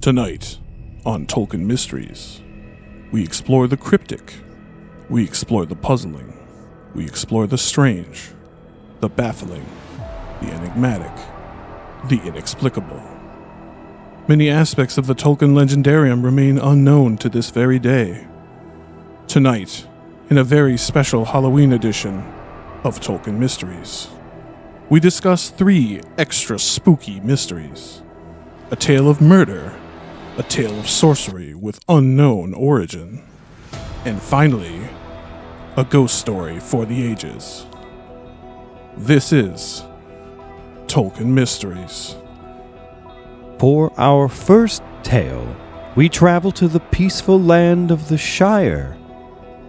Tonight, on Tolkien Mysteries, we explore the cryptic, we explore the puzzling, we explore the strange, the baffling, the enigmatic, the inexplicable. Many aspects of the Tolkien legendarium remain unknown to this very day. Tonight, in a very special Halloween edition of Tolkien Mysteries, we discuss 3 extra spooky mysteries: a tale of murder, a tale of sorcery with unknown origin, and finally, a ghost story for the ages. This is Tolkien Mysteries. For our first tale, we travel to the peaceful land of the Shire.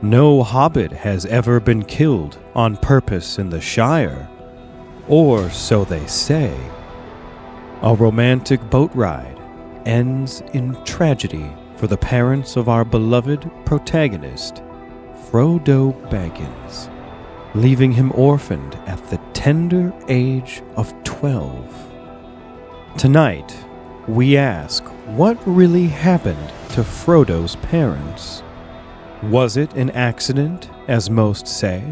No hobbit has ever been killed on purpose in the Shire, or so they say. A romantic boat ride ends in tragedy for the parents of our beloved protagonist, Frodo Baggins, leaving him orphaned at the tender age of 12. Tonight, we ask what really happened to Frodo's parents. Was it an accident, as most say?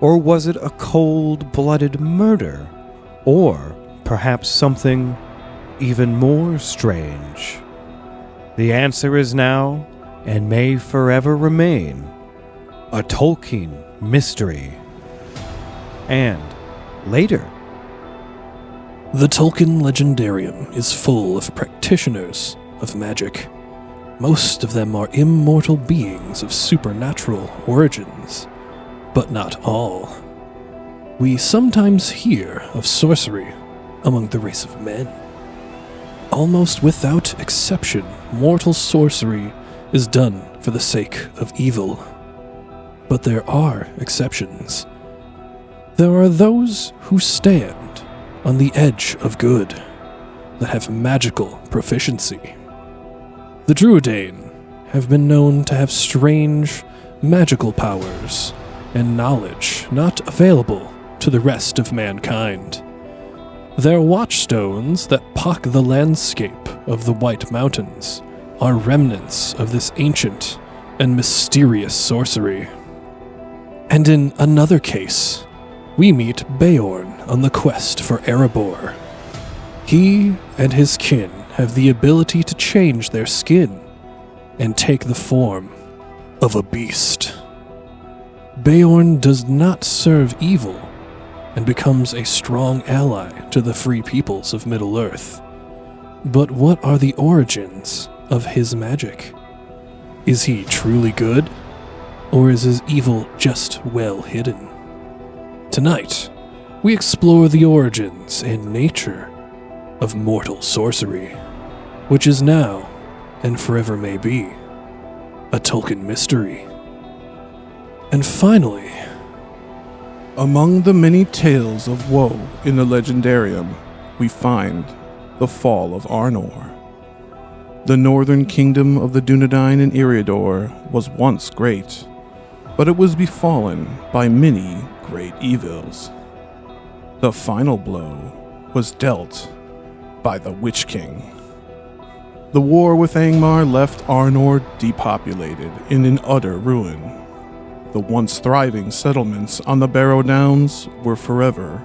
Or was it a cold-blooded murder? Or perhaps something even more strange? The answer is now, and may forever remain, a Tolkien mystery. And later, the Tolkien legendarium is full of practitioners of magic. Most of them are immortal beings of supernatural origins, but not all. We sometimes hear of sorcery among the race of men. Almost without exception, mortal sorcery is done for the sake of evil. But there are exceptions. There are those who stand on the edge of good, that have magical proficiency. The Druidain have been known to have strange magical powers and knowledge not available to the rest of mankind. Their watchstones that pock the landscape of the White Mountains are remnants of this ancient and mysterious sorcery. And in another case, we meet Beorn on the quest for Erebor. He and his kin have the ability to change their skin and take the form of a beast. Beorn does not serve evil and becomes a strong ally to the free peoples of Middle-earth. But what are the origins of his magic? Is he truly good, or is his evil just well hidden? Tonight, we explore the origins and nature of mortal sorcery, which is now, and forever may be, a Tolkien mystery. And finally, Among the many tales of woe in the legendarium, we find the fall of Arnor. The northern kingdom of the Dunedain and Eriador was once great, but it was befallen by many great evils. The final blow was dealt by the Witch King. The war with Angmar left Arnor depopulated and in utter ruin. The once thriving settlements on the Barrow Downs were forever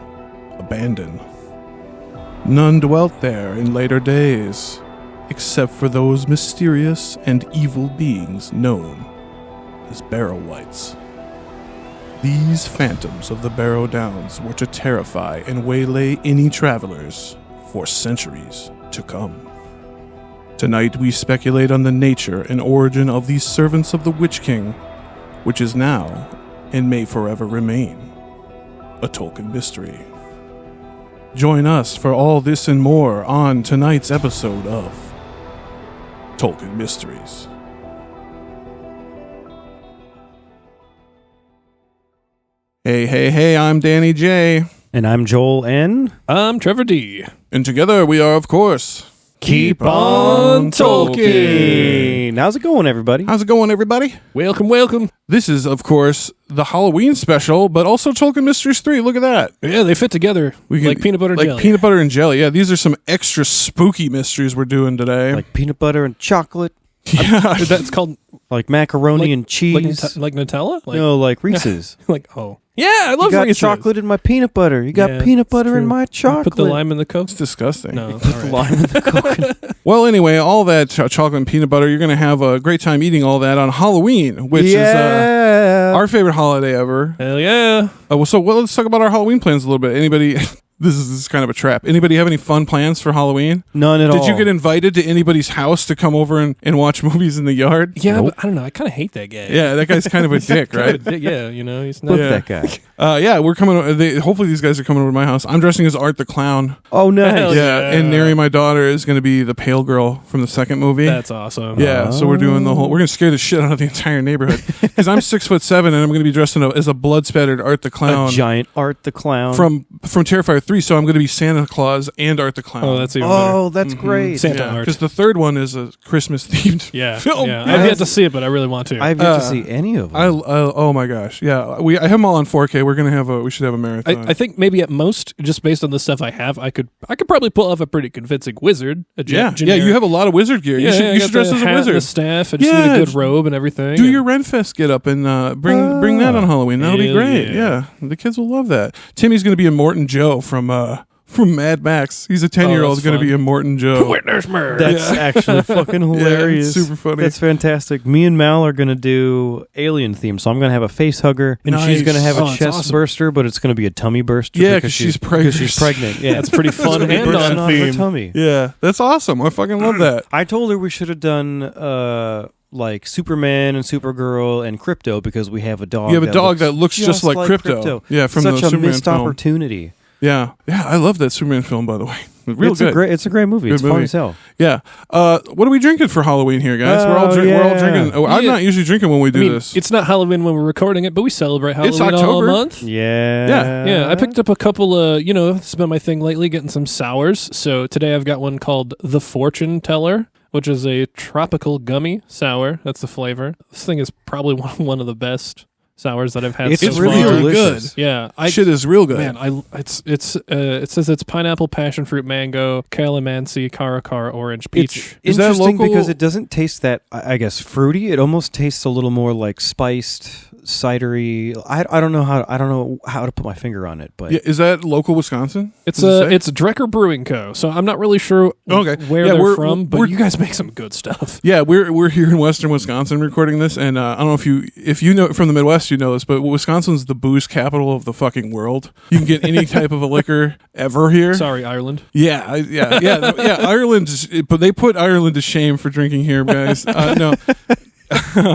abandoned. None dwelt there in later days, except for those mysterious and evil beings known as Barrow-wights. These phantoms of the Barrow Downs were to terrify and waylay any travelers for centuries to come. Tonight we speculate on the nature and origin of these servants of the Witch King, which is now, and may forever remain, a Tolkien mystery. Join us for all this and more on tonight's episode of Tolkien Mysteries. Hey, I'm Danny J. and I'm Joel N. I'm Trevor D. And together we are, of course, Keep on Tolkien. How's it going, everybody? How's it going, everybody? Welcome. This is, of course, the Halloween special, but also Tolkien Mysteries 3. Look at that. Yeah, they fit together like peanut butter and jelly. Like peanut butter and jelly. Yeah, these are some extra spooky mysteries we're doing today. Like peanut butter and chocolate. Yeah. That's called Like macaroni and cheese. like Nutella? No, like Reese's. Yeah, I love You got Reese's. chocolate in my peanut butter. You got Yeah, peanut butter true. in my chocolate. Put the lime in the Coke? It's disgusting. No, all The right. lime in the coconut. Well, anyway, all that chocolate and peanut butter, you're going to have a great time eating all that on Halloween, which is our favorite holiday ever. Hell yeah. So let's talk about our Halloween plans a little bit. Anybody... This is kind of a trap. Anybody have any fun plans for Halloween? None at all. Did you get invited to anybody's house to come over and watch movies in the yard? Yeah, Nope. but I don't know. I kind of hate that guy. Yeah, that guy's kind of a dick, right? Yeah, he's not. Flip Yeah. that guy. Yeah, we're coming. Hopefully, these guys are coming over to my house. I'm dressing as Art the Clown. Oh, nice. Hell Yeah, and Neri, my daughter, is going to be the pale girl from the second movie. That's awesome. Yeah, so we're doing the whole. We're going to scare the shit out of the entire neighborhood because I'm 6'7" and I'm going to be dressed as a blood spattered Art the Clown A giant Art the Clown. from Terrifier 3. So I'm going to be Santa Claus and Art the Clown. Oh, that's even better. Oh, that's great. Santa art. because the third one is a Christmas themed Yeah, film. yeah. I've yet to see it, but I really want to. I've yet to see any of them. Oh my gosh, yeah. I have them all on 4K. We're gonna have we should have a marathon. I think maybe at most, just based on the stuff I have, I could probably pull off a pretty convincing wizard. yeah. You have a lot of wizard gear. Yeah, you should dress as a wizard. The staff. I just need a good robe and everything. Do your Renfest get up and bring that on Halloween. That'll be Hell great. yeah. Yeah, the kids will love that. Timmy's gonna be a Morton Joe from Mad Max. He's a 10-year-old that's going to fun. be a Morton Joe. Witness murder. That's actually fucking hilarious. Yeah, it's super funny. That's fantastic. Me and Mal are going to do alien theme, so I'm going to have a face hugger, and she's Nice. going to have Oh, a that's chest awesome. burster, but it's going to be a tummy burster. Yeah, 'cause she's pregnant. Because she's pregnant. Yeah, That's pretty fun It's gonna be and bursting on out of her theme. tummy. Yeah, that's awesome. I fucking love that. I told her we should have done like Superman and Supergirl and Crypto because we have a dog. You have a dog that looks just like Crypto. Yeah, from Such the a Superman missed film. opportunity. Yeah, I love that Superman film, by the way. Real It's good. it's a great movie. Good It's fun movie. as hell. Yeah. What are we drinking for Halloween here, guys? We're all yeah. drinking. Oh, I'm Yeah. not usually drinking when we do this. It's not Halloween when we're recording it, but we celebrate Halloween all October. month. Yeah. Yeah, I picked up a couple of, this has been my thing lately, getting some sours. So today I've got one called The Fortune Teller, which is a tropical gummy sour. That's the flavor. This thing is probably one of the best sours that I've had It's so really far. delicious. Yeah, Shit is real good. Man, it says it's pineapple, passion fruit, mango, calamansi, caracar, orange, peach. Is that Interesting local? because it doesn't taste that, I guess, fruity. It almost tastes a little more like spiced, cidery. I don't know how to put my finger on it, but Yeah, is that local Wisconsin? It's Does it say? it's Drecker Brewing Co. So I'm not really sure Okay. where Yeah, they're we're- from, but we're- you guys make some good stuff. Yeah, we're here in Western Wisconsin recording this, and I don't know if you know from the Midwest, you know this, but Wisconsin's the booze capital of the fucking world. You can get any type of a liquor ever here. Sorry, Ireland. Yeah. Ireland, but they put Ireland to shame for drinking here, guys. No.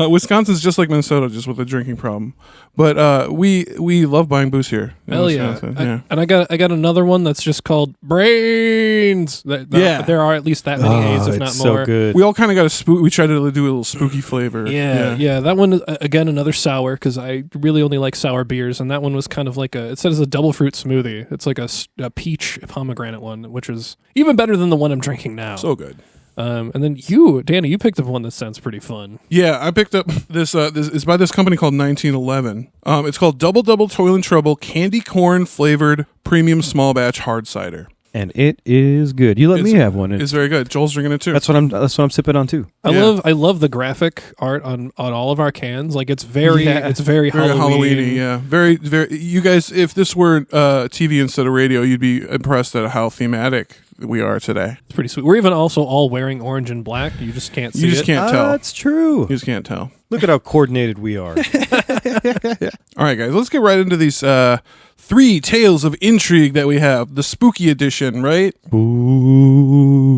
Wisconsin's just like Minnesota, just with a drinking problem. But we love buying booze here. in Hell yeah. Wisconsin. And I got another one that's just called Brains. Yeah. There are at least that many A's, if not it's more. so good. We all kind of got a spook. We tried to do a little spooky flavor. Yeah. That one is, again, another sour because I really only like sour beers, and that one was kind of like it says a double fruit smoothie. It's like a peach pomegranate one, which is even better than the one I'm drinking now. So good. And then you, Danny, you picked up one that sounds pretty fun. Yeah, I picked up this. This is by this company called 1911. It's called Double Toil and Trouble Candy Corn Flavored Premium Small Batch Hard Cider. And it is good. You let me have one. It's very good. Joel's drinking it too. That's what I'm sipping on too. I Yeah. love the graphic art on all of our cans. Like it's very very Halloween. Halloween-y, yeah. Very, very. You guys, if this were TV instead of radio, you'd be impressed at how thematic we are today. It's pretty sweet. We're even also all wearing orange and black. You just can't see You just it. can't tell. That's true. You just can't tell. Look at how coordinated we are. All right, guys, let's get right into these 3 tales of intrigue that we have. The spooky edition, right?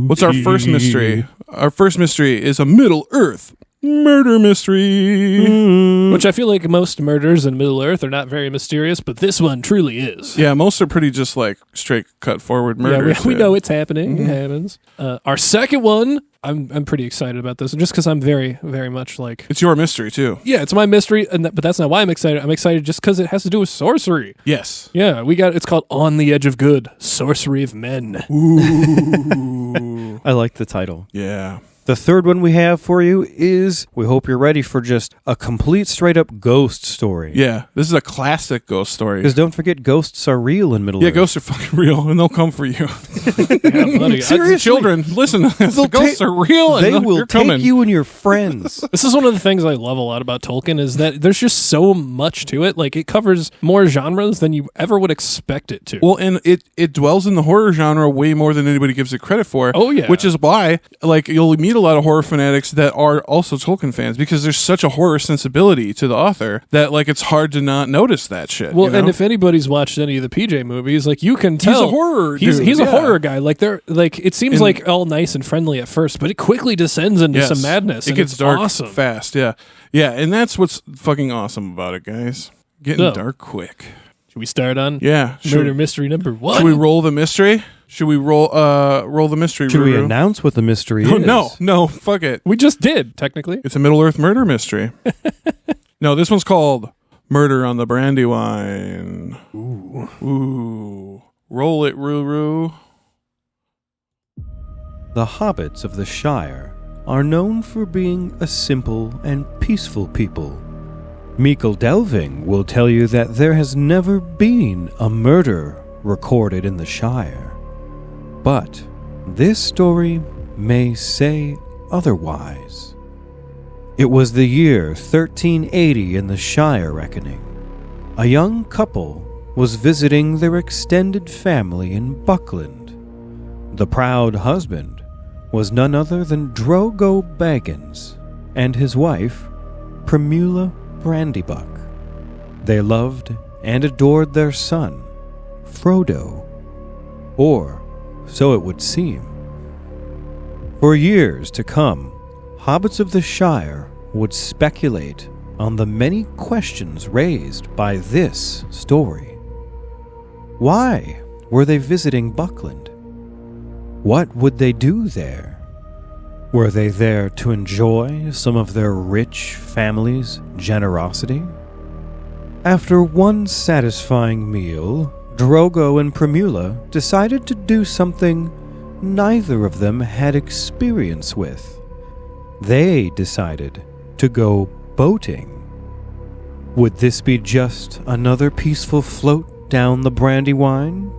What's our first mystery? Our first mystery is a Middle Earth murder mystery. Which I feel like most murders in Middle Earth are not very mysterious, but this one truly is. Yeah, most are pretty just like straight cut forward murders. Yeah, we know it's happening. It happens. Our second one, I'm pretty excited about this, just because I'm very, very much like... It's your mystery, too. Yeah, it's my mystery, but that's not why I'm excited. I'm excited just because it has to do with sorcery. Yes. Yeah, it's called On the Edge of Good, Sorcery of Men. Ooh. Ooh. I like the title. Yeah. The third one we have for you is, we hope you're ready for just a complete straight-up ghost story. Yeah. This is a classic ghost story. Because don't forget, ghosts are real in Middle-earth. Yeah, ghosts are fucking real, and they'll come for you. Yeah, buddy. Seriously, children, listen. The ghosts are real, and They will you're coming. take you and your friends. This is one of the things I love a lot about Tolkien is that there's just so much to it. Like, it covers more genres than you ever would expect it to. Well, and it dwells in the horror genre way more than anybody gives it credit for. Oh, yeah. Which is why, like, you'll meet a lot of horror fanatics that are also Tolkien fans because there's such a horror sensibility to the author that, like, it's hard to not notice that shit. Well, you know? and if anybody's watched any of the PJ movies, like, you can tell He's a horror He's dude, a yeah. horror guy. Like, they're like, it seems And- like all nice and friendly at first, but it quickly descends into Yes. some madness. It and gets it's dark awesome. fast. Yeah. Yeah. And that's what's fucking awesome about it, guys. Getting So, dark quick. Should we start on Yeah. murder mystery number 1? Should we roll the mystery? Should we roll the mystery? Should we Ruru? announce what the mystery Oh, is? no, fuck it. We just did, technically. It's a Middle-earth murder mystery. No, this one's called Murder on the Brandywine. Ooh. Roll it, Ruru. The hobbits of the Shire are known for being a simple and peaceful people. Meikle Delving will tell you that there has never been a murder recorded in the Shire. But this story may say otherwise. It was the year 1380 in the Shire reckoning. A young couple was visiting their extended family in Buckland. The proud husband was none other than Drogo Baggins and his wife, Primula Brandybuck. They loved and adored their son, Frodo, or so it would seem. For years to come, hobbits of the Shire would speculate on the many questions raised by this story. Why were they visiting Buckland? What would they do there? Were they there to enjoy some of their rich family's generosity? After one satisfying meal, Drogo and Primula decided to do something neither of them had experience with. They decided to go boating. Would this be just another peaceful float down the Brandywine?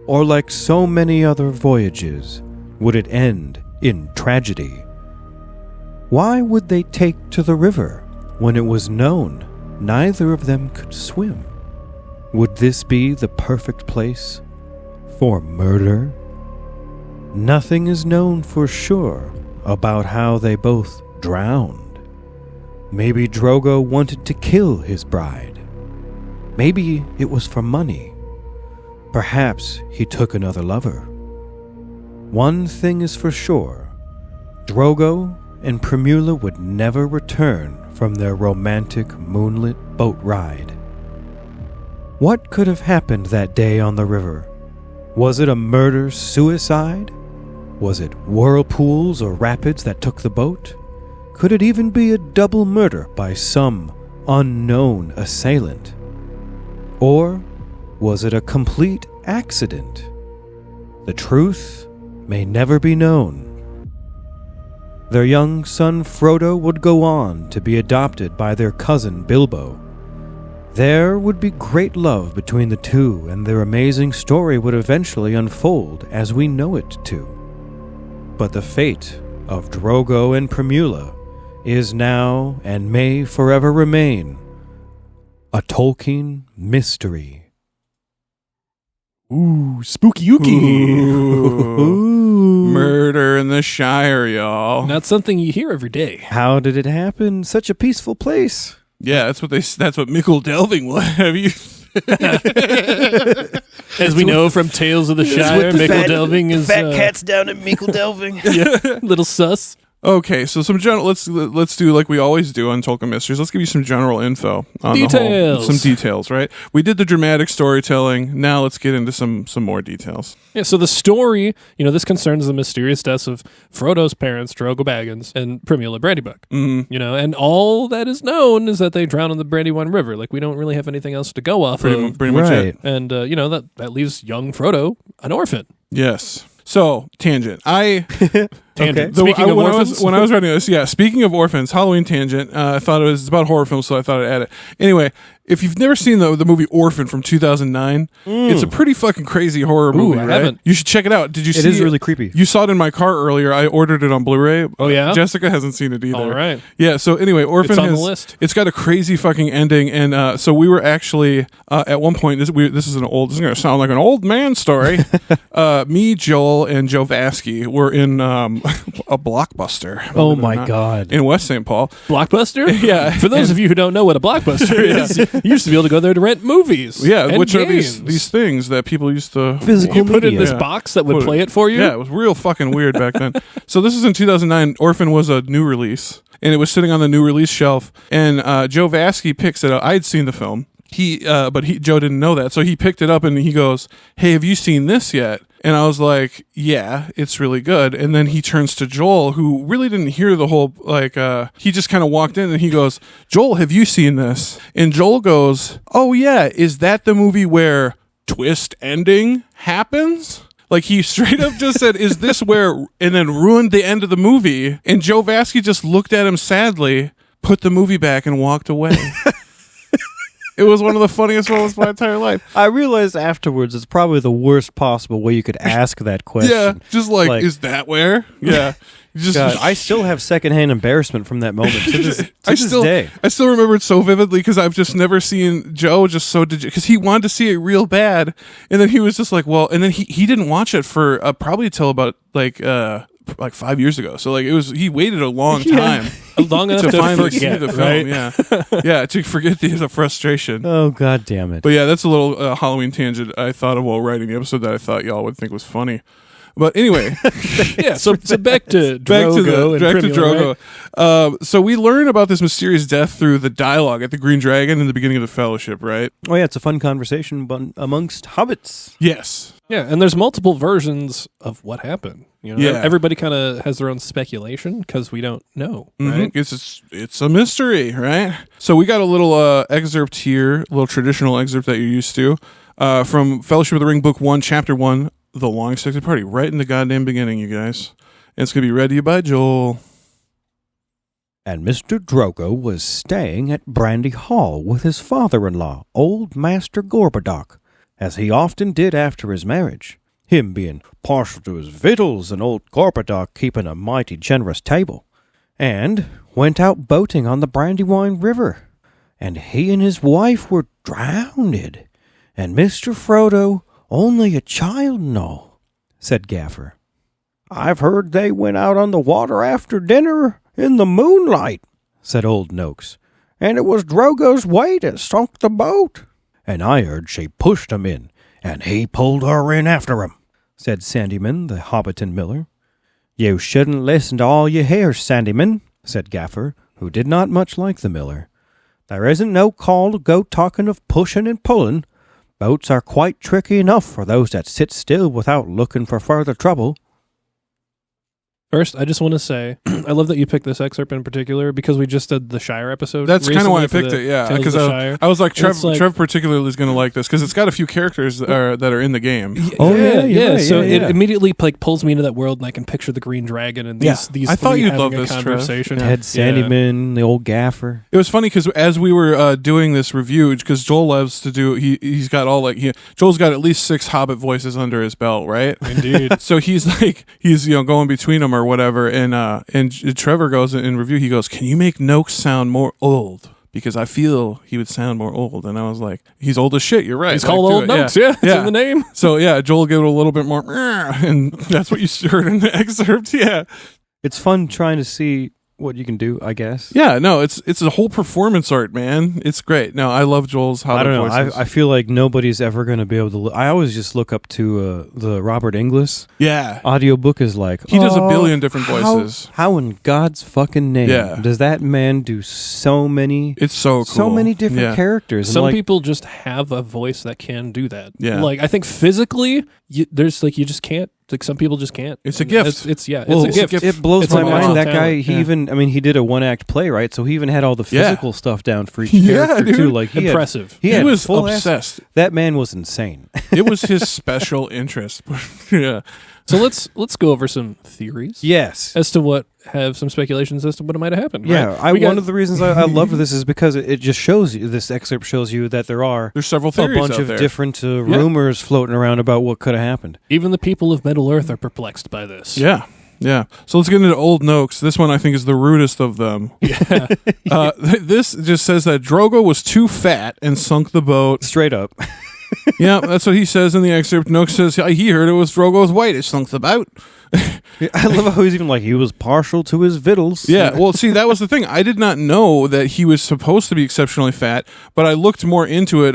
Or like so many other voyages, would it end in tragedy? Why would they take to the river when it was known neither of them could swim? Would this be the perfect place for murder? Nothing is known for sure about how they both drowned. Maybe Drogo wanted to kill his bride. Maybe it was for money. Perhaps he took another lover. One thing is for sure, Drogo and Primula would never return from their romantic moonlit boat ride. What could have happened that day on the river? Was it a murder-suicide? Was it whirlpools or rapids that took the boat? Could it even be a double murder by some unknown assailant? Or was it a complete accident? The truth may never be known. Their young son Frodo would go on to be adopted by their cousin Bilbo. There would be great love between the two, and their amazing story would eventually unfold as we know it to. But the fate of Drogo and Primula is now and may forever remain a Tolkien mystery. Ooh, spooky-ooky. Murder in the Shire, y'all. Not something you hear every day. How did it happen? Such a peaceful place. Yeah, that's what Mickle Delving will have you. As we know from Tales of the Shire, Mickle Delving is cats down at Meikle Delving. yeah, little sus. Okay, so some general. Let's do like we always do on Tolkien Mysteries. Let's give you some general info on the whole, Details. some details. Right? We did the dramatic storytelling. Now let's get into some more details. Yeah, so the story, this concerns the mysterious deaths of Frodo's parents, Drogo Baggins, and Primula Brandybuck. Mm-hmm. And all that is known is that they drowned in the Brandywine River. Like, we don't really have anything else to go off of. Pretty much it. And, that leaves young Frodo an orphan. Yes. So, tangent. Tangent. Okay. Speaking of orphans. When I was writing this, speaking of orphans, Halloween tangent, I thought it's about horror films, so I thought I'd add it. Anyway, if you've never seen the movie Orphan from 2009, it's a pretty fucking crazy horror movie, I right? haven't. You should check it out. Did you see it? It is really creepy. You saw it in my car earlier. I ordered it on Blu-ray. Oh, yeah? Jessica hasn't seen it either. All right. Yeah, so anyway, Orphan It's on the list. It's got a crazy fucking ending, and so we were actually, at one point, this is going to sound like an old man story. Me, Joel, and Joe Vasky were in a Blockbuster. Oh my God. In West St. Paul. Blockbuster? Yeah. For those of you who don't know what a Blockbuster is, you used to be able to go there to rent movies. Yeah, and which games. are these things that people used to... Physical You put it in media. this box that would play it for you? Yeah, it was real fucking weird back then. So this is in 2009. Orphan was a new release, and it was sitting on the new release shelf, and Joe Vasky picks it up. I'd seen the film. But Joe didn't know that, so he picked it up and he goes, "Hey, have you seen this yet?" And I was like, "Yeah, it's really good." And then he turns to Joel, who really didn't hear the whole, he just kind of walked in and he goes, "Joel, have you seen this?" And Joel goes, "Oh yeah, is that the movie where twist ending happens?" Like, he straight up just said, "Is this where," and then ruined the end of the movie. And Joe Vasky just looked at him sadly, put the movie back, and walked away. It was one of the funniest moments of my entire life. I realized afterwards it's probably the worst possible way you could ask that question. Yeah, just like, is that where? Yeah. God, I still have secondhand embarrassment from that moment to this day. I still remember it so vividly because I've just never seen Joe just so because he wanted to see it real bad, and then he was just like, well, and then he didn't watch it for probably till about like 5 years ago. So like he waited a long time. Long enough to finally forget see the film. right? Yeah, to forget the frustration. Oh, God damn it. But yeah, that's a little Halloween tangent I thought of while writing the episode that I thought y'all would think was funny. But anyway, Yeah, so back to Drogo and Primula, right? So we learn about this mysterious death through the dialogue at the Green Dragon in the beginning of the Fellowship, right? Oh, yeah, it's a fun conversation amongst hobbits. Yes. Yeah, and there's multiple versions of what happened. You know, Yeah. everybody kind of has their own speculation because we don't know, right? It's a mystery, right? So we got a little excerpt here, a little traditional excerpt that you're used to, from Fellowship of the Ring, Book 1, Chapter 1, The Long Expected Party, right in the goddamn beginning, you guys. And it's going to be read to you by Joel. And Mr. Drogo was staying at Brandy Hall with his father-in-law, old Master Gorbadoc, as he often did after his marriage, him being partial to his victuals and old Gorbadoc keeping a mighty generous table, and went out boating on the Brandywine River, and he and his wife were drowned, and Mr. Frodo only a child and all, said Gaffer. I've heard they went out on the water after dinner in the moonlight, said old Noakes, and it was Drogo's weight that sunk the boat. And I heard she pushed him in, and he pulled her in after him, said Sandyman, the Hobbiton miller. You shouldn't listen to all you hear, Sandyman, said Gaffer, who did not much like the miller. There isn't no call to go talking of pushing and pulling. Boats are quite tricky enough for those that sit still without looking for further trouble. First, I just want to say, I love that you picked this excerpt in particular because we just did the Shire episode. That's kind of why I recently picked for it, yeah. Tales of Because the Shire. I was like, And Trev particularly is going to like this because it's got a few characters that are in the game. Oh, yeah, you're right, So yeah. it immediately like pulls me into that world, and I can picture the Green Dragon and these. I thought three you'd having love a this, Trev. conversation. Ted Sandyman, the old Gaffer. It was funny because as we were doing this review, because Joel loves to do, he's got all Joel's got at least 6 Hobbit voices under his belt, right? Indeed. So he's going between them or whatever, and Trevor goes in review. He goes, "Can you make Noakes sound more old? Because I feel he would sound more old." And I was like, "He's old as shit. You're right. He's called Old Noakes. Yeah, it's in the name. So yeah, Joel gave it a little bit more, and that's what you heard in the excerpt. Yeah. It's fun trying to see what you can do, I guess. Yeah, no, it's a whole performance art, man. It's great. No, I love Joel's Hobbit I don't know. voices. I feel like nobody's ever going to be able to. I always just look up to the Robert Inglis yeah. audiobook is like. He does a billion different voices. How in God's fucking name does that man do so many? It's so cool. So many different characters. And Some people just have a voice that can do that. Yeah. Like I think physically, you just can't. Like some people just can't. It's a gift. It's a gift. It blows It's my a mind. natural That guy, talent. he did a 1-act play, right? So he even had all the physical stuff down for each Yeah, character dude. too. Like Impressive. He He had was full obsessed. That man was insane. It was his special interest. Yeah. So let's go over some theories. Yes. As to some speculations as to what might have happened. Yeah, right? one of the reasons I love this is because it just shows you, this excerpt shows you that there's several a theories bunch out of there. different rumors floating around about what could have happened. Even the people of Middle Earth are perplexed by this. Yeah. Yeah. So let's get into Old Noakes. This one I think is the rudest of them. Yeah. This just says that Drogo was too fat and sunk the boat. Straight up. Yeah, that's what he says in the excerpt. Noakes says he heard it was Drogo's weight. It sunk the boat. I love how he's even like, he was partial to his victuals. Yeah, well, see, that was the thing. I did not know that he was supposed to be exceptionally fat, but I looked more into it.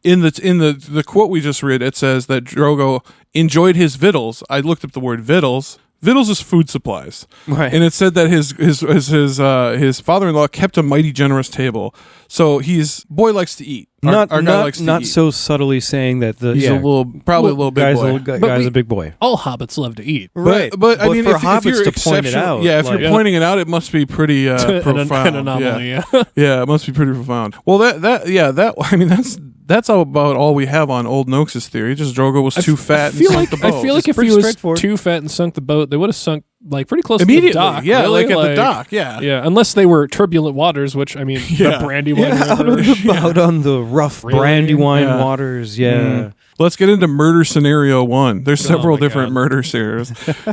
In the quote we just read, it says that Drogo enjoyed his victuals. I looked up the word victuals. Victuals is food supplies, Right. and it said that his father-in-law kept a mighty generous table. So boy likes to eat. Our guy likes to eat. So subtly saying that He's a little big boy. Guy's a big boy. All hobbits love to eat. Right. But I mean, for if hobbits you're to point it out, if you're pointing it out, it must be pretty profound. An anomaly, yeah. Yeah, it must be pretty profound. Well, that's about all we have on Old Noakes' theory. Just Drogo was too fat and sunk the boat. I feel like if he was too fat and sunk the boat, they would have sunk like pretty close immediately. to the dock. Yeah, really? like at the dock. Yeah, yeah. Unless they were turbulent waters, which I mean, the Brandywine River. Out on the rough Brandywine waters. Yeah. Mm. Let's get into murder scenario 1. There's several different murder scenarios.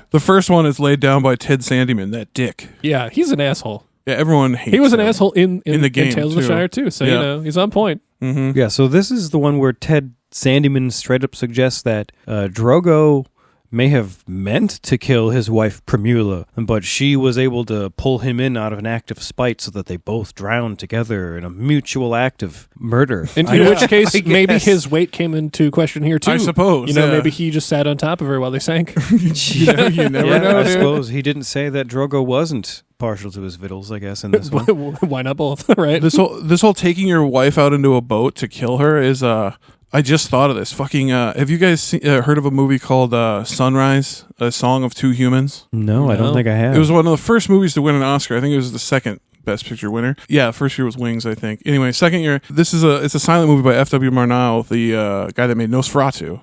The first one is laid down by Ted Sandyman, that dick. Yeah, he's an asshole. Yeah, everyone hates him. He was an asshole in the game, in Tales of the Shire too. So he's on point. Mm-hmm. Yeah. So this is the one where Ted Sandyman straight up suggests that Drogo may have meant to kill his wife Primula, but she was able to pull him in out of an act of spite so that they both drowned together in a mutual act of murder. In which case, maybe his weight came into question here too. I suppose. Maybe he just sat on top of her while they sank. you never know. I suppose he didn't say that Drogo wasn't partial to his victuals, I guess, in this one. Why not both, right? This whole taking your wife out into a boat to kill her is I just thought of this. Fucking, have you guys heard of a movie called Sunrise, A Song of Two Humans? No, I don't think I have. It was one of the first movies to win an Oscar. I think it was the second Best Picture winner. Yeah, first year was Wings, I think. Anyway, second year, it's a silent movie by F.W. Murnau, the guy that made Nosferatu.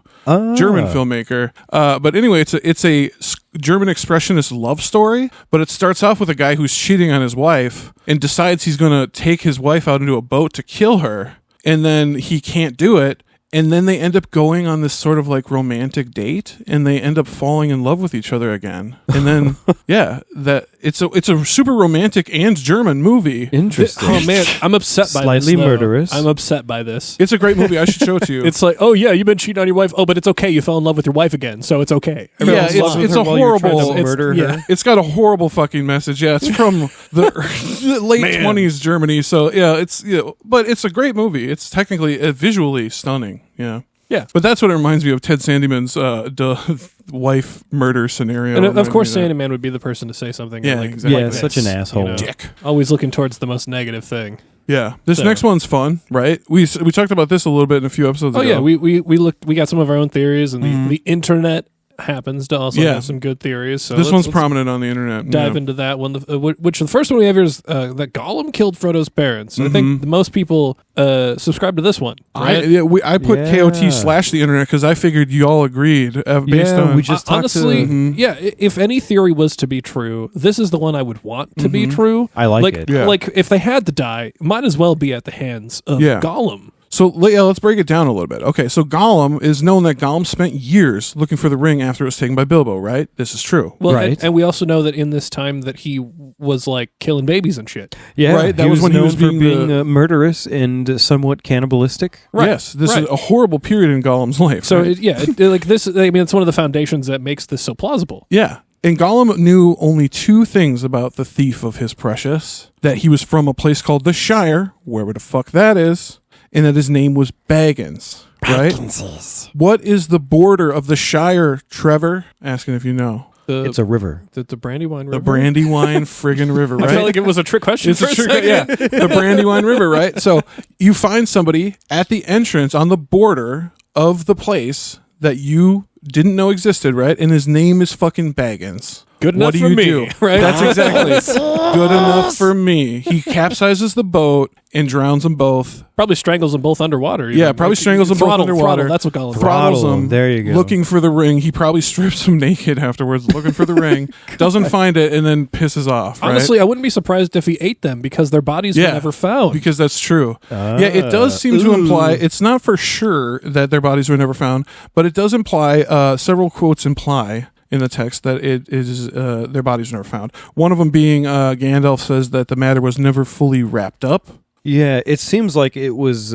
German filmmaker. But anyway, it's a German expressionist love story, but it starts off with a guy who's cheating on his wife and decides he's going to take his wife out into a boat to kill her, and then he can't do it. And then they end up going on this sort of like romantic date, and they end up falling in love with each other again. And then, it's a super romantic and German movie. Interesting. Oh man, I'm upset by this. Slightly murderous. I'm upset by this. It's a great movie. I should show it to you. It's like, oh yeah, you've been cheating on your wife. Oh, but it's okay. You fell in love with your wife again, so it's okay. Yeah, it's a horrible murder. Yeah. It's got a horrible fucking message. Yeah, it's from the late 20s Germany. So yeah, but it's a great movie. It's technically visually stunning. Yeah. Yeah. But that's what it reminds me of, Ted Sandyman's wife murder scenario. And of course, Sandyman would be the person to say something. Yeah, like, exactly. like such an asshole. Dick. Always looking towards the most negative thing. Yeah. This next one's fun, right? We talked about this a little bit in a few episodes ago. Oh yeah, we got some of our own theories, and the internet happens to also have some good theories. So this one's prominent on the internet. Dive into that one. Which the first one we have here is that Gollum killed Frodo's parents. I think most people subscribe to this one. Right? I put KOT / the internet because I figured you all agreed based on. We just honestly, if any theory was to be true, this is the one I would want to be true. I like it. Yeah. Like if they had to die, might as well be at the hands of Gollum. So let's break it down a little bit. Okay, so Gollum is known that Gollum spent years looking for the ring after it was taken by Bilbo, right? This is true. Well, right. And we also know that in this time that he was like killing babies and shit. Yeah, right. That was when he was being murderous and somewhat cannibalistic. Right. Yes, this is a horrible period in Gollum's life. So right? like this. I mean, it's one of the foundations that makes this so plausible. Yeah. And Gollum knew only two things about the thief of his precious: that he was from a place called the Shire, wherever the fuck that is, and that his name was Baggins, right? What is the border of the Shire, Trevor? Asking if you know. It's a river. The Brandywine River? The Brandywine friggin' River, right? I felt like it was a trick question. It's a trick, yeah. The Brandywine River, right? So you find somebody at the entrance on the border of the place that you didn't know existed, right? And his name is fucking Baggins. Good enough what do for you me, do? right? That's exactly good enough for me. He capsizes the boat and drowns them both. Probably strangles them both underwater. Yeah, probably strangles them both underwater. Throttle, that's what Gollum does. Throttles Throttle 'em. them. There you go. Looking for the ring. He probably strips them naked afterwards, looking for the ring. Doesn't find it, and then pisses off. Right? Honestly, I wouldn't be surprised if he ate them because their bodies were never found. Because that's true. Yeah, it does seem to imply, it's not for sure that their bodies were never found, but it does imply, several quotes imply in the text that it is their bodies were never found. One of them being Gandalf says that the matter was never fully wrapped up. Yeah, it seems like it was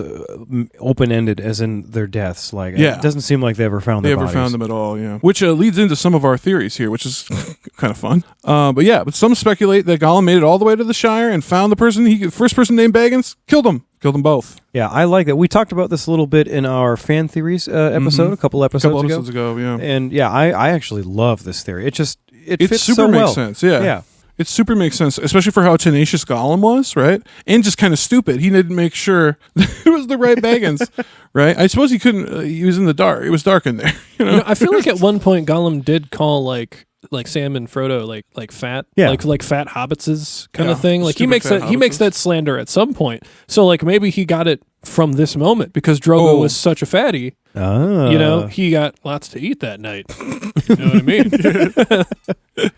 open-ended, as in their deaths. Like, Yeah. it doesn't seem like they ever found They their ever bodies. found them at all, yeah. Which leads into some of our theories here, which is kind of fun. But some speculate that Gollum made it all the way to the Shire and found the first person named Baggins, killed them both. Yeah, I like that. We talked about this a little bit in our fan theories episode, a couple episodes ago. Yeah. And yeah, I actually love this theory. It fits super so makes well. sense, yeah. Yeah. It super makes sense, especially for how tenacious Gollum was, right? And just kind of stupid. He didn't make sure that it was the right Baggins, right? I suppose he couldn't. He was in the dark. It was dark in there. You know? I feel like at one point Gollum did call like Sam and Frodo like fat, like fat hobbitses kind of thing. Like he makes that slander at some point. So like maybe he got it from this moment because Drogo was such a fatty. Oh. You know, he got lots to eat that night. You know what I mean?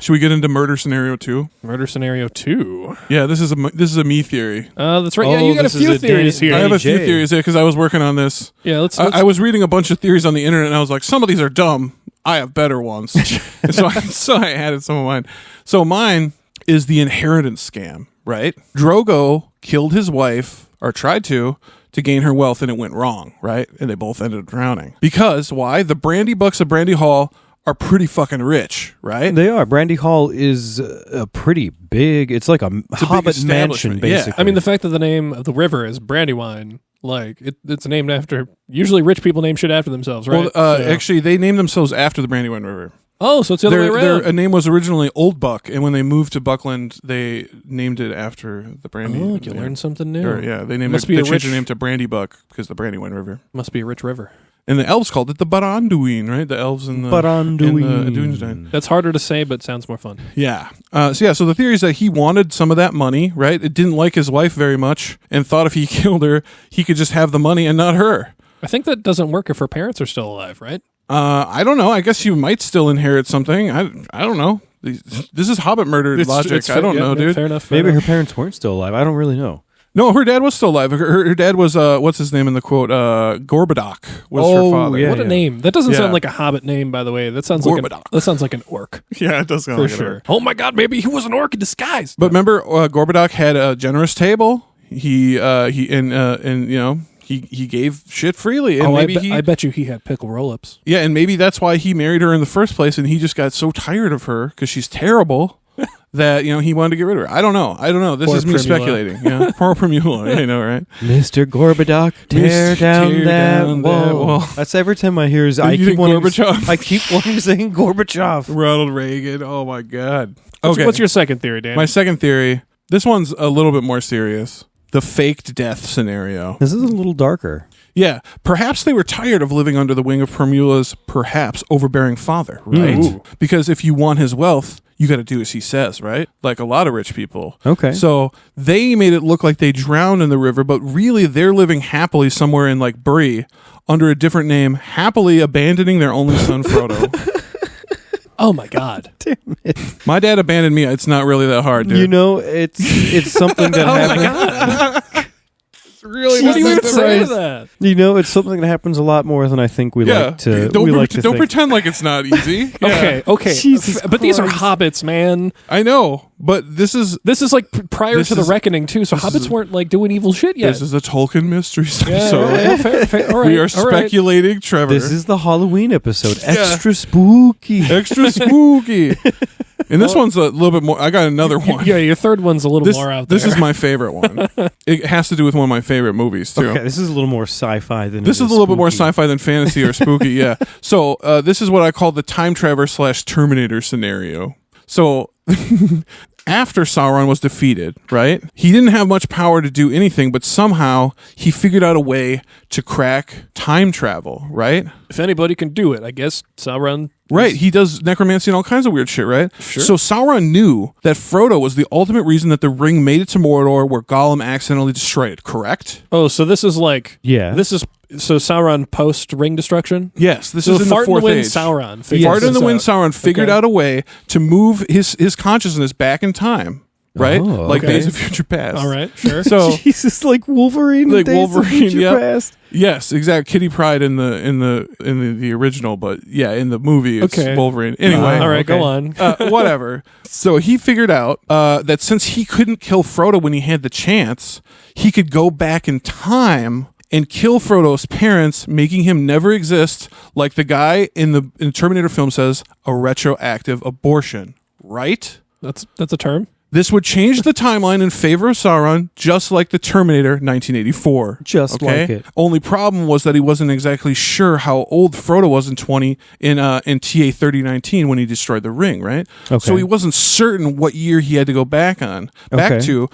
Should we get into murder scenario 2? Murder scenario 2. Yeah, this is a me theory. That's right. Yeah, you got a this is few a theories here. I have a few Jay. theories because I was working on this. Yeah, let's I was reading a bunch of theories on the internet, and I was like, some of these are dumb. I have better ones. And so I added some of mine. So mine is the inheritance scam, right? Drogo killed his wife, or tried to gain her wealth, and it went wrong, right? And they both ended up drowning. Because, why? The Brandy Bucks of Brandy Hall are pretty fucking rich, right? They are. Brandy Hall is a pretty big. It's like a Hobbit mansion, establishment, basically. I mean, the fact that the name of the river is Brandywine, like it's named after. Usually, rich people name shit after themselves, right? Well, actually, they named themselves after the Brandywine River. Oh, so it's the other way around. Their name was originally Old Buck, and when they moved to Buckland, they named it after the Brandy. Oh, you learned something new. They named Must it. be They a changed rich- their name to Brandy Buck because the Brandywine River. Must be a rich river. And the elves called it the Baranduin, right? The elves in the Baranduin. Doomsday. That's harder to say, but sounds more fun. Yeah. So the theory is that he wanted some of that money, right? It didn't like his wife very much, and thought if he killed her, he could just have the money and not her. I think that doesn't work if her parents are still alive, right? I don't know. I guess you might still inherit something. I don't know. This is Hobbit murder logic. I don't know, dude. Fair enough. Maybe her parents weren't still alive. I don't really know. No, her dad was still alive. Her dad was what's his name in the quote? Gorbadoc was her father. yeah. What a name! That doesn't sound like a Hobbit name, by the way. That sounds like an orc Yeah, it does sound for like sure. Oh my God, maybe he was an orc in disguise. But remember, Gorbadoc had a generous table. He gave shit freely, and I bet you he had pickle roll-ups. Yeah, and maybe that's why he married her in the first place, and he just got so tired of her because she's terrible that he wanted to get rid of her. I don't know. This Poor is me Primula. speculating. Yeah, poor Primula. I know, right? Mr. Gorbadoc, tear down that down wall. that wall. That's every time I hear his. You I keep think wanting. Gorbachev? I keep wanting to sing Gorbachev. Ronald Reagan. Oh my God. Okay. What's your second theory, Dan? My second theory? This one's a little bit more serious. The faked death scenario. This is a little darker. Yeah, perhaps they were tired of living under the wing of Primula's perhaps overbearing father, right? Ooh. Because if you want his wealth, you got to do as he says, right? Like a lot of rich people. Okay. So they made it look like they drowned in the river, but really they're living happily somewhere in like Bree under a different name, happily abandoning their only son, Frodo. Oh my God. Damn it. My dad abandoned me. It's not really that hard, dude. It's something that happens. It's really What do you not even that say hard. to that? It's something that happens a lot more than I think we like to. Don't, we like to don't think. pretend like it's not easy. Yeah. Okay. Jesus But these are Christ. hobbits, man. I know, but this is Like prior This to the is- reckoning too. So hobbits weren't like doing evil shit yet. this is a Tolkien Mysteries Yeah, episode. yeah, fair. All right, We are all right. speculating, Trevor. This is the Halloween episode. Extra spooky. extra spooky. And this one's a little bit more. I got another one. Yeah, your third one's a little This, more out there. this is my favorite one. It has to do with one of my favorite movies too. Okay, this is a little more sci-fi than This it is a little bit more spooky. sci-fi than fantasy or spooky. Yeah. So this is what I call the time traveler / Terminator scenario. So after Sauron was defeated, right? He didn't have much power to do anything, but somehow he figured out a way to crack time travel, right? If anybody can do it, I guess Sauron Right, he does necromancy and all kinds of weird shit, right? Sure. So Sauron knew that Frodo was the ultimate reason that the ring made it to Mordor where Gollum accidentally destroyed it, correct? Oh, so this is like... Yeah. This is... So Sauron post-ring destruction? Yes, this So is in the Fart in the Fourth Wind Age. Sauron. Fart in the Wind Sauron. Sauron figured out a way to move his consciousness back in time, right? Oh, like okay. Days of Future Past. All right, sure. So Jesus, like Wolverine, Like Days of Wolverine, Future yep. Past. yes, exactly. Kitty Pryde in the original, but yeah, in the movie it's Okay. Wolverine. Anyway, All right, okay. go on. whatever. So he figured out that since he couldn't kill Frodo when he had the chance, he could go back in time and kill Frodo's parents, making him never exist, like the guy in the Terminator film says, a retroactive abortion. Right? That's a term. This would change the timeline in favor of Sauron, just like the Terminator 1984. Just like it. Only problem was that he wasn't exactly sure how old Frodo was in TA 3019 when he destroyed the ring, right? Okay. So he wasn't certain what year he had to go back Okay. to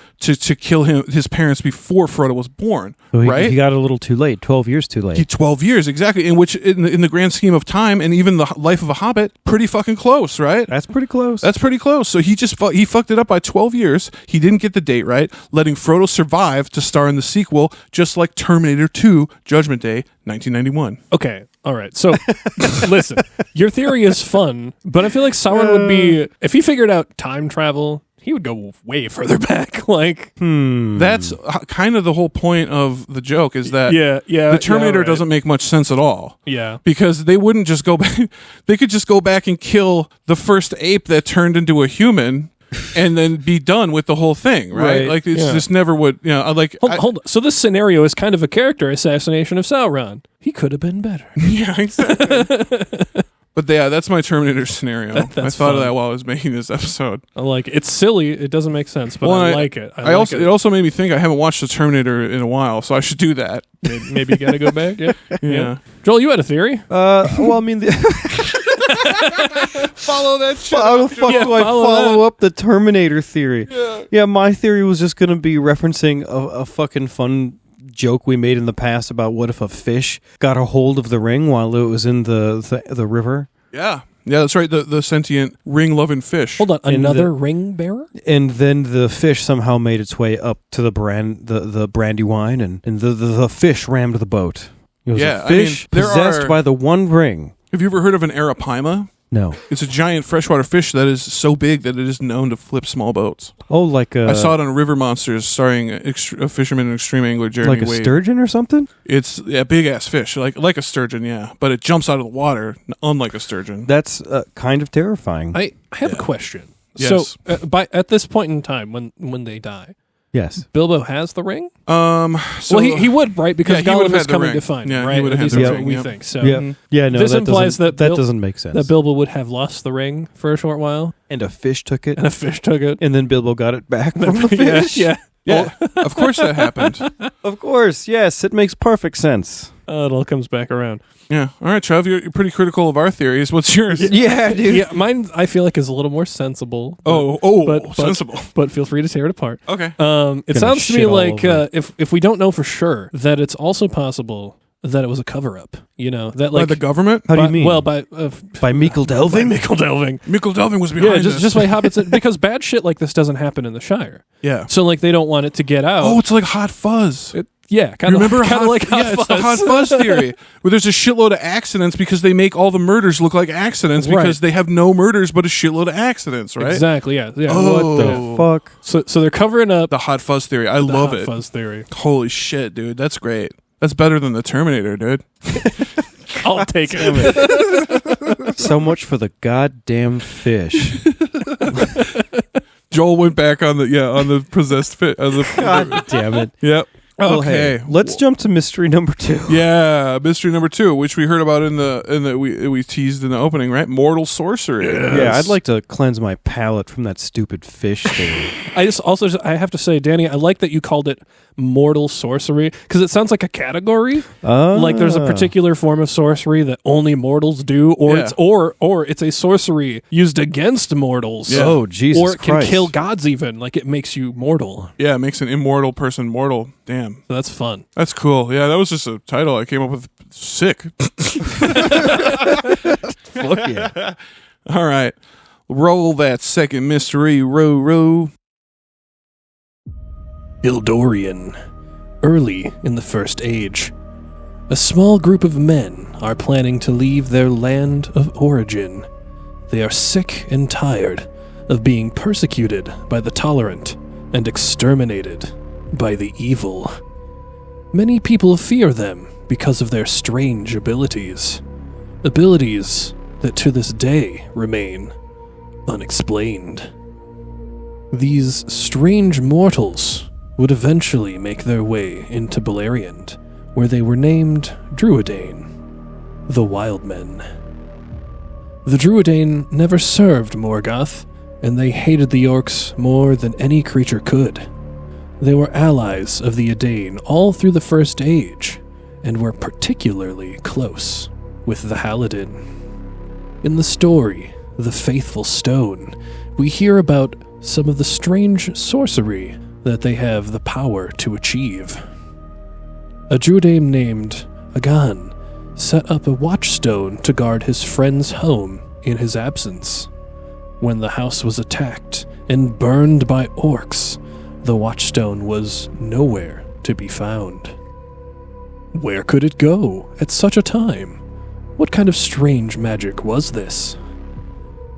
kill his parents before Frodo was born, So right? he got a little too late. 12 years too late. 12 years, exactly. In which, in the grand scheme of time, and even the life of a hobbit, pretty fucking close, right? That's pretty close. That's pretty close. So he just he fucked it up by 12 years. He didn't get the date right, letting Frodo survive to star in the sequel, just like Terminator 2: Judgment Day, 1991. Okay. All right. So, listen, your theory is fun, but I feel like Sauron would be, if he figured out time travel, he would go way further back. Like, That's kind of the whole point of the joke, is that yeah, the Terminator right. doesn't make much sense at all. Yeah. Because they wouldn't just go back. They could just go back and kill the first ape that turned into a human and then be done with the whole thing, right? Right, Like, it's yeah. just never would, Hold on. So this scenario is kind of a character assassination of Sauron. He could have been better. Yeah, exactly. But yeah, that's my Terminator scenario. I That's thought of fun. that while I was making this episode. I like it. It's silly. It doesn't make sense, but Well, I like it. It also made me think I haven't watched the Terminator in a while, so I should do that. Maybe you got to go back. Yeah. Yeah. Joel, you had a theory. well, I mean, Follow that shit. how the fuck do I follow follow up the Terminator theory? Yeah, my theory was just going to be referencing a fucking fun joke we made in the past about what if a fish got a hold of the ring while it was in the river. Yeah. Yeah, that's right. The sentient ring-loving fish. Hold on. And Another ring bearer? And then the fish somehow made its way up to the brandy wine, and the fish rammed the boat. It was Yeah, a I mean, fish there possessed are- by the one ring. Have you ever heard of an arapaima? No. It's a giant freshwater fish that is so big that it is known to flip small boats. Oh, like a I saw it on River Monsters, starring a fisherman and extreme angler Jeremy like a Wade. sturgeon or something. It's a big ass fish, like a sturgeon, yeah. But it jumps out of the water, unlike a sturgeon. That's kind of terrifying. I have a question. Yes. So, at this point in time, when they die, yes. Bilbo has the ring? So Well, he would, right? Because Yeah, he would Gollum have is had the coming ring. to find Yeah, him, he right? would At have least had the that's ring, what we yeah. think. So, Yeah, no, This that implies doesn't, that doesn't make sense. that Bilbo would have lost the ring for a short while, and a fish took it, and a fish took it. and then Bilbo got it back from the Yeah, fish. yeah. yeah, of course that happened. Of course, yes, it makes perfect sense. It all comes back around. Yeah. All right, Trev, you're pretty critical of our theories. What's yours? Yeah, dude. Yeah, mine I feel like is a little more sensible. But sensible. But feel free to tear it apart. Okay. It Gonna sounds to me shit all like over if we don't know for sure that it's also possible that it was a cover up. You know that By like the government? How do you mean? Well, by Mikkel Delving? Mikkel Delving. Mikkel Delving was behind Yeah, this. just by hobbits because bad shit like this doesn't happen in the Shire. Yeah. So like they don't want it to get out. Oh, it's like Hot Fuzz. Yeah, kind You of remember like Hot yeah, it's the Hot Fuzz. Fuzz theory, where there's a shitload of accidents because they make all the murders look like accidents because Right. they have no murders but a shitload of accidents, right? Exactly. Yeah. Yeah. Oh. The fuck? So they're covering up The Hot Fuzz theory. I the love Hot it. Fuzz theory. Holy shit, dude. That's great. That's better than the Terminator, dude. I'll take it. So much for the goddamn fish. Joel went back on the possessed fit. God damn it. Yep. Well, Okay. hey, let's jump to mystery number 2. Yeah, mystery number 2, which we heard about in the we teased in the opening, right? Mortal sorcery. Yeah, I'd like to cleanse my palate from that stupid fish thing. I have to say, Danny, I like that you called it mortal sorcery because it sounds like a category. Like there's a particular form of sorcery that only mortals do, or Yeah. it's a sorcery used against mortals. Yeah. Oh, Jesus Or it can Christ. kill gods even. Like it makes you mortal. Yeah, it makes an immortal person mortal. Damn. So that's fun. That's cool. Yeah, that was just a title I came up with. Sick. Fuck yeah. All right. Roll that second mystery. Row. Ildorian. Early in the First Age, a small group of men are planning to leave their land of origin. They are sick and tired of being persecuted by the tolerant and exterminated by the evil. Many people fear them because of their strange abilities. Abilities that to this day remain unexplained. These strange mortals would eventually make their way into Beleriand, where they were named Druedain, the Wild Men. The Druedain never served Morgoth, and they hated the orcs more than any creature could. They were allies of the Edain all through the First Age, and were particularly close with the Halidin. In the story, The Faithful Stone, we hear about some of the strange sorcery that they have the power to achieve. A Druedain named Agan set up a watchstone to guard his friend's home in his absence. When the house was attacked and burned by orcs, the watchstone was nowhere to be found. Where could it go at such a time? What kind of strange magic was this?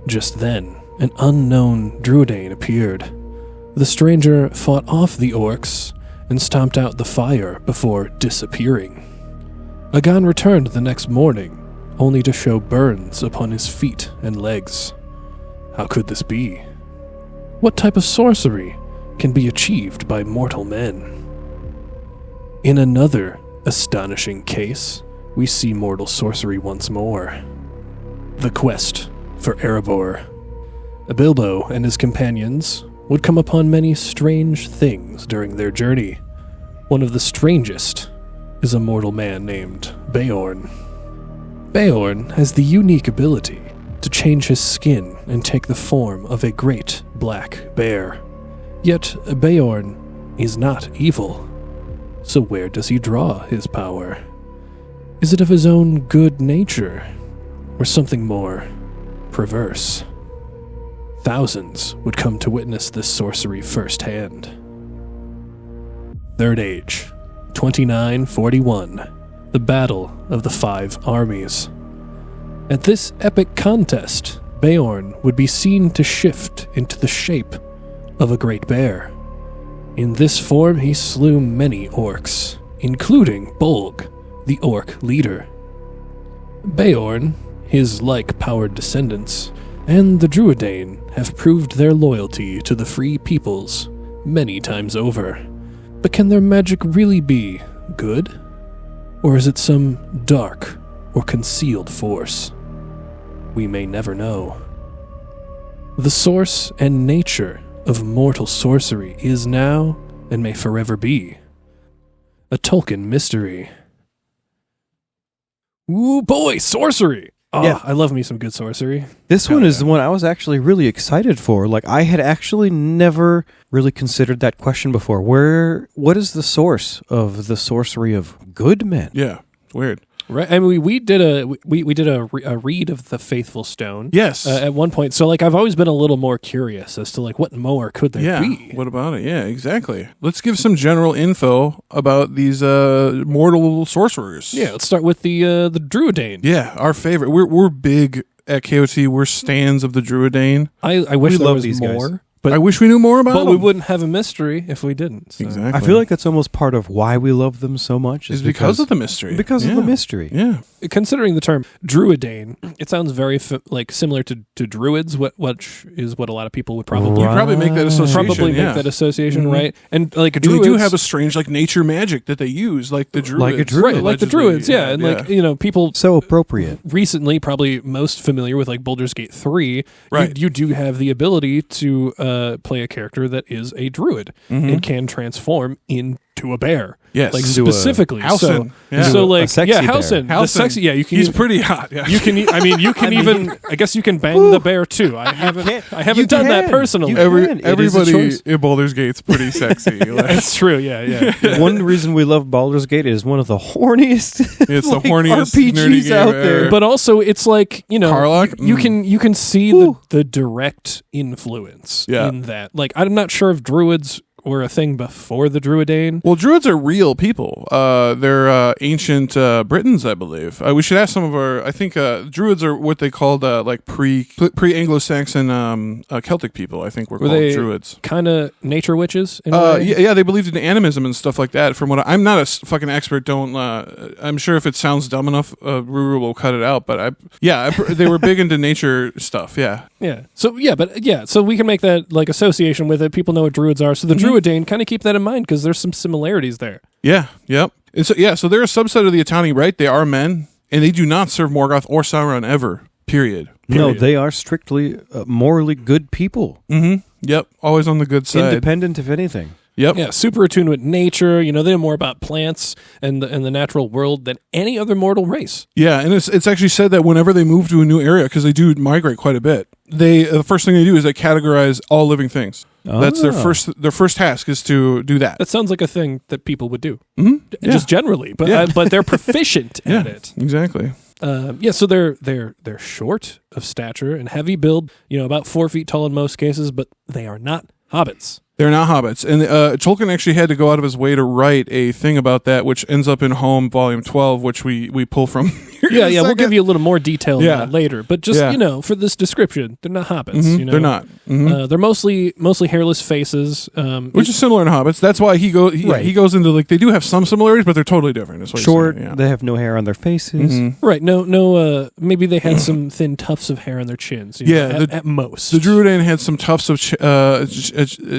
Just then, an unknown Druedain appeared. The stranger fought off the orcs and stomped out the fire before disappearing. Agan returned the next morning, only to show burns upon his feet and legs. How could this be? What type of sorcery can be achieved by mortal men? In another astonishing case, we see mortal sorcery once more. The quest for Erebor. Bilbo and his companions would come upon many strange things during their journey. One of the strangest is a mortal man named Beorn. Beorn has the unique ability to change his skin and take the form of a great black bear. Yet Beorn is not evil. So where does he draw his power? Is it of his own good nature, or something more perverse? Thousands would come to witness this sorcery firsthand. Third Age, 2941, the Battle of the Five Armies. At this epic contest, Beorn would be seen to shift into the shape of a great bear. In this form, he slew many orcs, including Bolg, the orc leader. Beorn, his like-powered descendants, and the Druedain have proved their loyalty to the free peoples many times over. But can their magic really be good? Or is it some dark or concealed force? We may never know. The source and nature of mortal sorcery is now, and may forever be, a Tolkien mystery. Ooh, boy, sorcery! Oh, Yeah. I love me some good sorcery. This one is the one I was actually really excited for. Like, I had actually never really considered that question before. What is the source of the sorcery of good men? Yeah, it's weird. Right, I mean, we did a read of the Faithful Stone. Yes. At one point, so like I've always been a little more curious as to like what more could there be. What about it? Yeah, exactly. Let's give some general info about these mortal sorcerers. Yeah, let's start with the Druedain. Yeah, our favorite. We're big at KOT. We're stans of the Druedain. I wish We there love was these guys. more. But I wish we knew more about but them. we wouldn't have a mystery if we didn't. So. Exactly. I feel like that's almost part of why we love them so much. It's because of the mystery. Because of the mystery. Yeah. Considering the term Druedain, it sounds very similar to druids, which is what a lot of people would probably You'd probably make that association. right? And like They druids do have a strange like nature magic that they use, like the druids. Like a druid. right, like the allegedly. druids, yeah. And like, you know, people So appropriate. recently probably most familiar with like Baldur's Gate 3, Right. you do have the ability to play a character that is a druid and can transform into to a bear. Yes. Like Do a specifically. Housen. Yeah. So Do a like sexy bear. Housen. The Housen. sexy. Yeah, you can. He's even- pretty hot. Yeah. You can. I mean, you can even. I guess you can bang the bear too. I haven't. I haven't done that personally. You can. It is a Everybody choice. in Baldur's Gate's pretty sexy. Like, That's true. Yeah. One reason we love Baldur's Gate is one of the horniest It's the like, horniest RPGs nerdy game out ever. there. But also, it's like Karlach? you can see the direct influence Yeah. in that. Like, I'm not sure if druids were a thing before the Druidane. Well, druids are real people. They're ancient Britons, I believe. We should ask some of our. I think druids are what they called like pre-Anglo-Saxon Celtic people. I think were called they druids. Kind of nature witches. In a way? Yeah, they believed in animism and stuff like that. From what I'm not a fucking expert. Don't. I'm sure if it sounds dumb enough, Ruru will cut it out. But they were big into nature stuff. Yeah. Yeah. So so we can make that like association with it. People know what druids are. So the Druidane, kind of keep that in mind because there's some similarities there. Yeah. Yep. And so so they're a subset of the Atani, right? They are men, and they do not serve Morgoth or Sauron ever. Period. No, they are strictly morally good people, Mm-hmm. Yep. Always on the good side. independent of anything. Yep. Yeah, super attuned with nature. They know more about plants and the natural world than any other mortal race. Yeah, and it's actually said that whenever they move to a new area, because they do migrate quite a bit, the first thing they do is they categorize all living things. That's their first task is to do that. That sounds like a thing that people would do, Yeah. just generally. But but they're proficient at it. Exactly. So they're short of stature and heavy build. About 4 feet tall in most cases, but they are not hobbits. They're not hobbits. And Tolkien actually had to go out of his way to write a thing about that, which ends up in Home, Volume 12, which we pull from here. Yeah, we'll give you a little more detail on Yeah. that later. But just, for this description, they're not hobbits. They're not. They're mostly hairless faces. Which is similar to hobbits. That's why he goes into, like, they do have some similarities, but they're totally different. Is what Short, you're saying, they have no hair on their faces. Right. No. Maybe they had some thin tufts of hair on their chins. At most. The Druidane had some tufts of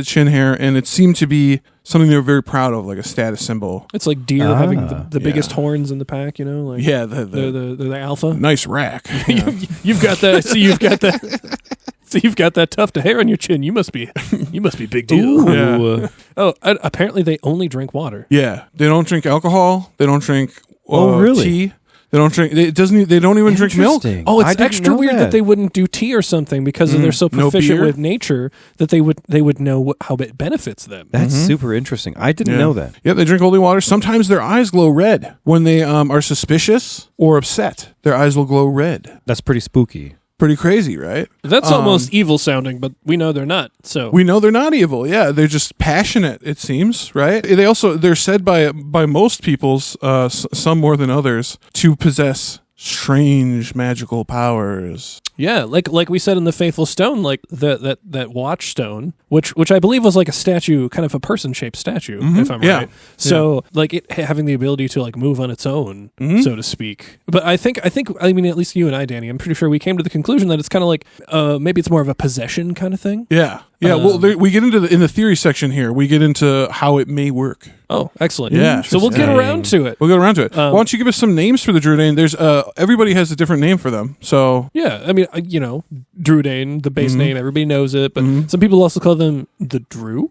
chin hair, and it seemed to be something they were very proud of, like a status symbol. It's like deer having the biggest horns in the pack. Like Yeah, they're the alpha. nice rack. Yeah. You've got that. So you've got that. So you've got that tuft of hair on your chin. You must be big deal. Yeah. Apparently they only drink water. Yeah, they don't drink alcohol. They don't drink really? tea. They don't drink. They don't even drink milk. Interesting. Oh, I it's didn't extra know weird that they wouldn't do tea or something because they're so No proficient beer? with nature that they would know how it benefits them. That's super interesting. I didn't know that. Yeah, they drink only water. Sometimes their eyes glow red when they are suspicious or upset. Their eyes will glow red. That's pretty spooky. Pretty crazy, right? That's almost evil sounding, but we know they're not. So We know they're not evil. Yeah, they're just passionate. It seems, right? They're said by most peoples, some more than others, to possess strange magical powers. yeah, like we said in the Faithful Stone, like that watch stone, which I believe was like a statue, kind of a person shaped statue, if I'm Yeah. right. So like it having the ability to like move on its own, so to speak. But I think I mean at least you and I, Danny, I'm pretty sure we came to the conclusion that it's kind of like maybe it's more of a possession kind of thing. Yeah. Yeah, we get into in the theory section here. We get into how it may work. Oh, excellent. Yeah. So we'll get around to it. We'll go around to it. Why don't you give us some names for the Druidane? There's everybody has a different name for them. So Yeah, I mean, Druidane, the base name, everybody knows it, but some people also call them the Drew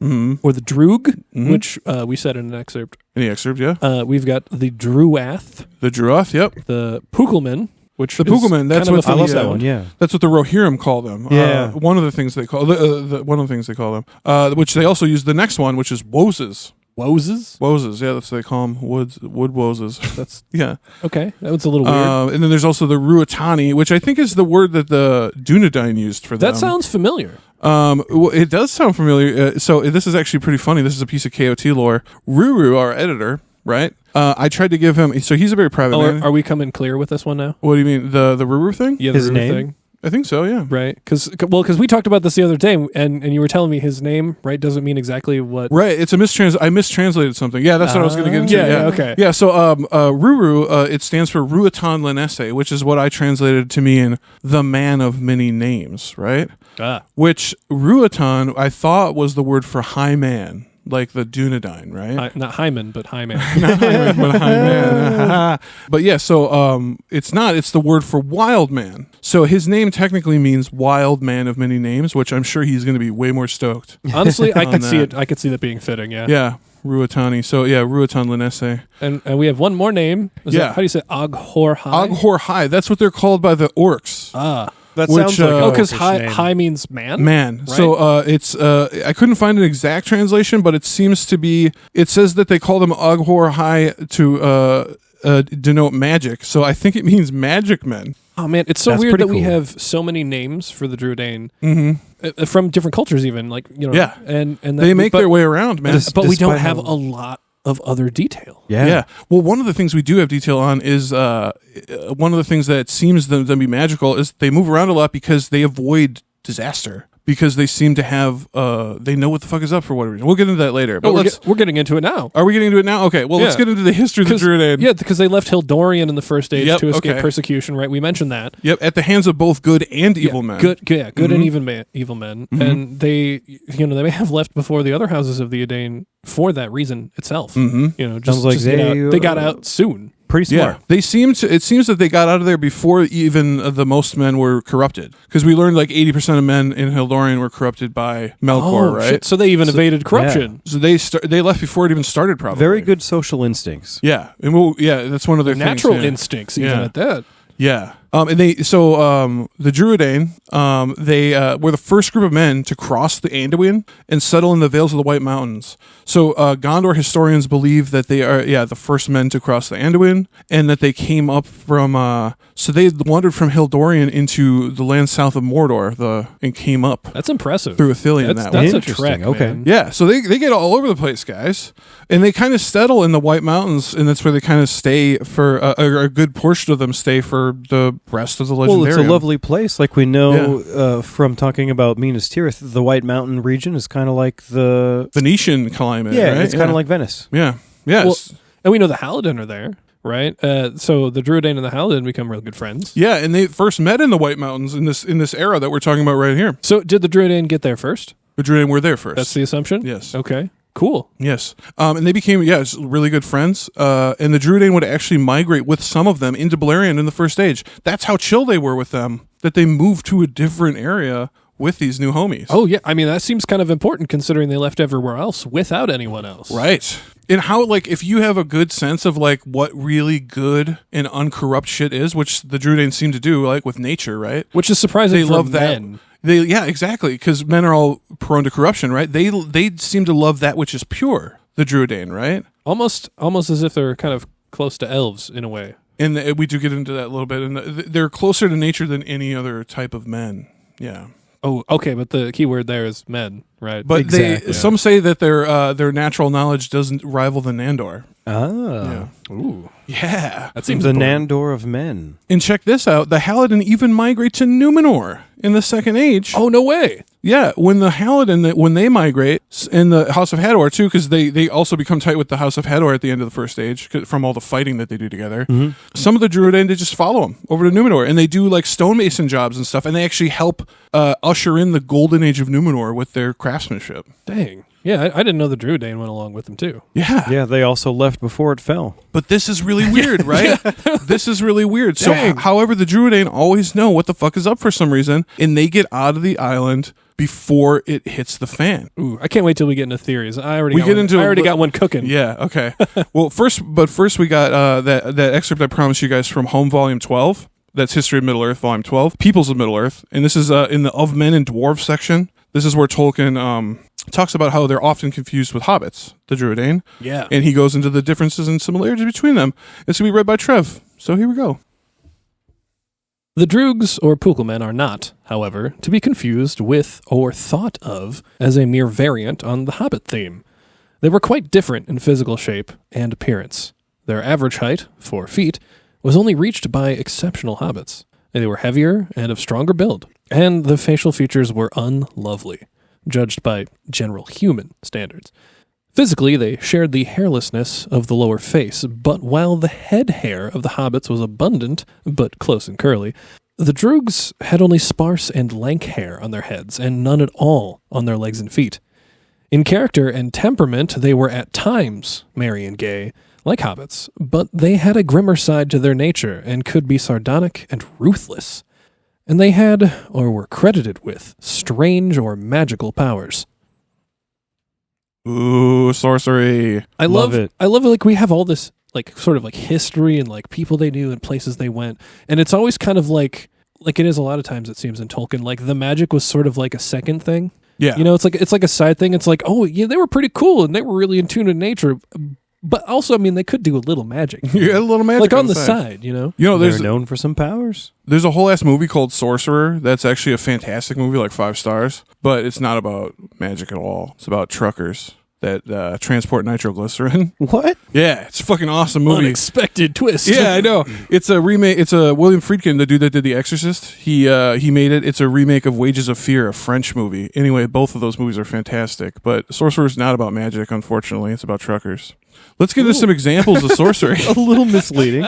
or the Droog, which we said in an excerpt. any excerpt, yeah. We've got the Druath, The Druoth, yep. the Pukelman, which The is Pukelman, that's kind of what a I love funny that sound. one. Yeah. That's what the Rohirrim call them. Yeah. One of the things they call one of the things they call them. Which they also use the next one, which is Woses. Woses? Woses, yeah, that's what they call them. Wood Woses. That's yeah. Okay, that was a little weird. And then there's also the Ruatani, which I think is the word that the Dunedain used for them. That sounds familiar. Well, it does sound familiar. So this is actually pretty funny. This is a piece of KOT lore. Ruru, our editor, right? I tried to give him. So he's a very private man. Are we coming clear with this one now? What do you mean, the Ruru thing? Yeah, His Ruru name? thing. I think so. Yeah. Right, because we talked about this the other day, and you were telling me his name, right, doesn't mean exactly what. Right. It's a I mistranslated something. Yeah, that's what I was going to get into. Yeah, okay. Yeah. So Ruru, it stands for Ruatan Lenesse, which is what I translated to mean the man of many names. Right. Which Ruatan I thought was the word for high man. Like the Dunedain, right? Not Hyman, but High Man. Not high man, but high man. But yeah, so it's not. It's the word for wild man. So his name technically means wild man of many names, which I'm sure he's going to be way more stoked. Honestly, I could see that. it. I could see that being fitting. Yeah. Yeah. Ruatani. So yeah, Ruatan Linesse. And we have one more name. Yeah. How do you say Oghor High? Oghor High. That's what they're called by the orcs. That Which, sounds like Oh, because orcish name. high means man? Man. Right. So it's I couldn't find an exact translation, but it seems to be. It says that they call them Oghor High to denote magic. So I think it means magic men. Oh, man. It's so That's weird pretty that we cool. have so many names for the Druidane Mm-hmm. from different cultures even. Like, you know. Yeah. And They make their way around, man. Just- But we don't despite have how- a lot of other detail. Yeah. Well, one of the things we do have detail on is one of the things that seems them to be magical is they move around a lot because they avoid disaster. Because they seem to have, they know what the fuck is up for whatever reason. We'll get into that later. But We're getting into it now. are we getting into it now? Okay. Well, let's Yeah. get into the history of the Druidane. Yeah, because they left Hildorian in the first age Yep, to escape okay. persecution, right? We mentioned that. Yep. At the hands of both good and evil men. Good and Mhm. evil men. Mhm. And they may have left before the other houses of the Edain for that reason itself. Mm-hmm. Just, Sounds like just get they, out. They got out soon. Pretty Yeah, smart. they seem to. It seems that they got out of there before even the most men were corrupted. Because we learned like 80% of men in Hildorian were corrupted by Melkor, right? Shit. So they even evaded corruption. So they left before it even started, probably. Very good social instincts. Yeah, and that's one of their Natural things, yeah. instincts, even Yeah. at that. Yeah. The Druidane, they were the first group of men to cross the Anduin and settle in the Vales of the White Mountains. So Gondor historians believe that they are, the first men to cross the Anduin, and that they came up from, so they wandered from Hildorian into the land south of Mordor, and came up That's impressive. through Ithilien that way. That's a Interesting, trek, okay. man. Yeah, so they get all over the place, guys. And they kind of settle in the White Mountains, and that's where they kind of stay for a good portion of them stay for the rest of the Legendarium. Well, it's a lovely place. Like we know from talking about Minas Tirith, the White Mountain region is kind of like the... Venetian climate, Yeah, right? it's kind of like Venice. Yeah, yes. Well, and we know the Halidin are there, right? So the Druidane and the Halidin become real good friends. yeah, and they first met in the White Mountains in this era that we're talking about right here. So did the Druidane get there first? The Druidane were there first. That's the assumption? Yes. Okay, cool. Yes. And they became, really good friends. And the Druidane would actually migrate with some of them into Beleriand in the first age. That's how chill they were with them, that they moved to a different area with these new homies. Oh, yeah. I mean, that seems kind of important considering they left everywhere else without anyone else. Right. And how, like, if you have a good sense of, like, what really good and uncorrupt shit is, which the Druidane seem to do, like, with nature, right? Which is surprising They for love that. men. Yeah, exactly, because men are all prone to corruption, right? They seem to love that which is pure, the Druidane, right? Almost as if they're kind of close to elves in a way. And we do get into that a little bit, and they're closer to nature than any other type of men. Yeah. Oh, okay, but the key word there is men, right? But Exactly. some say that their natural knowledge doesn't rival the Nandor. Ah. Ooh, Yeah. that seems The important. Nandor of men. And check this out. The Halidin even migrate to Numenor in the Second Age. Oh, no way. Yeah, when the Halidin, when they migrate, in the House of Hador too, because they also become tight with the House of Hador at the end of the first age, from all the fighting that they do together. Mm-hmm. Some of the Druidane, they just follow them over to Numenor, and they do like stonemason jobs and stuff, and they actually help usher in the golden age of Numenor with their craftsmanship. Dang. Yeah, I didn't know the Druidane went along with them too. Yeah. Yeah, they also left before it fell. But this is really weird, right? This is really weird. So, Dang. however, the Druidane always know what the fuck is up for some reason, and they get out of the island before it hits the fan. Ooh, I can't wait till we get into theories. I already got one cooking. Yeah, okay. Well, first we got that excerpt I promised you guys from Home Volume 12. That's History of Middle-earth, Volume 12. Peoples of Middle-earth. And this is in the Of Men and Dwarves section. This is where Tolkien talks about how they're often confused with hobbits, the Druidane. Yeah. And he goes into the differences and similarities between them. It's going to be read by Trev. So here we go. The Droogs or Pukelmen are not, however, to be confused with or thought of as a mere variant on the Hobbit theme. They were quite different in physical shape and appearance. Their average height, 4 feet, was only reached by exceptional hobbits. They were heavier and of stronger build, and the facial features were unlovely, judged by general human standards. Physically, they shared the hairlessness of the lower face, but while the head hair of the hobbits was abundant, but close and curly, the Droogs had only sparse and lank hair on their heads, and none at all on their legs and feet. In character and temperament, they were at times merry and gay, like hobbits, but they had a grimmer side to their nature, and could be sardonic and ruthless. And they had, or were credited with, strange or magical powers. Ooh, Ooh, sorcery. I Love love it. I love it. Like we have all this like sort of like history and like people they knew and places they went, and it's always kind of like it is a lot of times it seems in Tolkien. Like the magic was sort of like a second thing. Yeah. You know, it's like a side thing. It's like, oh yeah, they were pretty cool and they were really in tune with nature. But also, I mean, they could do a little magic. Yeah, a little magic. Like on the side, you know? You know, They're known for some powers. there's a whole ass movie called Sorcerer that's actually a fantastic movie, like 5 stars, but it's not about magic at all. It's about truckers that transport nitroglycerin. What? Yeah, it's a fucking awesome movie. Unexpected twist. Yeah, I know. It's a remake. It's a William Friedkin, the dude that did The Exorcist. He made it. It's a remake of Wages of Fear, a French movie. Anyway, both of those movies are fantastic. But Sorcerer's not about magic, unfortunately. It's about truckers. Let's get into some examples of sorcery. A little misleading.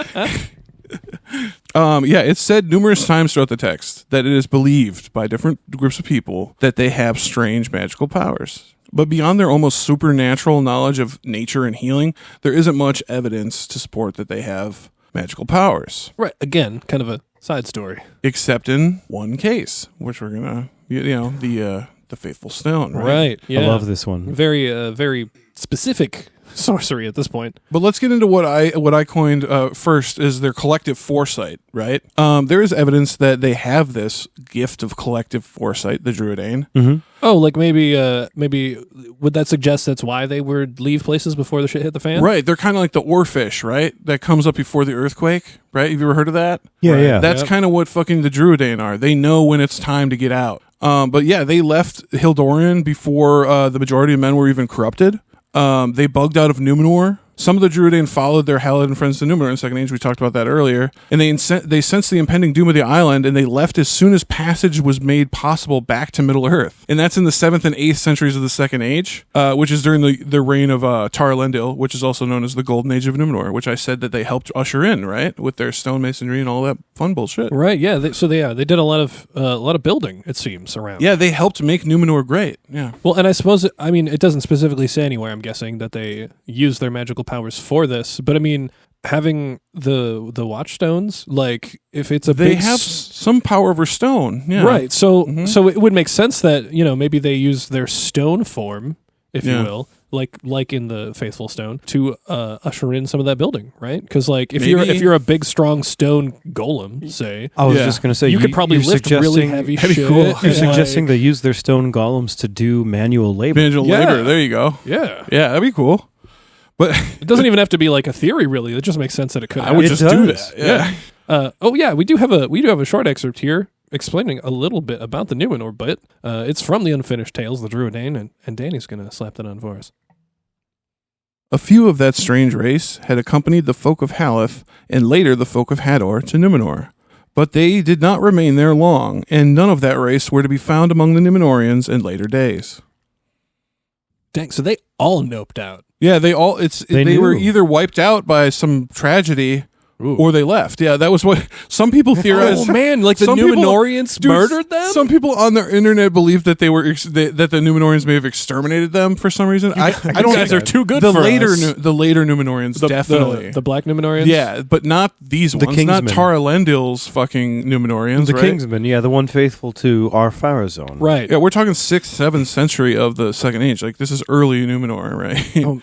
Yeah, it's said numerous times throughout the text that it is believed by different groups of people that they have strange magical powers. But beyond their almost supernatural knowledge of nature and healing, there isn't much evidence to support that they have magical powers. Right. Again, kind of a side story. Except in one case, which we're gonna, the Faithful Stone, right? Right. Yeah. I love this one. Very specific sorcery at this point. But let's get into what I coined first is their collective foresight, right? There is evidence that they have this gift of collective foresight, the Druidane. Mm-hmm. Oh, like maybe would that suggest that's why they would leave places before the shit hit the fan? Right, they're kind of like the oarfish, right? That comes up before the earthquake, right? Have you ever heard of that? Yeah, Right. yeah. That's kind of what fucking the Druidane are. They know when it's time to get out. But yeah, they left Hildorian before the majority of men were even corrupted. They bugged out of Numenor. Some of the Druidane followed their Halidin friends to Numenor in Second Age. We talked about that earlier. And they sensed the impending doom of the island, and they left as soon as passage was made possible back to Middle-earth. And that's in the 7th and 8th centuries of the Second Age, which is during the reign of Tar-Elendil, which is also known as the Golden Age of Numenor, which I said that they helped usher in, right? With their stonemasonry and all that fun bullshit. Right. Yeah. They did a lot of building. It seems around. Yeah, they helped make Numenor great. Yeah. Well, and I suppose it doesn't specifically say anywhere. I'm guessing that they use their magical powers for this, but I mean, having the watchstones, like if it's They have some power over stone. Yeah. right. So so it would make sense that maybe they use their stone form, if you will, like in the Faithful Stone, to usher in some of that building, right? Because like if you're a big strong stone golem, say, I was just going to say, you could probably lift really heavy shit. Cool. You're suggesting they use their stone golems to do manual labor. Manual labor. There you go. Yeah. Yeah, that'd be cool. But It doesn't even have to be like a theory, really. It just makes sense that it could. I would It just does. do that. Yeah. Oh yeah, we do have a short excerpt here explaining a little bit about the Numenor bit. It's from the Unfinished Tales, the Druidane, and Danny's gonna slap that on for us. A few of that strange race had accompanied the folk of Haleth and later the folk of Hador to Numenor. But they did not remain there long, and none of that race were to be found among the Numenorians in later days. Dang, so they all noped out. Yeah, they were knew. either wiped out by some tragedy or they left. Yeah, that was what some people theorized. Oh man, like the Some people- Numenorians Dude, murdered them? Some people on the internet believe that they were that the Numenorians may have exterminated them for some reason. I don't. You guys are too good the for later us. the later Numenorians definitely. The Black Numenorians? Yeah, but not these ones. Not Kingsmen. Tar-Elendil's fucking Numenorians, The right? Kingsman, yeah, the one faithful to our Pharazôn. Right. Yeah, we're talking 6th, 7th century of the Second Age. Like, this is early Numenor, right? Oh,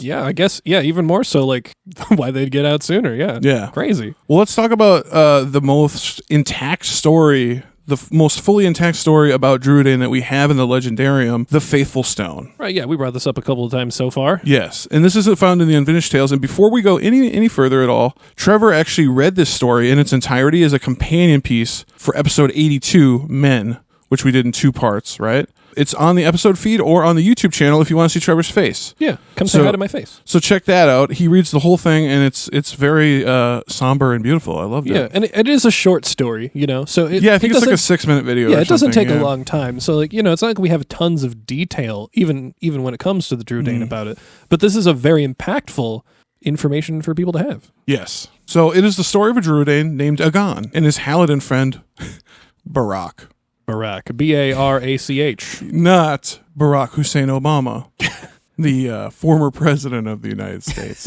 yeah, I guess, even more so, like, why they'd get out sooner, yeah. Yeah. Crazy. Well, let's talk about the most intact story, the most fully intact story about Druidane that we have in the Legendarium, the Faithful Stone. Right, yeah, we brought this up a couple of times so far. Yes, and this isn't found in the Unfinished Tales. And before we go any further at all, Trevor actually read this story in its entirety as a companion piece for episode 82, Men, which we did in 2 parts, right? It's on the episode feed or on the YouTube channel if you want to see Trevor's face. Yeah, come say hi to my face. So check that out. He reads the whole thing, and it's very somber and beautiful. I loved it. Yeah, and it is a short story, so it, Yeah, I think it's like a doesn't- 6-minute video. Yeah, or it doesn't something, take a long time. So, like, it's not like we have tons of detail, even when it comes to the Druidane about it. But this is a very impactful information for people to have. Yes. So it is the story of a Druidane named Agon and his Halidin friend, Barack. Barack, Barach, Not Barack Hussein Obama, the former president of the United States,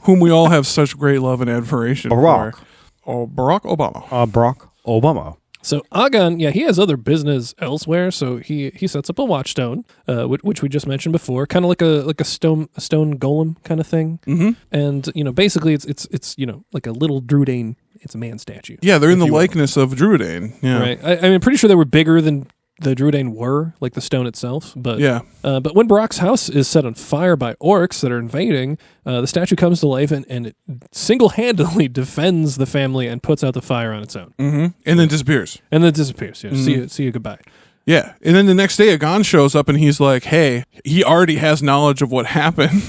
whom we all have such great love and admiration Barack. for. Oh, Barack Obama. Barack Obama. So Agan, he has other business elsewhere. So he sets up a watchstone, which we just mentioned before, kind of like a stone golem kind of thing. Mm-hmm. And basically it's like a little Druidane. It's a man statue. Yeah, they're in the likeness of Druidane. Yeah, right. I'm pretty sure they were bigger than the Druidane were, like the stone itself. But but when Brock's house is set on fire by orcs that are invading, the statue comes to life and it single-handedly defends the family and puts out the fire on its own. Mm-hmm. And then disappears. See you, goodbye. Yeah, and then the next day, Agon shows up and he's like, "Hey, he already has knowledge of what happened,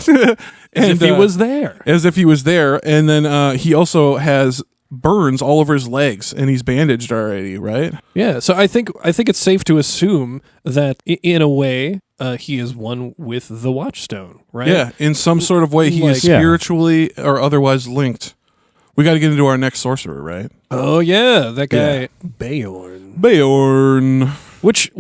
As if he was there. As if he was there, and then he also has burns all over his legs, and he's bandaged already, right? Yeah, so I think it's safe to assume that in a way he is one with the Watchstone, right? Yeah, in some sort of way, he is spiritually or otherwise linked. We got to get into our next sorcerer, right? Oh yeah, that guy Beorn. Beorn, which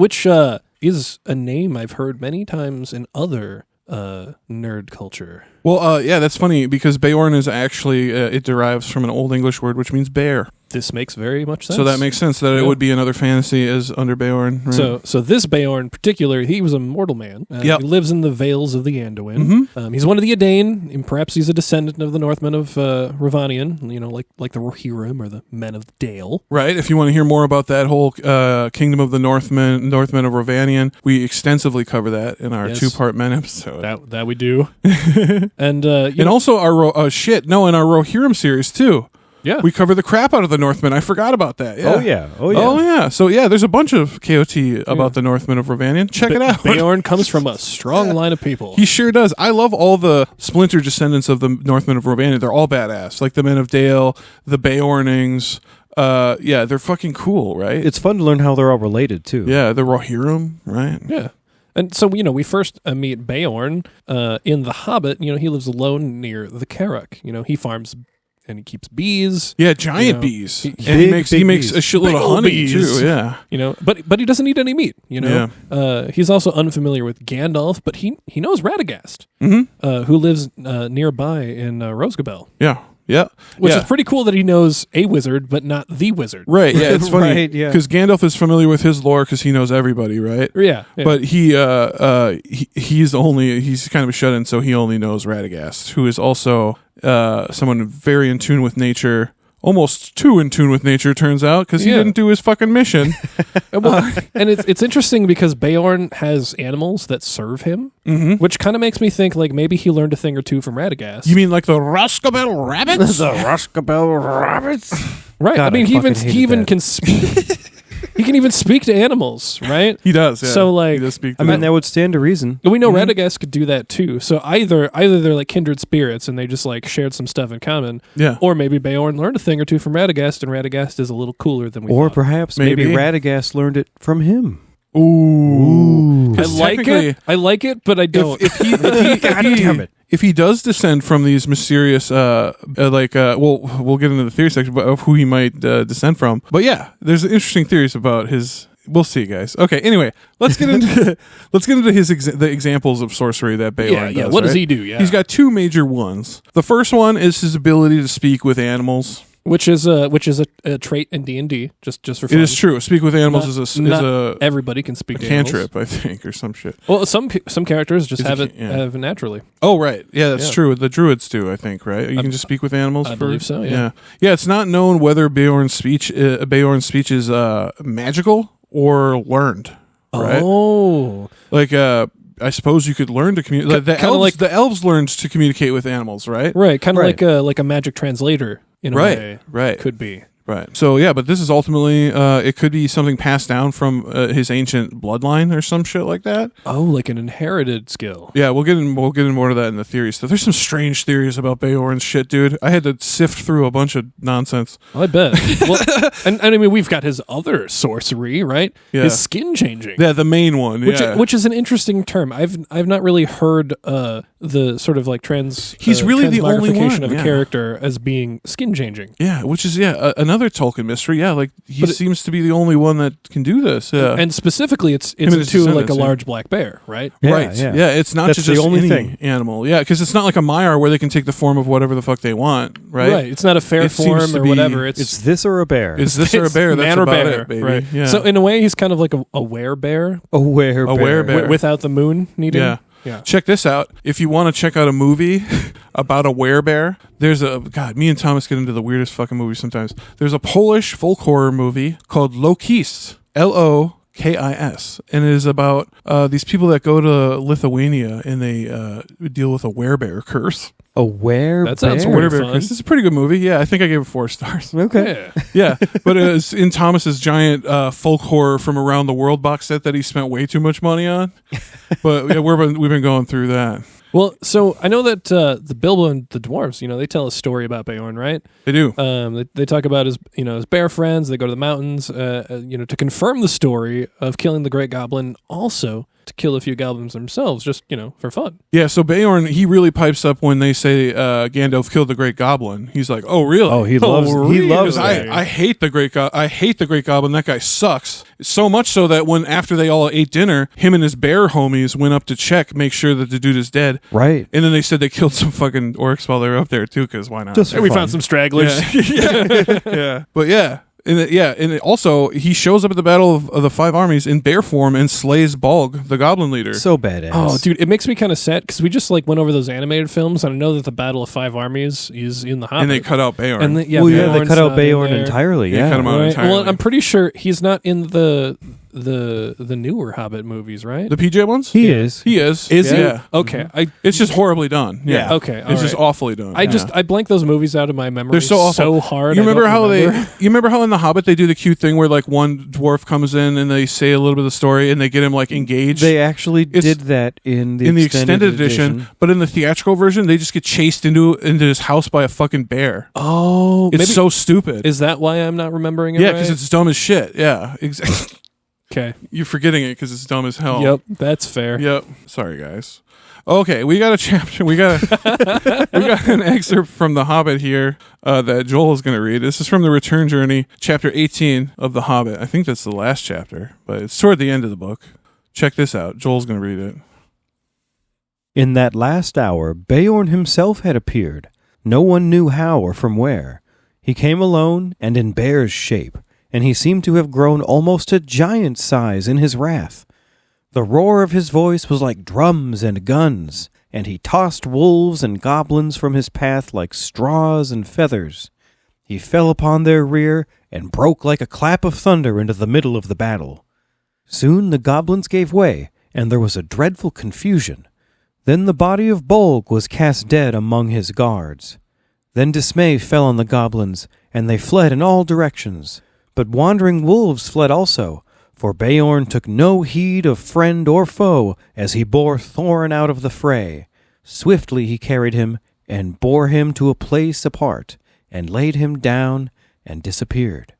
is a name I've heard many times in other nerd culture. Well, that's funny because Beorn is actually it derives from an Old English word which means bear. This makes very much sense. So that makes sense that it would be another fantasy as under Beorn. Right? So this Beorn in particular, he was a mortal man. He lives in the Vales of the Anduin. Mm-hmm. He's one of the Edain, and perhaps he's a descendant of the Northmen of Ravanian, like the Rohirrim or the Men of Dale. Right. If you want to hear more about that whole kingdom of the Northmen of Ravanian, we extensively cover that in our 2-part Men episode. That we do. And also our in our Rohirrim series too. Yeah, we cover the crap out of the Northmen. I forgot about that. Yeah. Oh yeah. So there's a bunch of KOT about the Northmen of Ravanian. Check it out. Beorn comes from a strong line of people. He sure does. I love all the splinter descendants of the Northmen of Ravanian. They're all badass. Like the Men of Dale, the Beornings. They're fucking cool, right? It's fun to learn how they're all related too. Yeah, the Rohirrim, right? Yeah. And so, we first meet Beorn in The Hobbit. He lives alone near the Carrock. He farms and he keeps bees. Yeah, giant bees. He makes a shitload of honey bees. Too. Yeah, but he doesn't eat any meat. He's also unfamiliar with Gandalf, but he knows Radagast, who lives nearby in Rosgabel. Yeah. Yeah, which is pretty cool that he knows a wizard, but not the wizard. Right? Yeah, it's funny right, yeah. because Gandalf is familiar with his lore because he knows everybody, right? Yeah. But he's kind of a shut-in, so he only knows Radagast, who is also someone very in tune with nature. Almost too in tune with nature, turns out, because he didn't do his fucking mission. And it's interesting because Beorn has animals that serve him, which kind of makes me think like maybe he learned a thing or two from Radagast. You mean like the Roscabel rabbits? The Roscabel rabbits? Right. God, he even can speak. He can even speak to animals, right? He does. Yeah. So like, he does speak to them. That would stand to reason. We know Radagast could do that too. So either they're like kindred spirits and they just like shared some stuff in common. Yeah. Or maybe Beorn learned a thing or two from Radagast, and Radagast is a little cooler than we thought. Or perhaps maybe Radagast learned it from him. Ooh. I like it, but I don't. If he does descend from these mysterious, we'll get into the theory section of who he might descend from. But yeah, there's interesting theories about his. We'll see, guys. Okay. Anyway, let's get into the examples of sorcery that Beorn does. What does he do? Yeah, he's got 2 major ones. The first one is his ability to speak with animals. Which is a trait in D&D, just for fun. It is true. Speak with animals is a everybody can speak to cantrip, animals. I think, or some shit. Well, some characters just have it naturally. Oh, right. Yeah, that's true. The druids do, I think, right? You can just speak with animals. I believe so. Yeah. It's not known whether Beorn's speech is magical or learned. Right? Oh, like I suppose you could learn to communicate. The elves learned to communicate with animals, right? Right. Kind of like a magic translator. In a way, right. Could be. Right. So, but this is ultimately, it could be something passed down from his ancient bloodline or some shit like that. Oh, like an inherited skill. Yeah, we'll get in more of that in the theories. So there's some strange theories about Beorn's shit, dude. I had to sift through a bunch of nonsense. I bet. Well, and I mean, we've got his other sorcery, right? Yeah. His skin changing. Yeah, the main one. Which is an interesting term. I've not really heard the sort of like He's really the only one of a character as being skin changing. Yeah, which is another another Tolkien mystery. Yeah, like he seems to be the only one that can do this. Yeah, And specifically, it's and his into like a descendants, large black bear, right? right. Yeah, it's not That's just the only any thing. animal. Yeah, because it's not like a Maiar where they can take the form of whatever the fuck they want, right? Right. It's not a fair It seems form to or be- whatever. It's this or a bear. Is this or a it's bear? That's man or about bear, it, baby. right? Yeah. So in a way, he's kind of like a werebear a werebear. A werebear. without the moon needing. Yeah. Yeah. Check this out. If you want to check out a movie about a werebear, there's me and Thomas get into the weirdest fucking movies sometimes. There's a Polish folk horror movie called Lokis, Lokis, and it is about these people that go to Lithuania and they deal with a werebear curse. A werebear? That sounds A weird. werebear fun. curse. It's a pretty good movie. Yeah, I think I gave it 4 stars. Okay. Yeah. Yeah, but it's in Thomas's giant folk horror from around the world box set that he spent way too much money on. But yeah, we've been going through that. Well, so I know that the Bilbo and the dwarves, they tell a story about Beorn, right? They do. They talk about his bear friends. They go to the mountains, to confirm the story of killing the Great Goblin. Also, to kill a few goblins themselves, just for fun. Yeah, so Beorn, he really pipes up when they say Gandalf killed the Great Goblin. He's like, "Oh, really? Oh, he loves Because that. I hate the I hate the Great Goblin. That guy sucks. So much so that when after they all ate dinner, him and his bear homies went up to make sure that the dude is dead. Right. And then they said they killed some fucking orcs while they were up there too, because why not? Just for And we fun. found some stragglers. Yeah. But yeah. And also he shows up at the Battle of the Five Armies in bear form and slays Bolg, the Goblin leader. So badass. Oh, dude, it makes me kind of sad because we just went over those animated films, and I know that the Battle of Five Armies is in the Hobbit. and they cut out Beorn. And they they cut out not in Beorn there. entirely. They Yeah. cut him out Right. entirely. Well, I'm pretty sure he's not in the newer Hobbit movies, right? The PJ ones? He is. He is. Is he? Yeah. Okay. It's just horribly done. Yeah. Okay. It's just awfully done. I blank those movies out of my memory. They're so awful. so hard. You I remember don't how remember. you remember how in The Hobbit they do the cute thing where like one dwarf comes in and they say a little bit of the story and they get him like engaged. They actually It's- did that in the extended edition, but in the theatrical version, they just get chased into his house by a fucking bear. Oh, It's maybe, so stupid. is that why I'm not remembering it? Yeah, right? because it's dumb as shit. Yeah, exactly. okay. You're forgetting it because it's dumb as hell. Yep, that's fair. Yep. Sorry, guys. Okay, we got a chapter. We got an excerpt from The Hobbit here that Joel is going to read. This is from the Return Journey, chapter 18 of The Hobbit. I think that's the last chapter, but it's toward the end of the book. Check this out. Joel's going to read it. In that last hour, Beorn himself had appeared. No one knew how or from where. He came alone and in bear's shape, and he seemed to have grown almost to giant size in his wrath. The roar of his voice was like drums and guns, and he tossed wolves and goblins from his path like straws and feathers. He fell upon their rear and broke like a clap of thunder into the middle of the battle. Soon the goblins gave way, and there was a dreadful confusion. Then the body of Bolg was cast dead among his guards. Then dismay fell on the goblins, and they fled in all directions. But wandering wolves fled also, for Beorn took no heed of friend or foe as he bore Thorin out of the fray. Swiftly he carried him, and bore him to a place apart, and laid him down, and disappeared.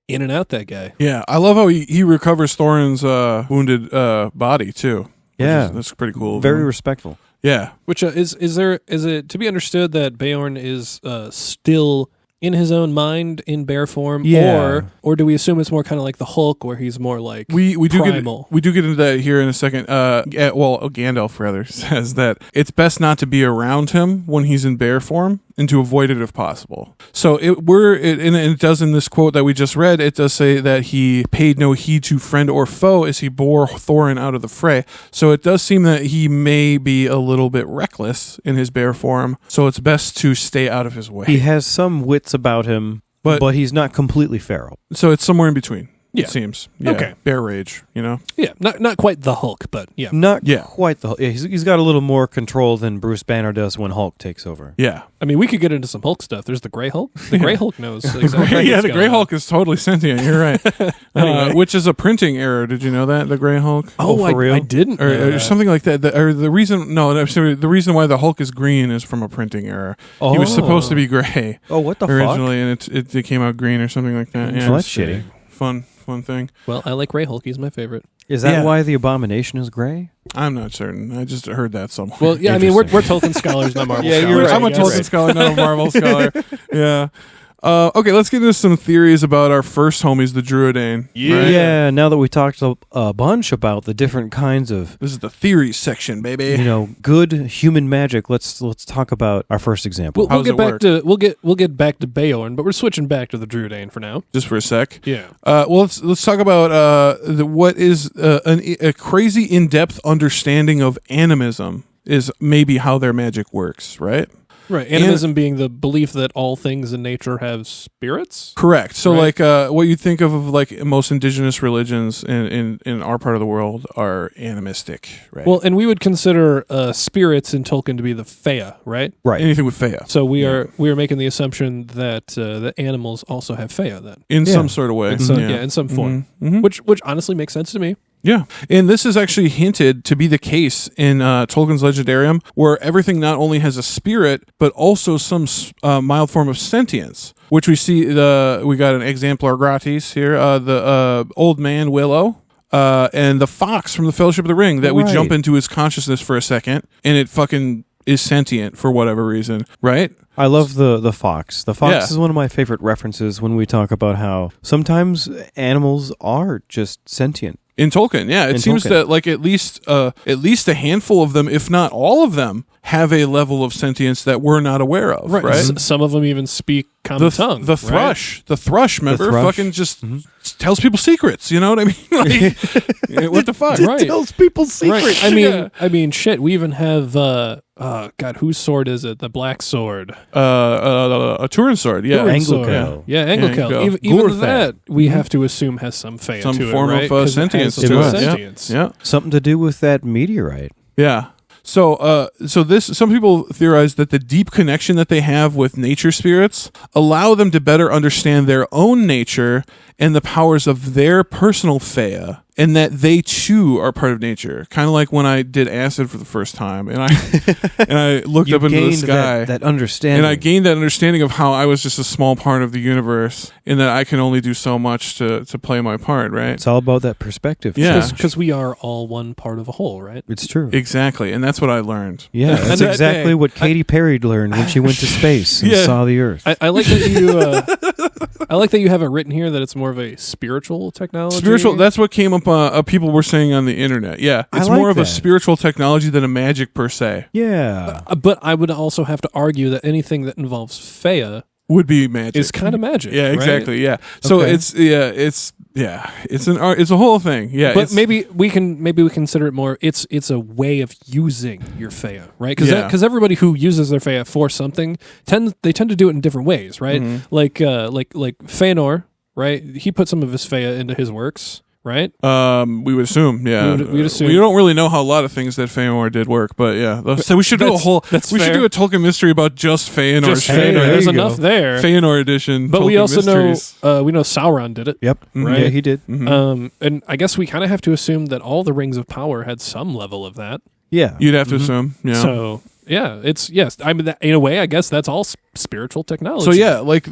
In and out, that guy. Yeah, I love how he recovers Thorin's wounded body too. Yeah. That's pretty cool. of Very him. respectful. Yeah. Which is it to be understood that Beorn is still in his own mind in bear form, Yeah. or do we assume it's more kind of like the Hulk, where he's more like We do primal? get into that here in a second. Gandalf rather says that it's best not to be around him when he's in bear form and to avoid it if possible. So it does in this quote that we just read. It does say that he paid no heed to friend or foe as he bore Thorin out of the fray. So it does seem that he may be a little bit reckless in his bear form. So it's best to stay out of his way. He has some wits about him, but he's not completely feral. So it's somewhere in between. Yeah. It seems. Yeah. Okay. Bear rage, you know? Yeah, not quite the Hulk, but yeah. Not Yeah. quite the Hulk. Yeah, he's got a little more control than Bruce Banner does when Hulk takes over. Yeah. I mean, we could get into some Hulk stuff. There's the Gray Hulk. The Gray Hulk knows exactly. Yeah, what's the going Grey on. Hulk is totally sentient. You're right. Anyway. Which is a printing error. Did you know that? The Grey Hulk? Oh, for real? I didn't. know Or that. something like that. The reason why the Hulk is green is from a printing error. He was supposed to be gray Oh, what the fuck? originally, and it came out green or something like that. Yeah, Well, that's it's a shitty. Fun thing. Well, I like Gray Hulk. He's my favorite. Is that Yeah. why the Abomination is gray? I'm not certain. I just heard that somewhere. Well, yeah, I mean, we're Tolkien scholars, not Marvel Yeah, scholars. you're right, I'm a you're Tolkien right. scholar, not a Marvel scholar. Yeah. Okay, let's get into some theories about our first homies, the Druidane. Yeah, now that we talked a bunch about the different kinds of, This is the theories section, baby. good human magic, let's talk about our first example. We'll does get it back work? to we'll get back to Beorn, but we're switching back to the Druidane for now. Just for a sec. Yeah. Well, let's talk about what is a crazy in-depth understanding of animism is maybe how their magic works, right? Right. Animism being the belief that all things in nature have spirits. Correct. So, Right. like, what you think of like most indigenous religions in our part of the world are animistic, right? Well, and we would consider spirits in Tolkien to be the Fea, right? Right. anything with Fea So we are making the assumption that the animals also have Fea then. in Yeah. some sort of way. In some, in some form. Mhm. Which honestly makes sense to me. Yeah, and this is actually hinted to be the case in Tolkien's Legendarium, where everything not only has a spirit, but also some mild form of sentience, which we see. We got an exemplar gratis here, the old man Willow, and the fox from the Fellowship of the Ring that we Right. jump into his consciousness for a second, and it fucking is sentient for whatever reason, right? I love the fox. The fox Yeah. is one of my favorite references when we talk about how sometimes animals are just sentient. In Tolkien, yeah, it In seems Tolkien. that like at least a handful of them, if not all of them, have a level of sentience that we're not aware of. Right? Some of them even speak common tongue. The thrush, remember, thrush. fucking just tells people secrets. You know what I mean? Like, what the fuck? Right. Tells people secrets. Right. Yeah. I mean, shit. We even have God, whose sword is it? The black sword. A Turin sword. Yeah, Turin Angleco. sword. Yeah, Angleco. Angleco. Even Glorfag. that we have to assume has some Fea Some to form it, right? of 'Cause it sentience has to some it. Yeah. sentience. Yeah. Something to do with that meteorite. Yeah. So, some people theorize that the deep connection that they have with nature spirits allow them to better understand their own nature and the powers of their personal Fea, and that they too are part of nature. Kind of like when I did acid for the first time, and I looked up into the gained sky. that understanding. And I gained that understanding of how I was just a small part of the universe, and that I can only do so much to play my part, right? It's all about that perspective. Yeah. Because we are all one part of a whole, right? It's true. Exactly, and that's what I learned. Yeah, And that's that exactly day- what Katy Perry learned when she went to space and Yeah. saw the Earth. I like that you. I like that you have it written here that it's more of a spiritual technology. Spiritual, that's what came up, people were saying on the internet. Yeah, I it's like more of that. a spiritual technology than a magic per se. Yeah. But I would also have to argue that anything that involves Fea Would be magic. is kind of magic. Yeah, right? exactly. Yeah. So Okay. it's an art, it's a whole thing. Yeah. But it's, maybe we consider it more. It's a way of using your Fea, right? Yeah. Because everybody who uses their Fea for something tend to do it in different ways, right? Mm-hmm. Like Feanor, right? He put some of his Fea into his works, right? we would assume. Yeah. We'd assume. We don't really know how a lot of things that Feanor did work, but yeah. So we should do a That's- whole. that's we should fair. do a Tolkien mystery about just Feanor's Just Fea. Feanor. there There's you enough go. there. Feanor edition. But we Tolkien also Mysteries. know we know Sauron did it. Yep. Right. Yeah, he did. And I guess we kind of have to assume that all the rings of power had some level of that. Yeah. You'd have to assume. Yeah. So yeah, it's yes. I mean, in a way, I guess that's all spiritual technology. So yeah, like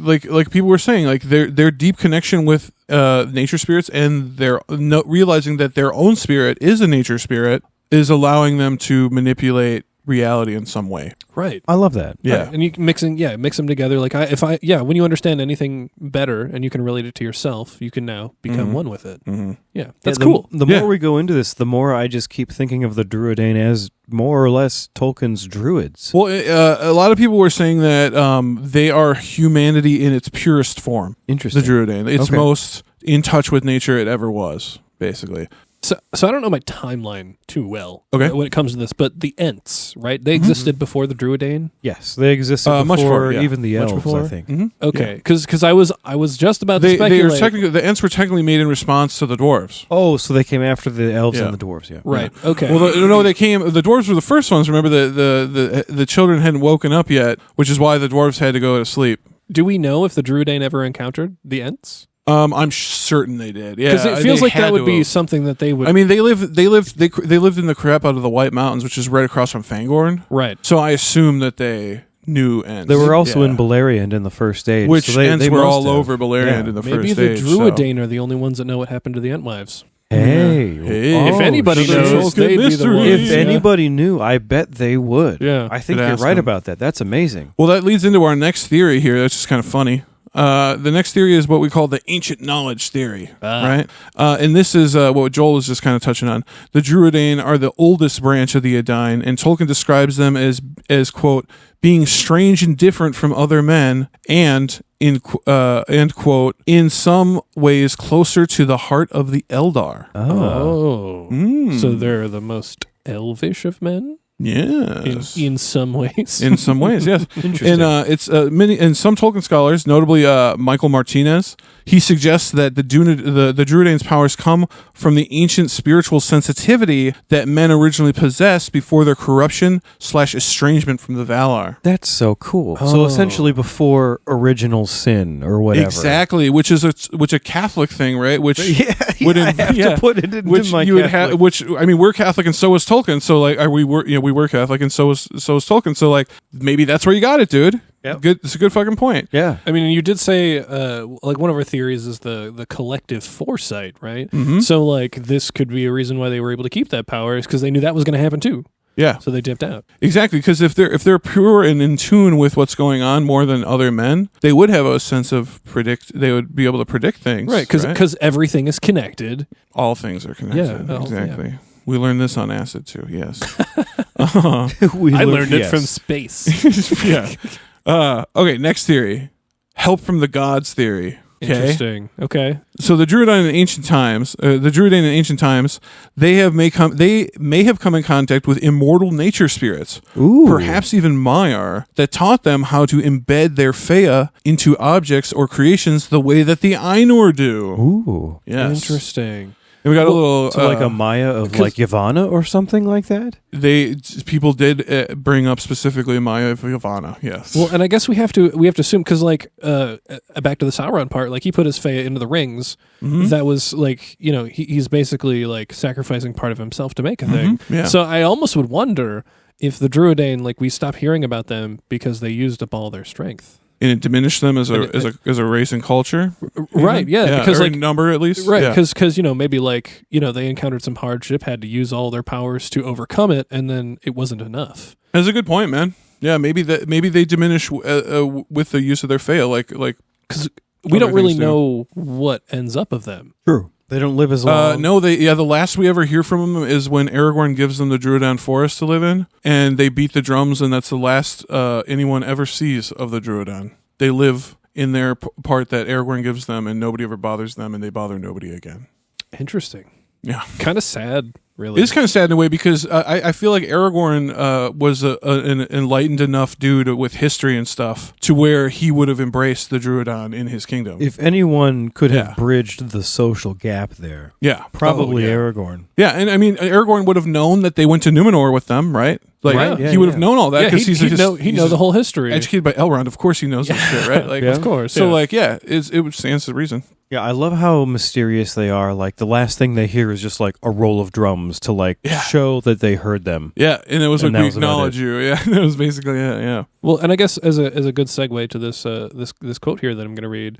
people were saying, like their deep connection with nature spirits and their realizing that their own spirit is a nature spirit is allowing them to manipulate reality in some way. right. I love that. Yeah. Right. And you mix them together. Like when you understand anything better and you can relate it to yourself, you can now become one with it. Mm-hmm. Yeah, that's Yeah, cool. The Yeah. more we go into this, the more I just keep thinking of the Druidane as more or less Tolkien's druids. Well, a lot of people were saying that they are humanity in its purest form. Interesting. The Druidane, it's Okay. most in touch with nature it ever was, basically. So I don't know my timeline too well Okay. when it comes to this, but the Ents, right? They existed before the Druidane. Yes, they existed Much before before, yeah. even the Much elves, before? I think. Mm-hmm. Okay, because I was just about to They are speculate. technically the Ents were technically made in response to the dwarves. Oh, so they came after the elves Yeah. and the dwarves, yeah. Right. Okay. Well, no, they came. The dwarves were the first ones. Remember, the children hadn't woken up yet, which is why the dwarves had to go to sleep. Do we know if the Druidane ever encountered the Ents? I'm certain they did. Yeah, Because it feels they like that had would to be have. something that they would. I mean, they lived in the crap out of the White Mountains, which is right across from Fangorn. right. So I assume that they knew Ents. They were also Yeah. in Beleriand in the first age. which so they, Ents they were must all have. over Beleriand Yeah. in the Maybe first the age. Druidane are the only ones that know what happened to the Entwives. Hey. Hey. If Oh, anybody shit. knows, they'd be the ones. If Yeah. anybody knew, I bet they would. Yeah. I think Could you're ask right them. about that. That's amazing. Well, that leads into our next theory here. That's just kind of funny. The next theory is what we call the ancient knowledge theory, right? And this is what Joel was just kind of touching on. The Druidain are the oldest branch of the Edain, and Tolkien describes them as quote, being strange and different from other men, and end quote, in some ways closer to the heart of the Eldar. So they're the most elvish of men? Yes. In some ways. In some ways, yes. Interesting. And it's many, and some Tolkien scholars, notably Michael Martinez, he suggests that the Druidain's powers come from the ancient spiritual sensitivity that men originally possessed before their corruption / estrangement from the Valar. That's so cool. So essentially before original sin or whatever. Exactly, which a Catholic thing, right? Which I have to put it into which my you would Catholic. have, which I mean, we're Catholic and so is Tolkien. So like, we were Catholic and so is Tolkien. So like, maybe that's where you got it, dude. Yep. Good. It's a good fucking point. Yeah. I mean, you did say, like, one of our theories is the collective foresight, right? Mm-hmm. So, like, this could be a reason why they were able to keep that power is because they knew that was going to happen too. Yeah. So they dipped out. Exactly, because if they're pure and in tune with what's going on more than other men, they would have a sense of they would be able to predict things. Right, because everything is connected. all things are connected. Yeah, Exactly. We learned this on acid too. Yes. I learned it from space. Yeah. Okay. Next theory: help from the gods theory. Okay. Interesting. Okay. So the Druidain in ancient times, they may have come in contact with immortal nature spirits, perhaps even Maiar, that taught them how to embed their Fea into objects or creations the way that the Ainur do. Ooh. Yes. Interesting. And we got a little So like a Maya of like Yavanna or something like that? People did bring up specifically Maya of Yavanna. Yes. Well, and I guess we have to assume because back to the Sauron part, like he put his Fea into the rings. Mm-hmm. That was like he's basically like sacrificing part of himself to make a thing. Yeah. So I almost would wonder if the Druidain, like, we stop hearing about them because they used up all their strength. And it diminished them as a race and culture, right? Yeah, because or like in number at least, right? Because maybe like they encountered some hardship, had to use all their powers to overcome it, and then it wasn't enough. That's a good point, man. Yeah, maybe they diminish with the use of their Fea, like because we don't really know what ends up of them. True. They don't live as long. No, the last we ever hear from them is when Aragorn gives them the Druidan forest to live in, and they beat the drums, and that's the last anyone ever sees of the Druidan. They live in their part that Aragorn gives them, and nobody ever bothers them, and they bother nobody again. Interesting. Yeah. Kind of sad, really. It is kind of sad in a way because I feel like Aragorn was an enlightened enough dude with history and stuff to where he would have embraced the Druidan in his kingdom. If anyone could have bridged the social gap there, probably Aragorn. Yeah, and I mean, Aragorn would have known that they went to Numenor with them, right? Like he would have known all that because he'd know the whole history. Educated by Elrond, of course he knows that shit, right? Like, of course. So it stands to reason. Yeah, I love how mysterious they are. Like the last thing they hear is just like a roll of drums to show that they heard them. Yeah, and it was And like, that we was about acknowledge you. Yeah, that was basically yeah. Well, and I guess as a good segue to this quote here that I'm going to read,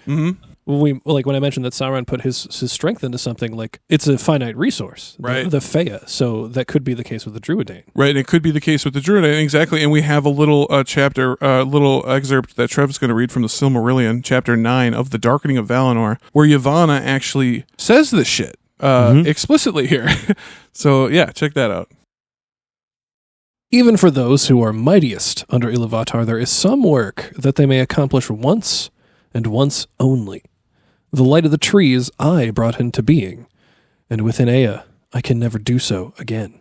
when I mentioned that Sauron put his strength into something, like it's a finite resource, right? The Fea. So that could be the case with the Druidain, right? And it could be the case with the Druidain, exactly. And we have a little little excerpt that Trev's going to read from the Silmarillion, chapter 9 of the Darkening of Valinor, where Yavanna actually says this shit explicitly here. So yeah, check that out. Even for those who are mightiest under Iluvatar, there is some work that they may accomplish once and once only. The light of the trees I brought into being, and within Ea I can never do so again.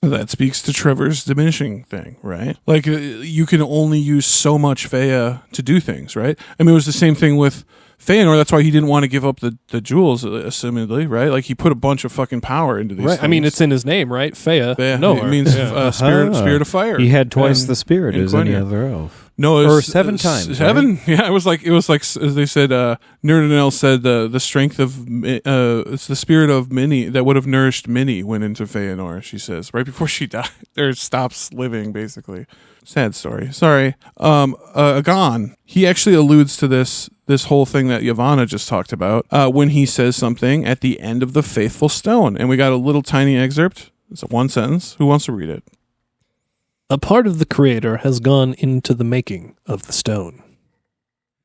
That speaks to Trevor's diminishing thing, right? Like, you can only use so much Fea to do things, right? I mean, it was the same thing with Feanor. That's why he didn't want to give up the jewels, assumedly, right? Like, he put a bunch of fucking power into these things. I mean, it's in his name, right? Fea. No, it means spirit of fire. He had twice the spirit as any other elf. No, it was, or 7 times. 7? Right? Yeah, it was like as they said. Nerdinel said the strength of it's the spirit of Minnie that would have nourished Minnie went into Feanor. She says right before she died or stops living, basically. Sad story. Sorry. Agon. He actually alludes to this whole thing that Yavanna just talked about when he says something at the end of the Faithful Stone, and we got a little tiny excerpt. It's a 1 sentence. Who wants to read it? A part of the Creator has gone into the making of the stone.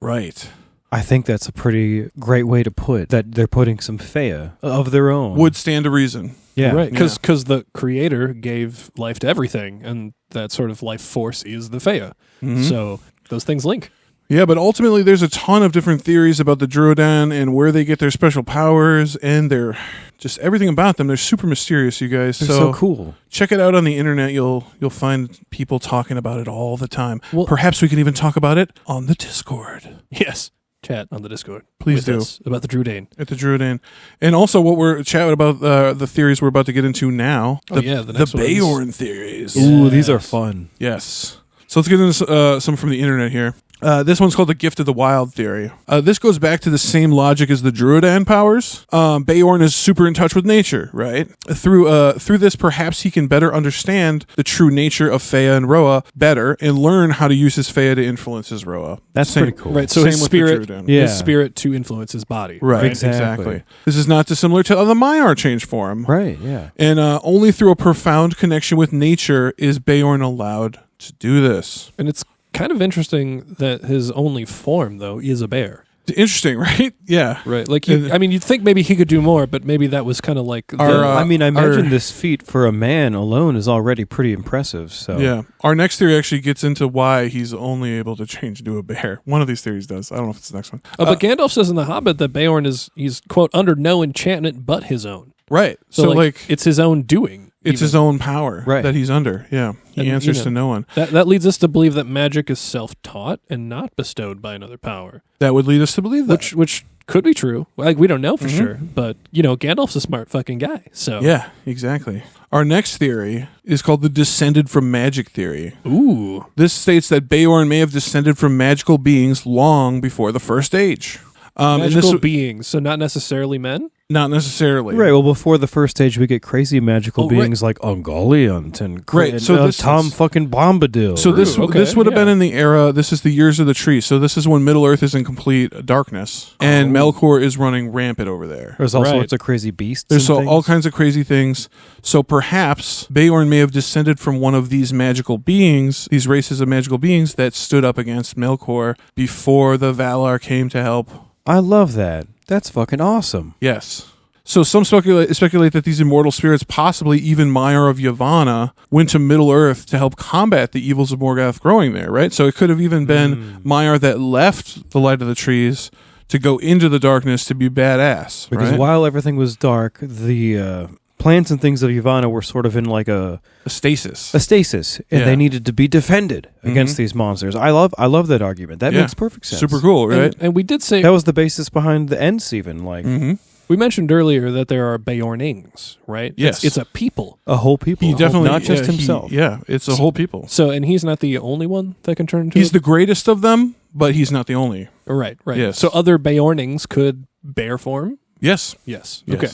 Right. I think that's a pretty great way to put that they're putting some Feyre of their own. Would stand to reason. Yeah. Right, because the creator gave life to everything, and that sort of life force is the Feyre. Mhm. So those things link. Yeah, but ultimately there's a ton of different theories about the Druidan and where they get their special powers and their just everything about them. They're super mysterious, you guys. They're so cool. Check it out on the internet. You'll find people talking about it all the time. Well- Perhaps we can even talk about it on the Discord. Yes. Chat on the Discord. Please with do. us about the Druidane. At the Druidan. And also what we're chatting about, the theories we're about to get into now. Oh, yeah, the next one's- Beorn theories. Ooh, these are fun. Yes. So let's get into some from the internet here. This one's called the Gift of the Wild theory. This goes back to the same logic as the Druidan powers. Beorn is super in touch with nature, right? Through this, perhaps he can better understand the true nature of Fea and Roa better and learn how to use his Fea to influence his Roa. That's pretty cool. Right, so Same his with the spirit, Druidan. Yeah. his spirit to influence his body. Right, Exactly. exactly. This is not dissimilar to the Maiar change form. Right, yeah. And only through a profound connection with nature is Beorn allowed to do this. And it's kind of interesting that his only form, though, is a bear. Interesting, right? Yeah. Right. Like, you'd think maybe he could do more, but maybe that was kind of like... Our, I imagine our- this feat for a man alone is already pretty impressive. So Yeah. Our next theory actually gets into why he's only able to change into a bear. One of these theories does. I don't know if it's the next one. but Gandalf says in The Hobbit that Beorn he's, quote, under no enchantment but his own. Right. So, like it's his own doing. it's even. his own power Right. that he's under. Yeah. He And, answers you know, to no one. That leads us to believe that magic is self-taught and not bestowed by another power, That would lead us to believe that. which could be true. Like, we don't know for Mhm. sure, but Gandalf's a smart fucking guy. So Yeah, exactly. Our next theory is called the descended from magic theory. ooh, This states that Beorn may have descended from magical beings long before the First Age. And magical this, beings, so not necessarily men. not necessarily. Right, well, before the first stage, we get crazy magical Oh, right. beings like Ungoliant and Right, so this Tom is- fucking Bombadil. So this Ooh, okay, this would have yeah. been in the era. This is the years of the tree. So this is when Middle Earth is in complete darkness, and Melkor is running rampant over there. There's all Right. sorts of crazy beasts. There's and all things. kinds of crazy things. So perhaps Beorn may have descended from one of these magical beings, these races of magical beings that stood up against Melkor before the Valar came to help. I love that. That's fucking awesome. Yes. So some speculate that these immortal spirits, possibly even Maiar of Yavanna, went to Middle Earth to help combat the evils of Morgoth growing there, right? So it could have even been Maiar that left the light of the trees to go into the darkness to be badass, Because right? while everything was dark, the plants and things of Yavanna were sort of in like a A stasis. stasis, and Yeah. they needed to be defended against these monsters. I love that argument. That Yeah. makes perfect sense. Super cool, right? And we did say That was the basis behind the Ents, even like Mm-hmm. we mentioned earlier that there are Beornings, right? Yes. It's a people. a whole people. He definitely not just yeah, himself. It's a whole people. So, and he's not the only one that can turn into. He's the greatest of them, but he's not the only. right. Yes. So other Beornings could bear form. Yes. Yes. Yes. Okay.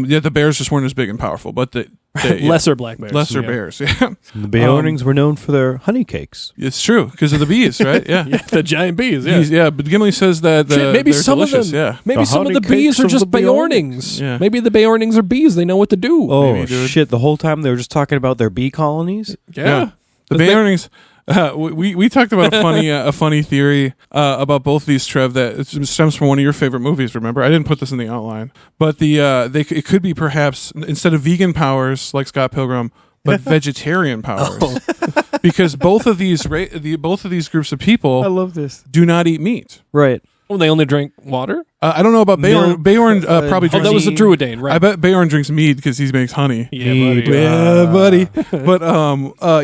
Yeah, the bears just weren't as big and powerful, but yeah. Lesser black bears. lesser Yeah. bears. Yeah, The Beornings were known for their honey cakes. it's true because of the bees, right? Yeah. Yeah, the giant bees. Yeah. Yeah, but Gimli says that Shit, maybe they're some delicious. of them. Yeah, Maybe The some of honey the bees cakes are of just the Beornings. Beornings. Yeah. Maybe the Beornings are bees. They know what to do. Oh Maybe, dude. shit! The whole time they were just talking about their bee colonies. Yeah. The But they- Beornings. We talked about a funny theory about both these, Trev, that it stems from one of your favorite movies. Remember, I didn't put this in the outline, but it could be perhaps instead of vegan powers like Scott Pilgrim, but vegetarian powers, because both of these groups of people love this. do not eat meat. Right. Oh, they only drink water. I don't know about Beorn. Milk, Beorn probably Oh, drinks. that was a Druidane, right? I bet Beorn drinks mead because he makes honey. Yeah, buddy. Yeah, buddy. But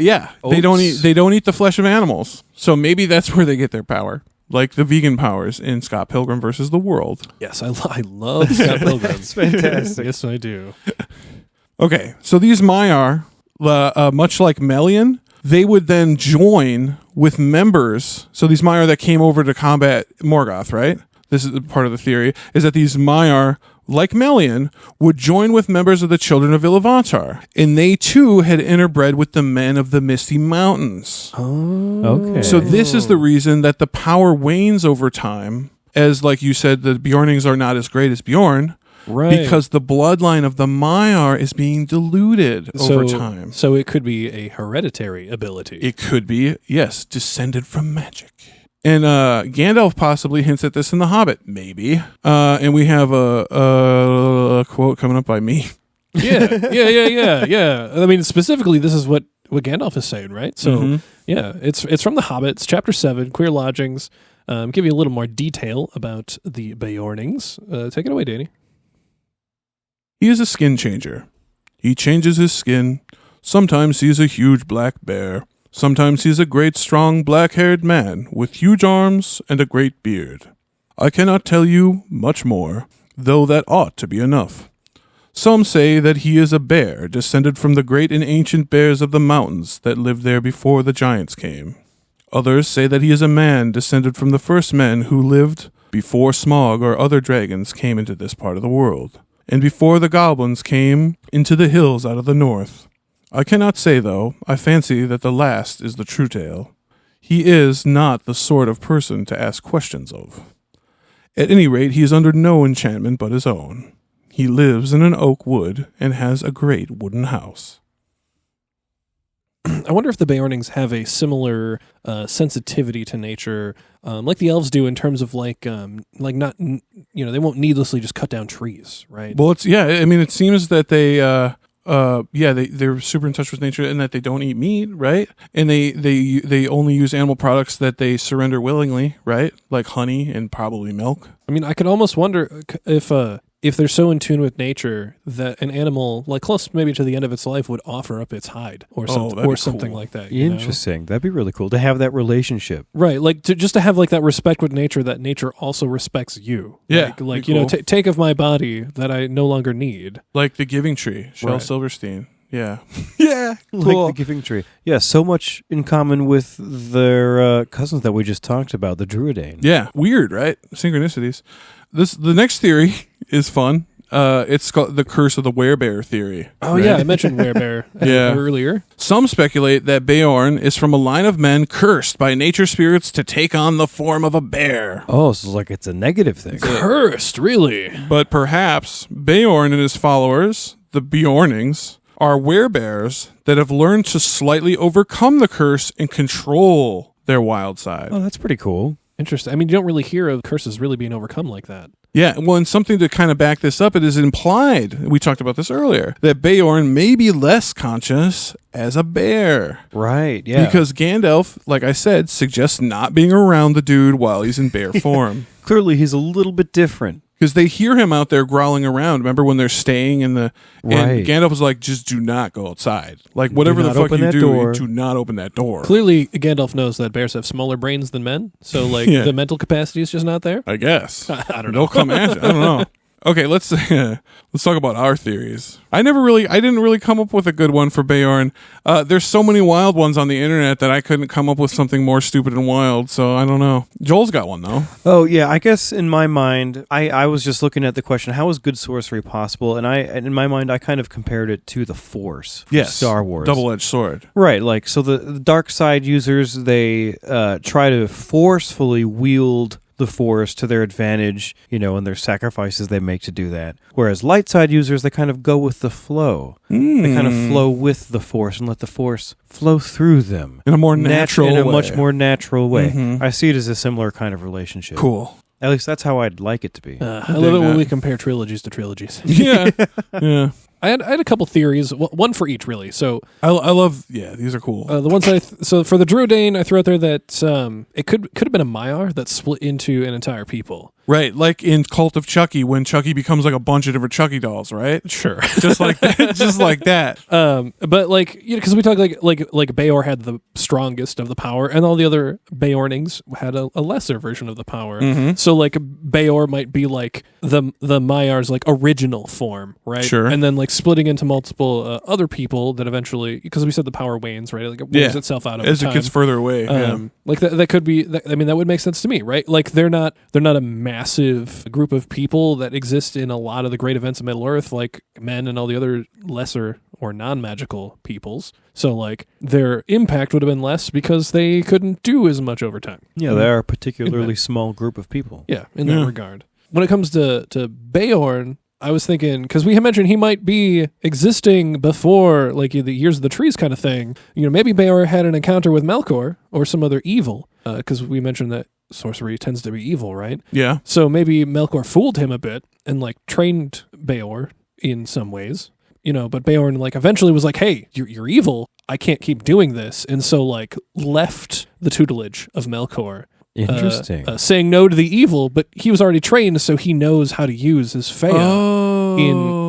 yeah, they don't eat the flesh of animals. So maybe that's where they get their power, like the vegan powers in Scott Pilgrim versus the World. Yes, I love Scott Pilgrim. That's fantastic. Yes, I do. Okay, so these Maiar, much like Melian, they would then join with members. So these Maiar that came over to combat Morgoth, right? This is part of the theory, is that these Maiar, like Melian, would join with members of the children of Iluvatar. And they too had interbred with the men of the Misty Mountains. Okay. So this is the reason that the power wanes over time, as like you said, the Bjornings are not as great as Bjorn. Right. Because the bloodline of the Maiar is being diluted over time. So it could be a hereditary ability. It could be, yes, descended from magic. And Gandalf possibly hints at this in The Hobbit, maybe. And we have a quote coming up by me. Yeah. I mean, specifically, this is what Gandalf is saying, right? So, yeah, it's from The Hobbit. It's chapter 7, Queer Lodgings. Give you a little more detail about the Beornings. Take it away, Danny. He is a skin changer. He changes his skin. Sometimes he is a huge black bear. Sometimes he is a great, strong, black-haired man with huge arms and a great beard. I cannot tell you much more, though that ought to be enough. Some say that he is a bear descended from the great and ancient bears of the mountains that lived there before the giants came. Others say that he is a man descended from the first men who lived before Smaug or other dragons came into this part of the world, and before the goblins came into the hills out of the north. I cannot say, though. I fancy that the last is the true tale. He is not the sort of person to ask questions of. At any rate, he is under no enchantment but his own. He lives in an oak wood and has a great wooden house. I wonder if the Beornings have a similar sensitivity to nature, like the elves do, in terms of like not, they won't needlessly just cut down trees, right? Well, it seems that they're super in touch with nature and that they don't eat meat, right? And they only use animal products that they surrender willingly, right? Like honey and probably milk. I mean, I could almost wonder if they're so in tune with nature that an animal, like close maybe to the end of its life, would offer up its hide or something like that. Interesting. That'd be really cool to have that relationship. Right, like to have like that respect with nature, that nature also respects you. Yeah, like cool. Take of my body that I no longer need. Like the Giving Tree, Shel Right. Silverstein. Yeah, yeah, cool. Like the Giving Tree. Yeah, so much in common with their cousins that we just talked about, the Druidane. Yeah, weird, right? Synchronicities. The next theory is fun. It's called the Curse of the Werebear theory. Oh, right? yeah, I mentioned Werebear earlier. Some speculate that Beorn is from a line of men cursed by nature spirits to take on the form of a bear. Oh, so like it's a negative thing. Cursed, really? But perhaps Beorn and his followers, the Beornings, are werebears that have learned to slightly overcome the curse and control their wild side. Oh, that's pretty cool. Interesting. I mean, you don't really hear of curses really being overcome like that. Yeah, well, and something to kind of back this up, it is implied, we talked about this earlier, that Beorn may be less conscious as a bear. Right, yeah. Because Gandalf, like I said, suggests not being around the dude while he's in bear form. Clearly, he's a little bit different. Because they hear him out there growling around. Remember when they're staying in the... Right. And Gandalf was like, just do not go outside. Like, whatever the fuck you do not open that door. Clearly, Gandalf knows that bears have smaller brains than men, so, like, the mental capacity is just not there? I guess. I don't know. They'll come at you. I don't know. Okay, let's talk about our theories. I didn't really come up with a good one for Beorn. There's so many wild ones on the internet that I couldn't come up with something more stupid and wild, so I don't know. Joel's got one, though. Oh, yeah, I guess in my mind, I was just looking at the question, how is good sorcery possible? And in my mind, I kind of compared it to the Force from Star Wars. Double-edged sword. Right, like, so the dark side users, they try to forcefully wield the Force to their advantage, and their sacrifices they make to do that. Whereas light side users, they kind of go with the flow. They kind of flow with the Force and let the Force flow through them. In a more natural way. In a much more natural way. Mm-hmm. I see it as a similar kind of relationship. Cool. At least that's how I'd like it to be. I love it when we compare trilogies to trilogies. Yeah. Yeah. I had a couple theories, one for each, really. So I love, these are cool. The ones so for the Druidane, I threw out there that it could have been a Maiar that split into an entire people. Right, like in Cult of Chucky, when Chucky becomes like a bunch of different Chucky dolls, right? Sure, just like that, just like that. But like, because we talk like Beor had the strongest of the power, and all the other Beornings had a lesser version of the power. Mm-hmm. So like Beor might be like the Maiar's like original form, right? Sure, and then like splitting into multiple other people that eventually, because we said the power wanes, right? Like it wears itself out as it gets further away. Like that could be. I mean, that would make sense to me, right? Like they're not a massive group of people that exist in a lot of the great events of Middle Earth, like men and all the other lesser or non-magical peoples. So like their impact would have been less because they couldn't do as much over time. Yeah, they are a particularly small group of people. Yeah, in that regard. When it comes to Beorn, I was thinking, because we had mentioned he might be existing before like the Years of the Trees kind of thing. Maybe Beor had an encounter with Melkor or some other evil, because we mentioned that sorcery tends to be evil, right? Yeah. So maybe Melkor fooled him a bit and like trained Beor in some ways, but Beorn like eventually was like, hey, you're evil. I can't keep doing this. And so like left the tutelage of Melkor. Interesting. Saying no to the evil, but he was already trained, so he knows how to use his Feyre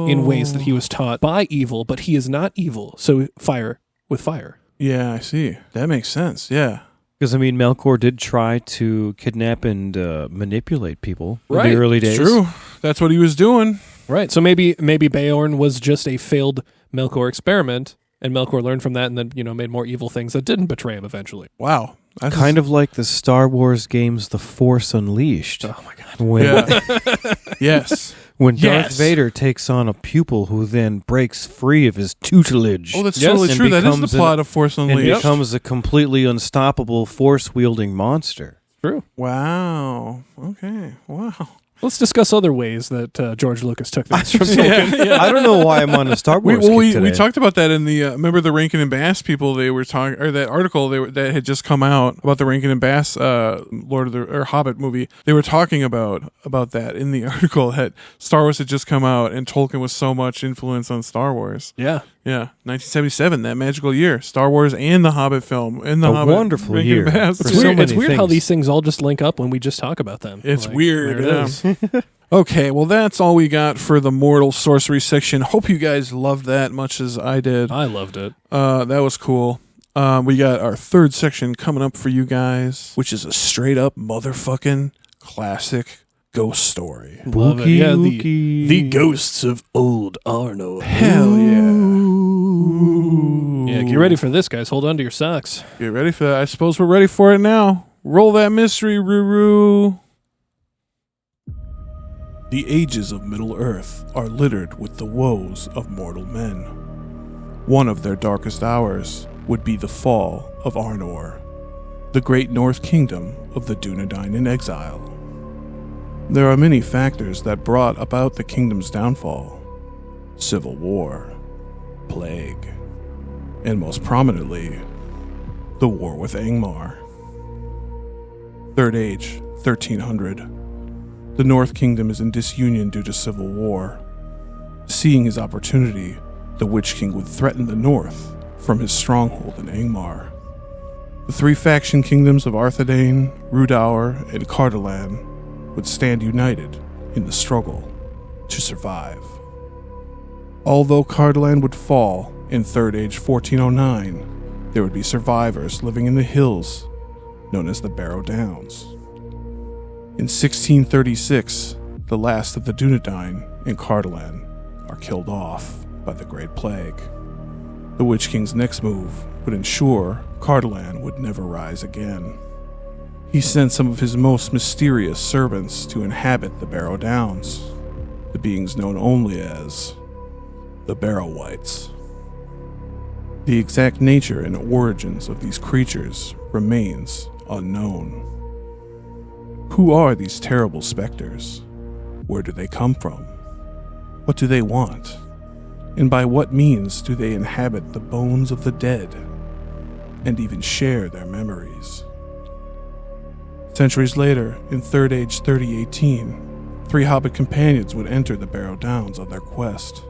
in ways that he was taught by evil, but he is not evil. So fire with fire. Yeah, I see. That makes sense. Yeah. Because, Melkor did try to kidnap and manipulate people in Right. the early days. It's true. That's what he was doing. Right. So maybe Beorn was just a failed Melkor experiment, and Melkor learned from that and then, made more evil things that didn't betray him eventually. Wow. That's Kind of like the Star Wars games The Force Unleashed. Oh my God. When, Yeah. Yes. when Darth Yes. Vader takes on a pupil who then breaks free of his tutelage. Oh, that's Yes. totally And true. That is becomes the plot of Force and Unleashed. becomes a completely unstoppable force-wielding monster. True. Wow. Okay. Wow. Let's discuss other ways that George Lucas took things from Tolkien. I don't know why I'm on a Star Wars kick We today. talked about that in the remember the Rankin and Bass people. They were talking, or that article that had just come out about the Rankin and Bass Lord of the or Hobbit movie. They were talking about that in the article that Star Wars had just come out and Tolkien was so much influence on Star Wars. Yeah. Yeah, 1977, that magical year, Star Wars and the Hobbit film, and the A Hobbit, wonderful Rankin year and Bass. for It's so weird, many it's weird how things. these things all just link up when we just talk about them. It's Like, weird. there it Yeah. is. Okay, well, that's all we got for the Mortal Sorcery section. Hope you guys loved that much as I did. I loved it. That was cool. We got our third section coming up for you guys, which is a straight up motherfucking classic ghost story. Love it. Wookie, Yeah, wookie. the Ghosts of Old Arnor. Hell yeah. Ooh. Yeah, get ready for this, guys. Hold on to your socks. Get ready for that. I suppose we're ready for it now. Roll that mystery, Ruru. The ages of Middle-earth are littered with the woes of mortal men. One of their darkest hours would be the fall of Arnor, the great North Kingdom of the Dunedain in exile. There are many factors that brought about the kingdom's downfall. Civil war, plague, and most prominently, the war with Angmar. Third Age, 1300. The North Kingdom is in disunion due to civil war. Seeing his opportunity, the Witch King would threaten the North from his stronghold in Angmar. The three faction kingdoms of Arthedain, Rhudaur, and Cardolan would stand united in the struggle to survive. Although Cardolan would fall in Third Age 1409, there would be survivors living in the hills known as the Barrow Downs. In 1636, the last of the Dunedain in Cardolan are killed off by the Great Plague. The Witch King's next move would ensure Cardolan would never rise again. He sent some of his most mysterious servants to inhabit the Barrow Downs, the beings known only as the Barrow Wights. The exact nature and origins of these creatures remains unknown. Who are these terrible specters? Where do they come from? What do they want? And by what means do they inhabit the bones of the dead and even share their memories? Centuries later, in Third Age 3018, three Hobbit companions would enter the Barrow Downs on their quest.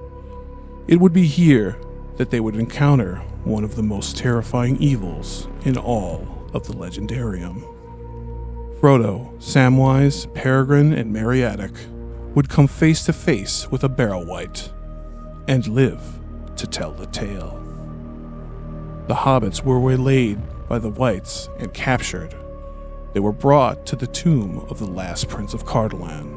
It would be here that they would encounter one of the most terrifying evils in all of the Legendarium. Frodo, Samwise, Peregrine, and Meriadoc would come face to face with a Barrow Wight and live to tell the tale. The hobbits were waylaid by the Wights and captured. They were brought to the tomb of the last prince of Cardolan.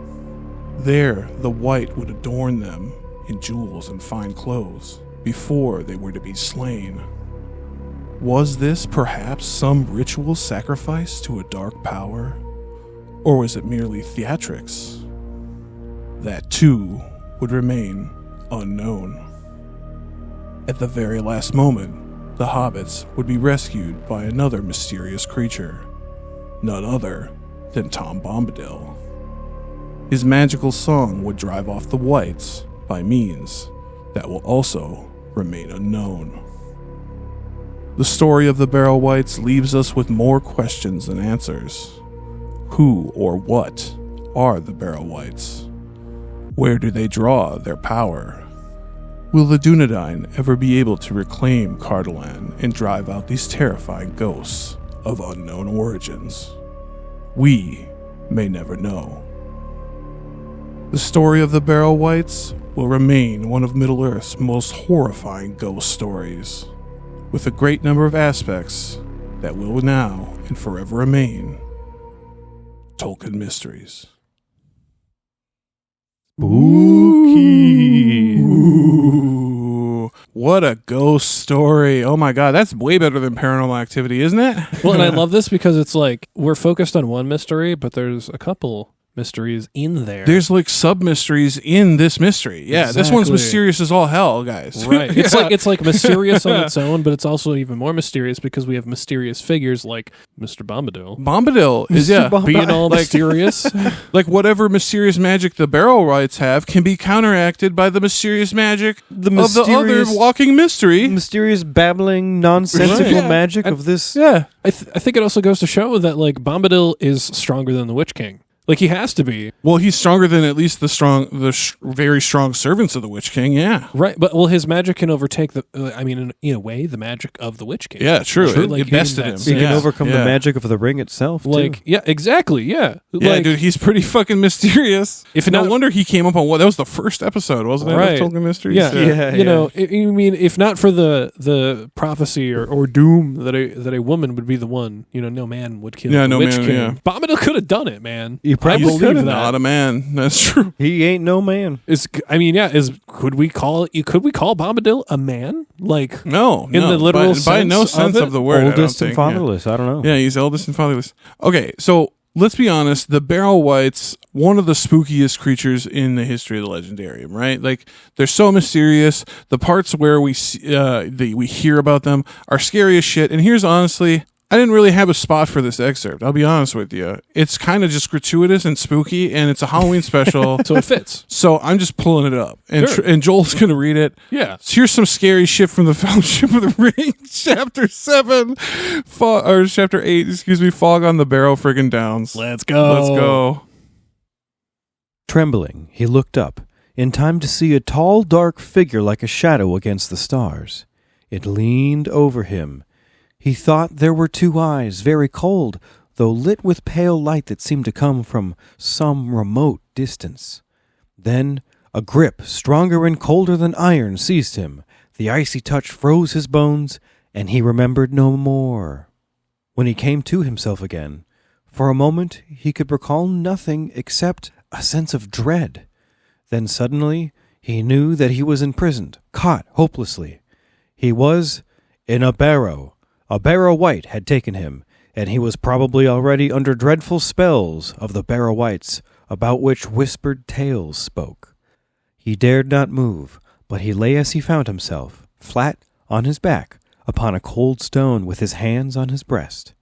There, the Wight would adorn them in jewels and fine clothes before they were to be slain. Was this perhaps some ritual sacrifice to a dark power? Or was it merely theatrics? That too would remain unknown. At the very last moment, the hobbits would be rescued by another mysterious creature, none other than Tom Bombadil. His magical song would drive off the Wights by means that will also remain unknown. The story of the Barrow Wights leaves us with more questions than answers. Who or what are the Barrow Wights? Where do they draw their power? Will the Dunedain ever be able to reclaim Cardolan and drive out these terrifying ghosts of unknown origins? We may never know. The story of the Barrow Wights will remain one of Middle-earth's most horrifying ghost stories, with a great number of aspects that will now and forever remain Tolkien Mysteries. Spooky. Ooh, what a ghost story. Oh my god, that's way better than Paranormal Activity, isn't it? Well, and I love this because it's like we're focused on one mystery, but there's a couple mysteries in there. There's like sub-mysteries in this mystery. Yeah, This one's Exactly. mysterious as all hell, guys. Right. It's Yeah. it's like mysterious on its own, but it's also even more mysterious because we have mysterious figures like Mr. Bombadil. Bombadil is, Being all mysterious. like whatever mysterious magic the Barrow Wights have can be counteracted by the mysterious magic of the other walking mystery. mysterious babbling, nonsensical Right. Yeah. magic of this. Yeah. I think it also goes to show that like Bombadil is stronger than the Witch King. Like he has to be. Well, he's stronger than at least the very strong servants of the Witch King, yeah. Right, but his magic can overtake in a way, the magic of the Witch King. Yeah, true. Like, It bested in him. that You sense. can overcome the Yeah. magic of the ring itself, Like, too. yeah, exactly, yeah. Yeah, Like, dude, he's pretty fucking mysterious. If No not- wonder he came up on that was the first episode, wasn't it? Right. Of Tolkien Mysteries? Yeah, Yeah. you know, if not for the prophecy or doom that a woman would be the one, no man would kill Yeah, the no Witch man, King. yeah. Bombadil could have done it, man. You I probably He's believe that. not a man. That's true. He ain't no man. Could we call Bombadil a man? Like No, In the literal by no sense sense of of it? the word. I don't Oldest and think, fatherless. I don't know. Yeah, he's eldest and fatherless. Okay, so let's be honest. The Barrow Wights, one of the spookiest creatures in the history of the Legendarium, right? Like they're so mysterious. The parts where we we hear about them are scary as shit. And here's honestly, I didn't really have a spot for this excerpt. I'll be honest with you. It's kind of just gratuitous and spooky, and it's a Halloween special. so it fits. So I'm just pulling it up, and Sure. and Joel's gonna read it. Yeah. So here's some scary shit from the Fellowship of the Ring, Chapter 7, or Chapter 8. Excuse me, Fog on the Barrow friggin' Downs. Let's go. Let's go. Trembling, he looked up, in time to see a tall, dark figure like a shadow against the stars. It leaned over him. He thought there were two eyes, very cold, though lit with pale light that seemed to come from some remote distance. Then a grip, stronger and colder than iron, seized him. The icy touch froze his bones, and he remembered no more. When he came to himself again, for a moment he could recall nothing except a sense of dread. Then suddenly he knew that he was imprisoned, caught hopelessly. He was in a barrow. A Barrow Wight had taken him, and he was probably already under dreadful spells of the Barrow Wights, about which whispered tales spoke. He dared not move, but he lay as he found himself, flat on his back, upon a cold stone with his hands on his breast.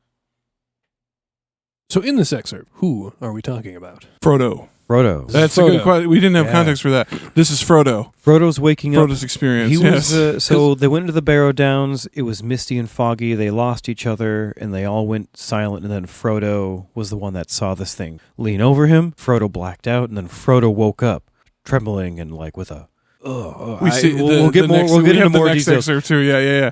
So in this excerpt, who are we talking about? Frodo. Frodo. That's a Frodo. good question. We didn't have Yeah. context for that. This is Frodo. Frodo's waking up. Frodo's experience. He yes. was so they went into the Barrow Downs. It was misty and foggy. They lost each other, and they all went silent. And then Frodo was the one that saw this thing lean over him. Frodo blacked out, and then Frodo woke up, trembling and like with a. we see we'll get more. We'll get into more next details. excerpt too. Yeah.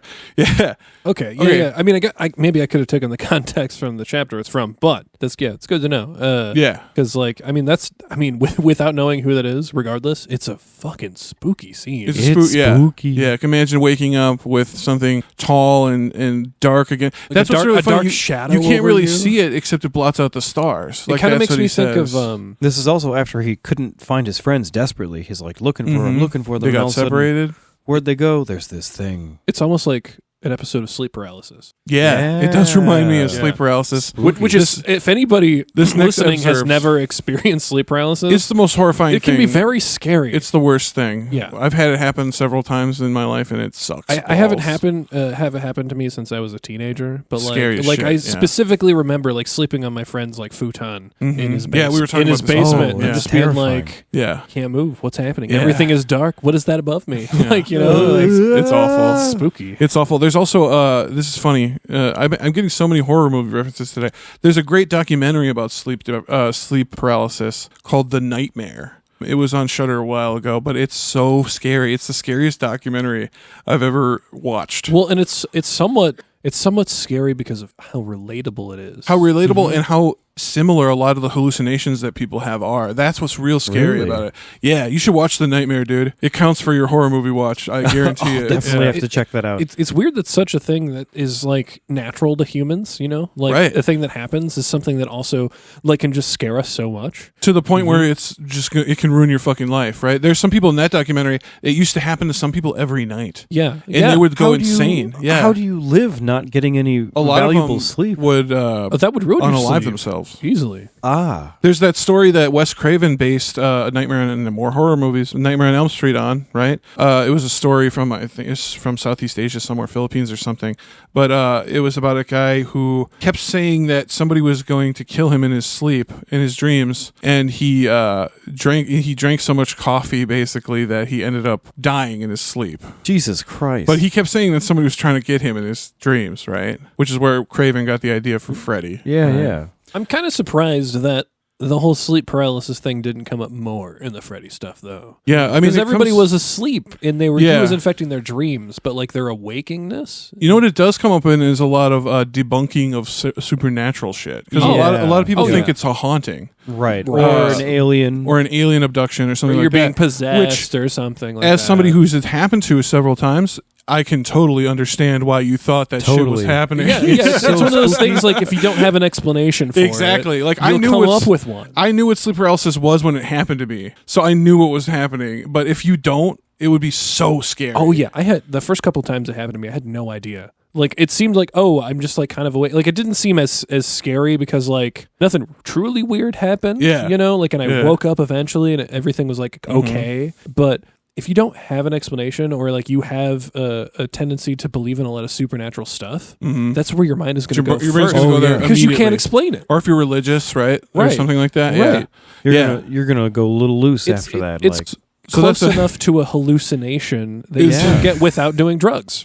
Okay, yeah, Okay. yeah. I mean, maybe I could have taken the context from the chapter it's from, but it's good to know. Yeah. Because, without knowing who that is, regardless, it's a fucking spooky scene. It's, It's yeah. spooky. Yeah, I can imagine waking up with something tall and dark again. Like That's a what's dark- really a funny. dark You- shadow You can't over really you. see it except it blots out the stars. It Like, kind of that's makes what me he think says. of This is also after he couldn't find his friends desperately. He's like looking for them, Mhm. looking for them. They and all got of a sudden, separated. where'd they go? There's this thing. it's almost like an episode of sleep paralysis. Yeah, it does remind me of Yeah. sleep paralysis. Which is, if anybody this next listening has excerpt- never experienced sleep paralysis, It's the most horrifying it can thing. be very scary. It's the worst thing. Yeah. I've had it happen several times in my life, and it sucks. I haven't balls. have it happened to me since I was a teenager, but Scary as like shit, I yeah. specifically remember like sleeping on my friend's like futon in his Yeah, we were talking in his about this. basement Oh, and that's just being terrifying. like, Yeah, can't move. What's happening? Yeah. Everything is dark. What is that above me? Yeah. Like, you know, like, it's awful. spooky. It's awful. There's There's also this is funny. I'm getting so many horror movie references today. There's a great documentary about sleep paralysis called The Nightmare. It was on Shudder a while ago, but it's so scary. It's the scariest documentary I've ever watched. Well, and it's somewhat scary because of how relatable it is. How relatable and how similar a lot of the hallucinations that people have are. That's what's real scary about it. Yeah, you should watch The Nightmare, dude. It counts for your horror movie watch. I guarantee it. Definitely have to check that out. It's weird that such a thing that is like natural to humans, you know, like a thing that happens is something that also like can just scare us so much to the point where it's just it can ruin your fucking life. Right? There's some people in that documentary. It used to happen to some people every night. Yeah, and they would go insane. How do you live not getting any valuable sleep? Would that would ruin unalive themselves easily. There's that story that Wes Craven based Nightmare and more horror movies, Nightmare on Elm Street on, right? It was a story from, I think it's from Southeast Asia somewhere, Philippines or something. But it was about a guy who kept saying that somebody was going to kill him in his sleep, in his dreams. And he drank so much coffee, basically, that he ended up dying in his sleep. Jesus Christ. But he kept saying that somebody was trying to get him in his dreams, right? Which is where Craven got the idea for Freddy. Yeah, right? yeah. I'm kind of surprised that the whole sleep paralysis thing didn't come up more in the Freddy stuff, though. Yeah, I mean, because everybody was asleep and he was infecting their dreams, but like their awakingness. You know what it does come up in is a lot of debunking of supernatural shit. Because a lot of people think it's a haunting, right? Or an alien abduction, or something or like that. You're being possessed or something. Like as that. somebody who's it happened to several times, I can totally understand why you thought that shit was happening. Yeah, it's one of those things like if you don't have an explanation for it, like I knew come up with one. I knew what sleep paralysis was when it happened to me, so I knew what was happening. But if you don't, it would be so scary. Oh yeah, I had the first couple times it happened to me. I had no idea. Like it seemed like I'm just like kind of awake. Like it didn't seem as scary because like nothing truly weird happened. Yeah, you know. Like and I woke up eventually and everything was like okay, but. If you don't have an explanation or like you have a tendency to believe in a lot of supernatural stuff, that's where your mind is going to go first. Because you can't explain it. Or if you're religious, right? Or something like that. Right. Yeah. You're gonna go a little loose after that. It's close enough to a hallucination that you can get without doing drugs.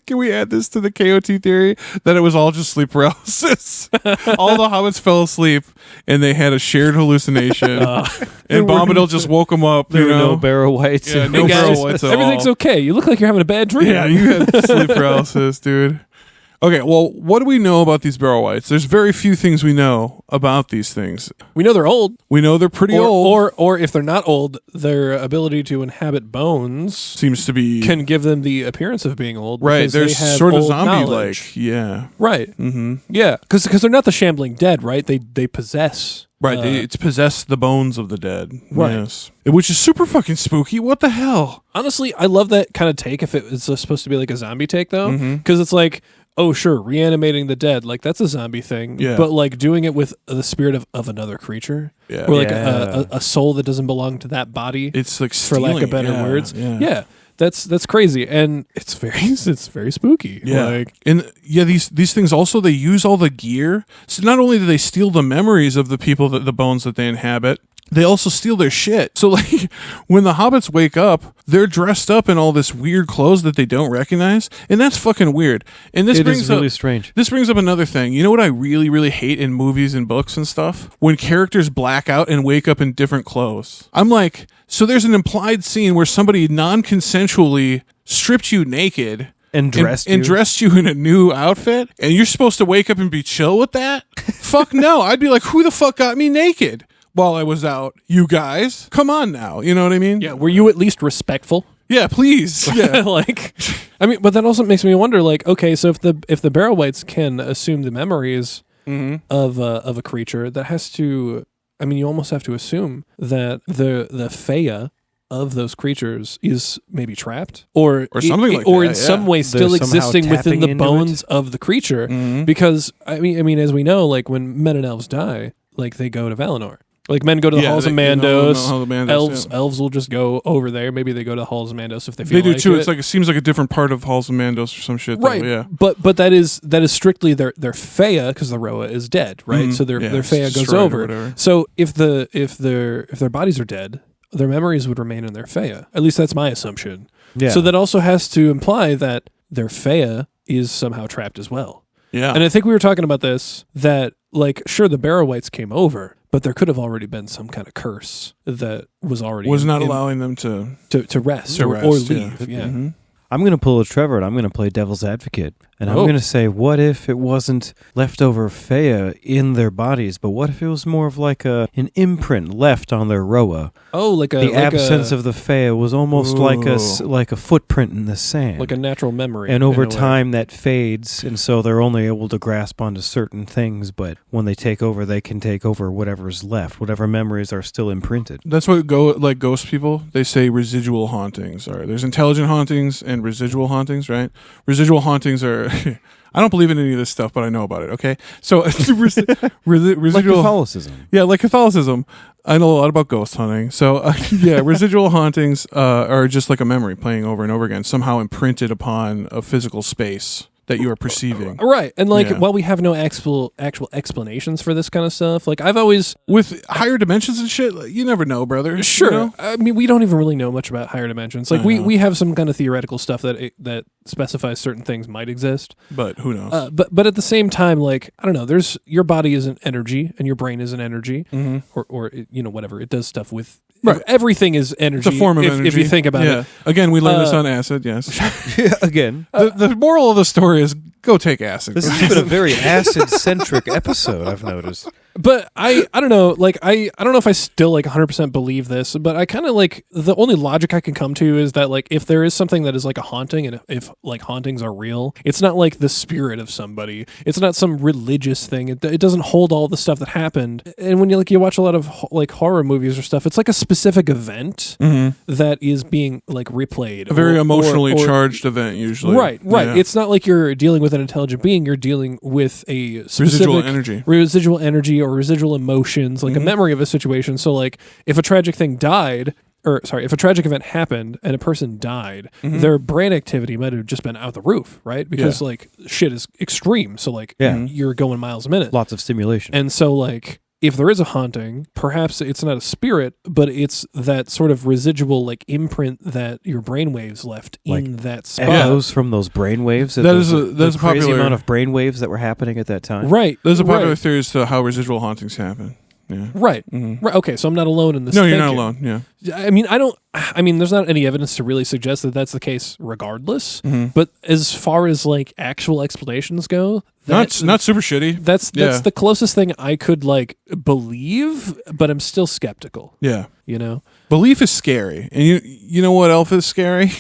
Can we add this to the KOT theory that it was all just sleep paralysis? All the hobbits fell asleep and they had a shared hallucination, and Bombadil just woke them up. There were no Barrow Whites. Yeah, no Barrow Whites at all. Everything's okay. You look like you're having a bad dream. Yeah, you had sleep paralysis, dude. Okay, well, what do we know about these Barrow Whites? There's very few things we know about these things. We know they're old. We know they're pretty old. Or if they're not old, their ability to inhabit bones seems to be can give them the appearance of being old. Right, they're sort of zombie-like. Knowledge. Yeah. Right. Mm-hmm. Yeah, because they're not the shambling dead, right? They possess. Right, it's possess the bones of the dead. Right. Yes. Which is super fucking spooky. What the hell? Honestly, I love that kind of take if it's supposed to be like a zombie take, though. Because it's like, oh, sure, reanimating the dead, like that's a zombie thing. Yeah. But like doing it with the spirit of another creature. Yeah. Or like a soul that doesn't belong to that body. It's like for lack of better words. Yeah. That's crazy, and it's very spooky. Yeah, these things also, they use all the gear. So not only do they steal the memories of the people the bones that they inhabit, they also steal their shit. So like when the hobbits wake up, they're dressed up in all this weird clothes that they don't recognize, and that's fucking weird. And this brings really strange. This brings up another thing. You know what I really, really hate in movies and books and stuff? When characters black out and wake up in different clothes. I'm like, so there's an implied scene where somebody non-consensually stripped you naked and dressed you in a new outfit, and you're supposed to wake up and be chill with that? Fuck no. I'd be like, who the fuck got me naked while I was out? You guys, come on now. You know what I mean? Yeah. Were you at least respectful? Yeah, please. Yeah. But that also makes me wonder, like, okay, so if the Barrow Whites can assume the memories of a creature, that has to, I mean, you almost have to assume that the Feyya of those creatures is maybe trapped or something like or that, in some way still existing within the bones of the creature. Because I mean, as we know, like when men and elves die, like they go to Valinor. Like men go to the Halls of Mandos. Elves will just go over there. Maybe they go to the Halls of Mandos if they feel like it. They do too. It's like it seems like a different part of Halls of Mandos or some shit. Right. Though, yeah. But that is strictly their Feyya, because the Roa is dead, right? So their Feyya goes over. So if their bodies are dead, their memories would remain in their Feyya. At least that's my assumption. Yeah. So that also has to imply that their Fea is somehow trapped as well. Yeah. And I think we were talking about this, that, like, sure, the Barrow Wights came over, but there could have already been some kind of curse that was already... not allowing them to rest, to or rest, leave. Yeah. Mhm. I'm going to pull a Trevor, and I'm going to play devil's advocate. And I'm Oh. going to say, what if it wasn't leftover Fea in their bodies, but what if it was more of like an imprint left on their Roa? Oh, like The absence of the Fea was almost like a footprint in the sand. like a natural memory. And over in a way. time that fades, and so they're only able to grasp onto certain things, but when they take over, they can take over whatever's left, whatever memories are still imprinted. That's what like ghost people, they say residual hauntings are. There's intelligent hauntings and residual hauntings, right? Residual hauntings are I don't believe in any of this stuff, but I know about it, okay? So residual Like Catholicism. Yeah, like Catholicism. I know a lot about ghost hunting. So, yeah, residual hauntings are just like a memory playing over and over again, somehow imprinted upon a physical space that you are perceiving. Right. And like, Yeah. while we have no actual explanations for this kind of stuff, like I've always... With higher dimensions and shit, like, you never know, brother. Sure. You know? I mean, we don't even really know much about higher dimensions. Like we have some kind of theoretical stuff that specifies certain things might exist. But who knows? But at the same time, like, I don't know, there's your body is an energy and your brain is an energy, or you know, whatever. It does stuff with... Right. Everything is energy. It's a form of energy. If you think about it. Again, we learned this on acid, yes. Yeah, again. The moral of the story is go take acid. This has been a very acid-centric episode, I've noticed. But I don't know, like I don't know if I still like 100% believe this, but I kind of like the only logic I can come to is that like if there is something that is like a haunting, and if like hauntings are real, it's not like the spirit of somebody. It's not some religious thing. It doesn't hold all the stuff that happened. And when you watch a lot of like horror movies or stuff, it's like a specific event that is being like replayed. A very emotionally or charged event usually. Right. Yeah. It's not like you're dealing with an intelligent being. You're dealing with a specific residual energy. Or residual emotions, like a memory of a situation. So like if a tragic thing if a tragic event happened and a person died, their brain activity might have just been out the roof, right? Because like shit is extreme. So like you're going miles a minute. Lots of stimulation. And so like if there is a haunting, perhaps it's not a spirit, but it's that sort of residual like imprint that your brainwaves left in that spot. Echoes from those brainwaves. That's the a crazy popular amount of brainwaves that were happening at that time. There's There's a popular theory as to how residual hauntings happen. Yeah. Right. Okay, so I'm not alone in this. No, thinking. you're not alone. Yeah. I mean, there's not any evidence to really suggest that that's the case regardless. But as far as like actual explanations go, Not super shitty. That's the closest thing I could like believe, but I'm still skeptical. Yeah. You know? Belief is scary. And you know what else is scary?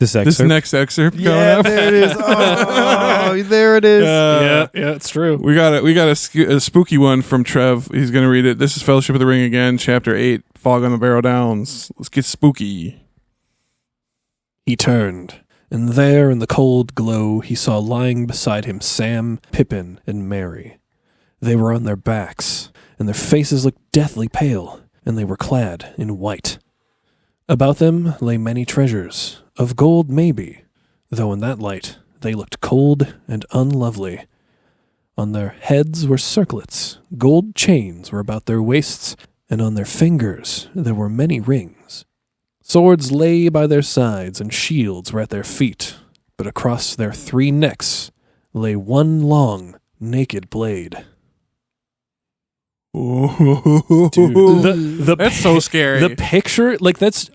This next excerpt coming Yeah, up. there it is. Oh, there it is. Yeah, it's true. We got a spooky one from Trev. He's going to read it. This is Fellowship of the Ring again, Chapter 8, Fog on the Barrow Downs. Let's get spooky. He turned, and there in the cold glow he saw lying beside him Sam, Pippin, and Mary. They were on their backs, and their faces looked deathly pale, and they were clad in white. About them lay many treasures, of gold maybe, though in that light they looked cold and unlovely. On their heads were circlets, gold chains were about their waists, and on their fingers there were many rings. Swords lay by their sides, and shields were at their feet, but across their 3 necks lay one long, naked blade. Dude, that's so scary. The picture, like that's.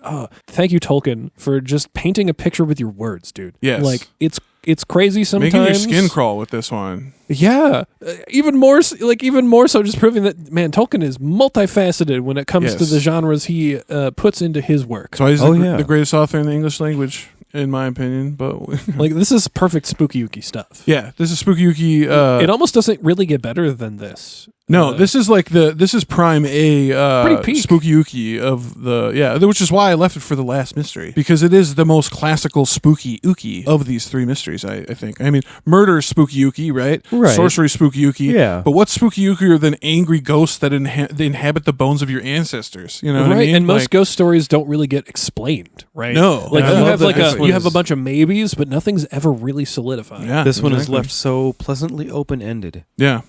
Thank you, Tolkien, for just painting a picture with your words, dude. Yes, like it's crazy sometimes. Making your skin crawl with this one. Yeah, even more so, just proving that man, Tolkien is multifaceted when it comes to the genres he puts into his work. So he's the greatest author in the English language, in my opinion. But like this is perfect spooky-ooky stuff. Yeah, this is spooky-ooky. It almost doesn't really get better than this. No, this is prime A pretty peak spooky-ooky of the which is why I left it for the last mystery, because it is the most classical spooky-ooky of these 3 mysteries. I think. I mean, murder is spooky-ooky, right? Right. Sorcery is spooky-ooky. Yeah. But what's spooky-ookier than angry ghosts that they inhabit the bones of your ancestors? You know what I mean? And most ghost stories don't really get explained, right? No. Like Yeah, you have a bunch of maybes, but nothing's ever really solidified. Yeah, this one is left so pleasantly open-ended. Yeah.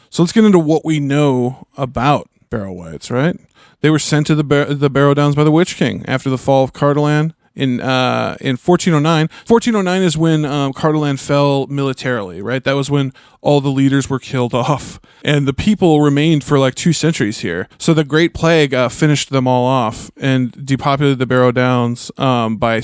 So let's get into what we know about Barrow Wights, right? They were sent to the Barrow Downs by the Witch King after the fall of Cardolan in 1409. 1409 is when Cardolan fell militarily, right? That was when all the leaders were killed off, and the people remained for like 2 centuries here. So the Great Plague finished them all off and depopulated the Barrow Downs by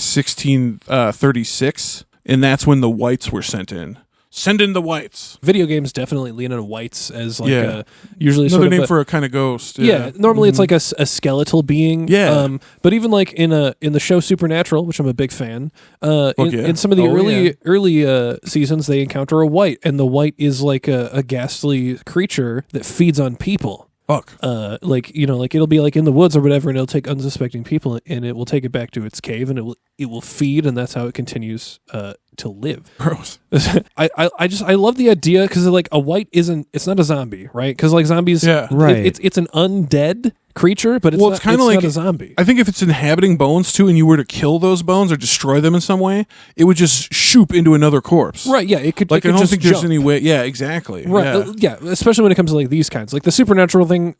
1636, and that's when the whites were sent in. Send in the whites. Video games definitely lean on whites as like Yeah. usually Another sort of name for a kind of ghost. yeah. Normally it's like a skeletal being. Yeah. But even like in the show Supernatural, which I'm a big fan, yeah. in some of the early seasons they encounter a white, and the white is like a ghastly creature that feeds on people. Fuck. Like it'll be like in the woods or whatever, and it'll take unsuspecting people, and it will take it back to its cave, and it will feed, and that's how it continues to live. Gross. I love the idea because like a white it's not a zombie, right? Because like zombies, Yeah. Right. It's an undead creature, but it's Well, not, it's kinda it's like- not a zombie. I think if it's inhabiting bones too, and you were to kill those bones or destroy them in some way, it would just shoop into another corpse. Right? Yeah, it could. Like it could I don't just think there's jump. any way. Yeah, exactly. Right. Yeah. Yeah. Especially when it comes to like these kinds, like the Supernatural thing.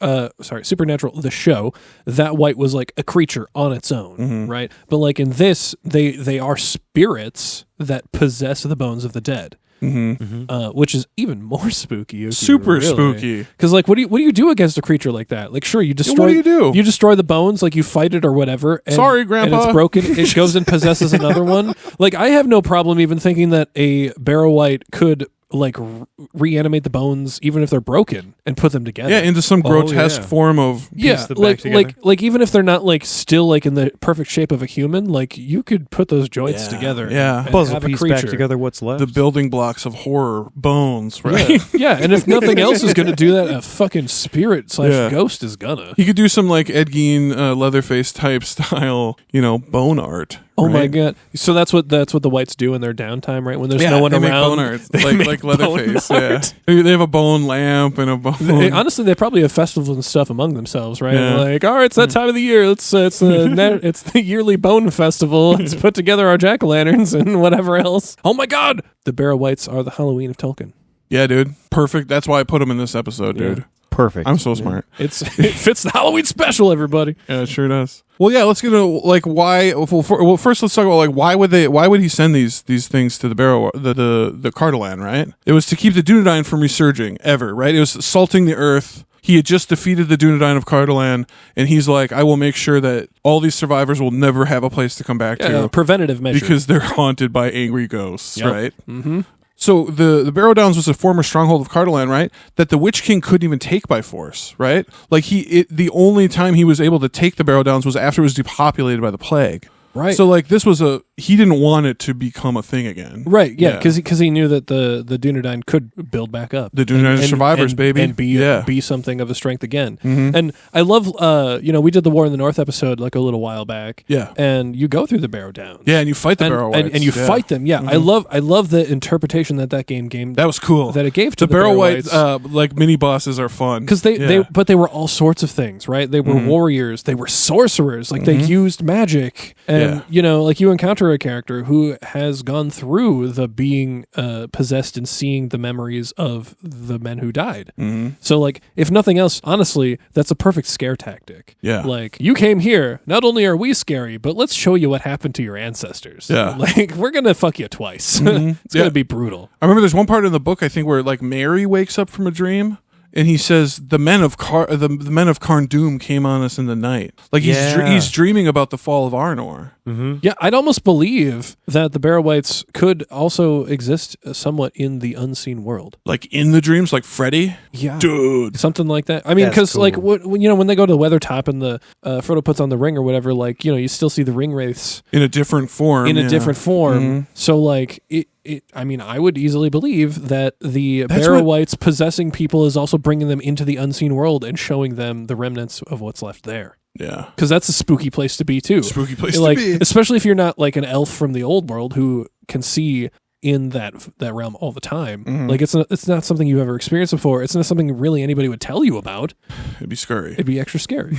Supernatural, the show. That white was like a creature on its own, Mm-hmm. right? But like in this, they are spirits that possess the bones of the dead. Which is even more spooky. Super spooky. Because like, what do you do against a creature like that? Like, sure, you destroy. what do you do? You destroy the bones, like you fight it or whatever. And, Sorry, Grandpa. And it's broken. It goes and possesses another one. Like, I have no problem even thinking that a Barrow White could like reanimate the bones even if they're broken and put them together. Yeah, into some grotesque yeah. form of. Yeah, them back together. like even if they're not like still like in the perfect shape of a human, like you could put those joints together. Yeah. and Puzzle have a piece creature. back together what's left. The building blocks of horror bones, right? Yeah. Yeah, and if nothing else is going to do that, a fucking spirit / Yeah. ghost is gonna. You could do some like Ed Gein, Leatherface type style, bone art. Oh my right? god! So that's what the whites do in their downtime, right? When there's no one they make around, bone art, they make like Leatherface. bone Yeah, art. they have a bone lamp and a bone. Honestly, they probably have festivals and stuff among themselves, right? Yeah. Like, all right, it's that time of the year. It's the yearly bone festival. Let's put together our jack-o'-lanterns and whatever else. Oh my god! The Barrow Whites are the Halloween of Tolkien. Yeah, dude, perfect. That's why I put them in this episode, dude. Perfect. I'm so smart. It fits the Halloween special, everybody. Yeah, it sure does. Well, yeah, let's get into like why. Well, first let's talk about like why would he send these things to the Barrow, the Cardolan, right? It was to keep the Dunedain from resurging ever, right? It was salting the earth. He had just defeated the Dunedain of Cardolan, and he's like, I will make sure that all these survivors will never have a place to come back to Preventative measure. because they're haunted by angry ghosts, Yep. right? Mm-hmm. So the Barrow Downs was a former stronghold of Cardolan, right? That the Witch King couldn't even take by force, right? Like the only time he was able to take the Barrow Downs was after it was depopulated by the plague. Right. So like this was he didn't want it to become a thing again. Right, yeah, because he knew that the Dunedain could build back up. The Dunedain are survivors, baby. And be something of a strength again. Mm-hmm. And I love, we did the War in the North episode like a little while back. Yeah. And you go through the Barrow Downs. Yeah, and you fight the Barrow Whites. And you fight them, yeah. Mm-hmm. I love the interpretation that game That was cool. that it gave to the Barrow Whites, like mini bosses are fun. because they were all sorts of things, right? They were warriors, they were sorcerers, like they used magic, and like you encounter a character who has gone through the being possessed and seeing the memories of the men who died. So like, if nothing else, honestly, that's a perfect scare tactic. Yeah. Like, you came here, not only are we scary, but let's show you what happened to your ancestors. Yeah. Like, we're gonna fuck you twice. It's gonna be brutal. I remember there's one part in the book I think where like Mary wakes up from a dream and he says the men of the men of Carn Dûm came on us in the night. Like he's dreaming about the fall of Arnor. Yeah, I'd almost believe that the Barrow Whites could also exist somewhat in the unseen world. Like in the dreams, like Freddy. Yeah, Dude. something like that. I mean, That's because cool. like when they go to the Weathertop and the Frodo puts on the ring or whatever, like you still see the ring wraiths In a different form. in a different form. So like I mean, I would easily believe that the Barrow Whites possessing people is also bringing them into the unseen world and showing them the remnants of what's left there. Yeah. Because that's a spooky place to be too. Spooky place like, to be. especially if you're not like an elf from the old world who can see in that realm all the time. Like it's not something you've ever experienced before. It's not something really anybody would tell you about. It'd be scary. It'd be extra scary.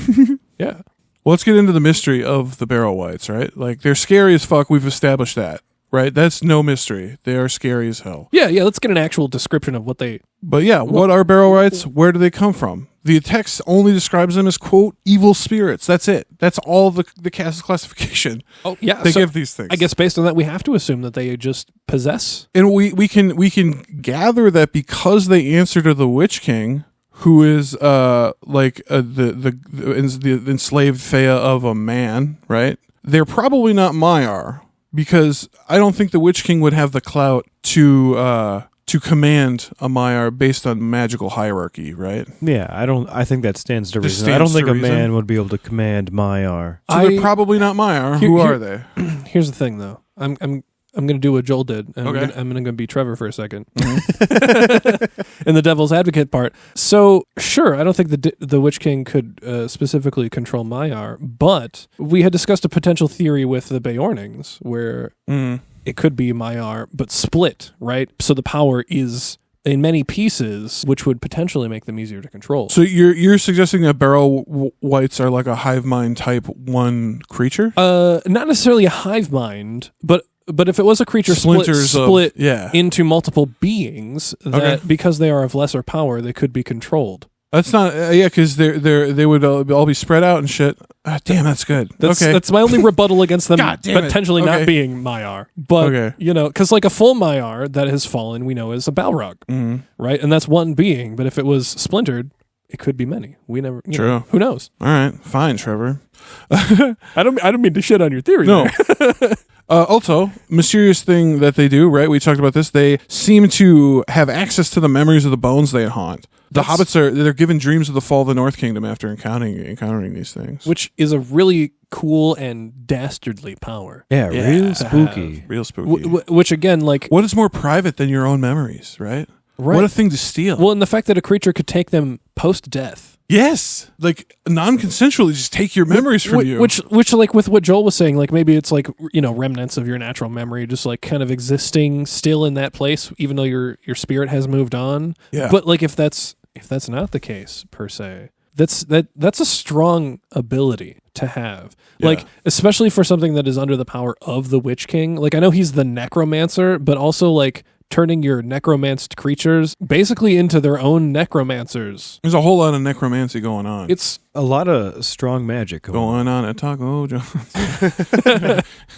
Yeah. Well, let's get into the mystery of the Barrow Whites, right? Like they're scary as fuck. We've established that, right? That's no mystery. They are scary as hell. Yeah. Let's get an actual description of what they. But yeah, what are Barrow Whites? Where do they come from? The text only describes them as, quote, evil spirits. That's it. That's all the cast classification. Oh, yeah. They give these things. I guess based on that, we have to assume that they just possess. And we can gather that because they answer to the Witch King, who is the enslaved Fea of a man, right? They're probably not Maiar, because I don't think the Witch King would have the clout to command a Maiar based on magical hierarchy, right? Yeah, I think that stands to reason. I stands don't think to a reason. man would be able to command Maiar. So they're probably not Maiar. Who are they? Here's the thing, though. I'm going to do what Joel did. And Okay. I'm going to be Trevor for a second. In the devil's advocate part. So, sure, I don't think the Witch King could specifically control Maiar, but we had discussed a potential theory with the Beornings where it could be Maiar, but split, right? So the power is in many pieces, which would potentially make them easier to control. So you're suggesting that barrel whites are like a hive mind type one creature? Not necessarily a hive mind, but if it was a creature split into multiple beings, that because they are of lesser power, they could be controlled. That's not because they would all be spread out and shit. Damn, that's good. That's my only rebuttal against them God damn it. potentially not being Maiar. But because like a full Maiar that has fallen, we know is a Balrog, right? And that's one being. But if it was splintered, it could be many. We never. True. Who knows? All right, fine, Trevor. I don't mean to shit on your theory. No. There. Also, mysterious thing that they do, right? We talked about this. They seem to have access to the memories of the bones they haunt. The hobbits they're given dreams of the fall of the North Kingdom after encountering these things. Which is a really cool and dastardly power. Yeah, real spooky. Real spooky. Which again, like... What is more private than your own memories, right? Right. What a thing to steal. Well, and the fact that a creature could take them post-death. Yes, like non-consensually, just take your memories from you. Which, like with what Joel was saying, like maybe it's like remnants of your natural memory, just like kind of existing still in that place, even though your spirit has moved on. Yeah. But like if that's not the case per se, that's a strong ability to have. Yeah. Like especially for something that is under the power of the Witch King. Like I know he's the necromancer, but also like turning your necromanced creatures basically into their own necromancers. There's a whole lot of necromancy going on. It's a lot of strong magic going on at Taco John's.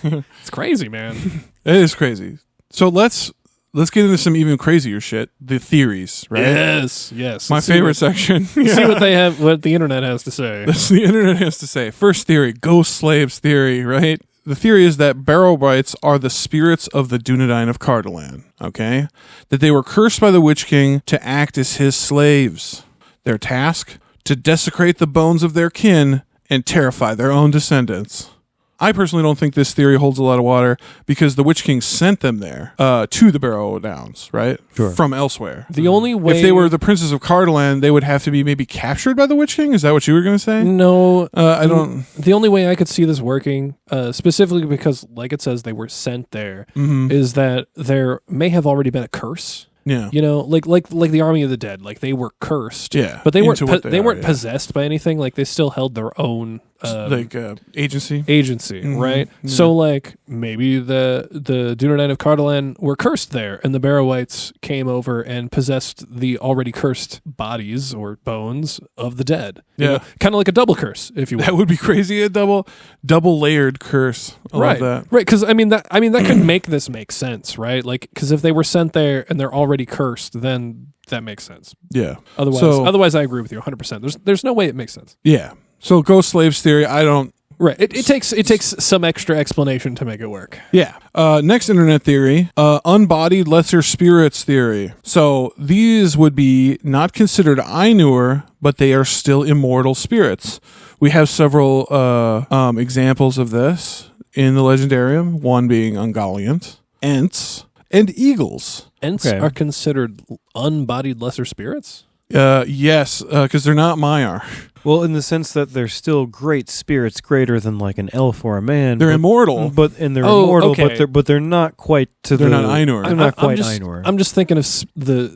It's crazy, man. It is crazy. So let's get into some even crazier shit. The theories, right? Yes. My favorite section. See what the internet has to say. That's the internet has to say. First theory, ghost slaves theory, right? The theory is that barrow wights are the spirits of the Dunedain of Cardolan, okay? That they were cursed by the Witch King to act as his slaves. Their task? To desecrate the bones of their kin and terrify their own descendants. I personally don't think this theory holds a lot of water because the Witch King sent them there to the Barrow Downs, right? Sure. From elsewhere. The only way... If they were the princes of Cardolan, they would have to be maybe captured by the Witch King? Is that what you were going to say? No. I don't... The only way I could see this working, specifically because, like it says, they were sent there, is that there may have already been a curse. Yeah. Like the Army of the Dead, like they were cursed. Yeah. But they weren't possessed by anything. Like they still held their own agency, right? Mm-hmm. So like maybe the Dunedain of Cardolan were cursed there, and the Barrow-wights came over and possessed the already cursed bodies or bones of the dead. Yeah, kind of like a double curse, if you will. That would be crazy. A double layered curse. I love that. Right? Because I mean that could make this make sense, right? Like because if they were sent there and they're already cursed, then that makes sense. Yeah. Otherwise, I agree with you 100%. There's no way it makes sense. Yeah. So ghost slaves theory, I don't... Right. It takes some extra explanation to make it work. Yeah. Next internet theory, unbodied lesser spirits theory. So these would be not considered Ainur, but they are still immortal spirits. We have several examples of this in the Legendarium, one being Ungoliant, Ents, and Eagles. Ents are considered unbodied lesser spirits? Yes, because they're not Maiar. Well, in the sense that they're still great spirits, greater than like an elf or a man. They're immortal, they're immortal, okay. but they're not quite to they're the. not Ainur. They're not quite Ainur. I'm just thinking of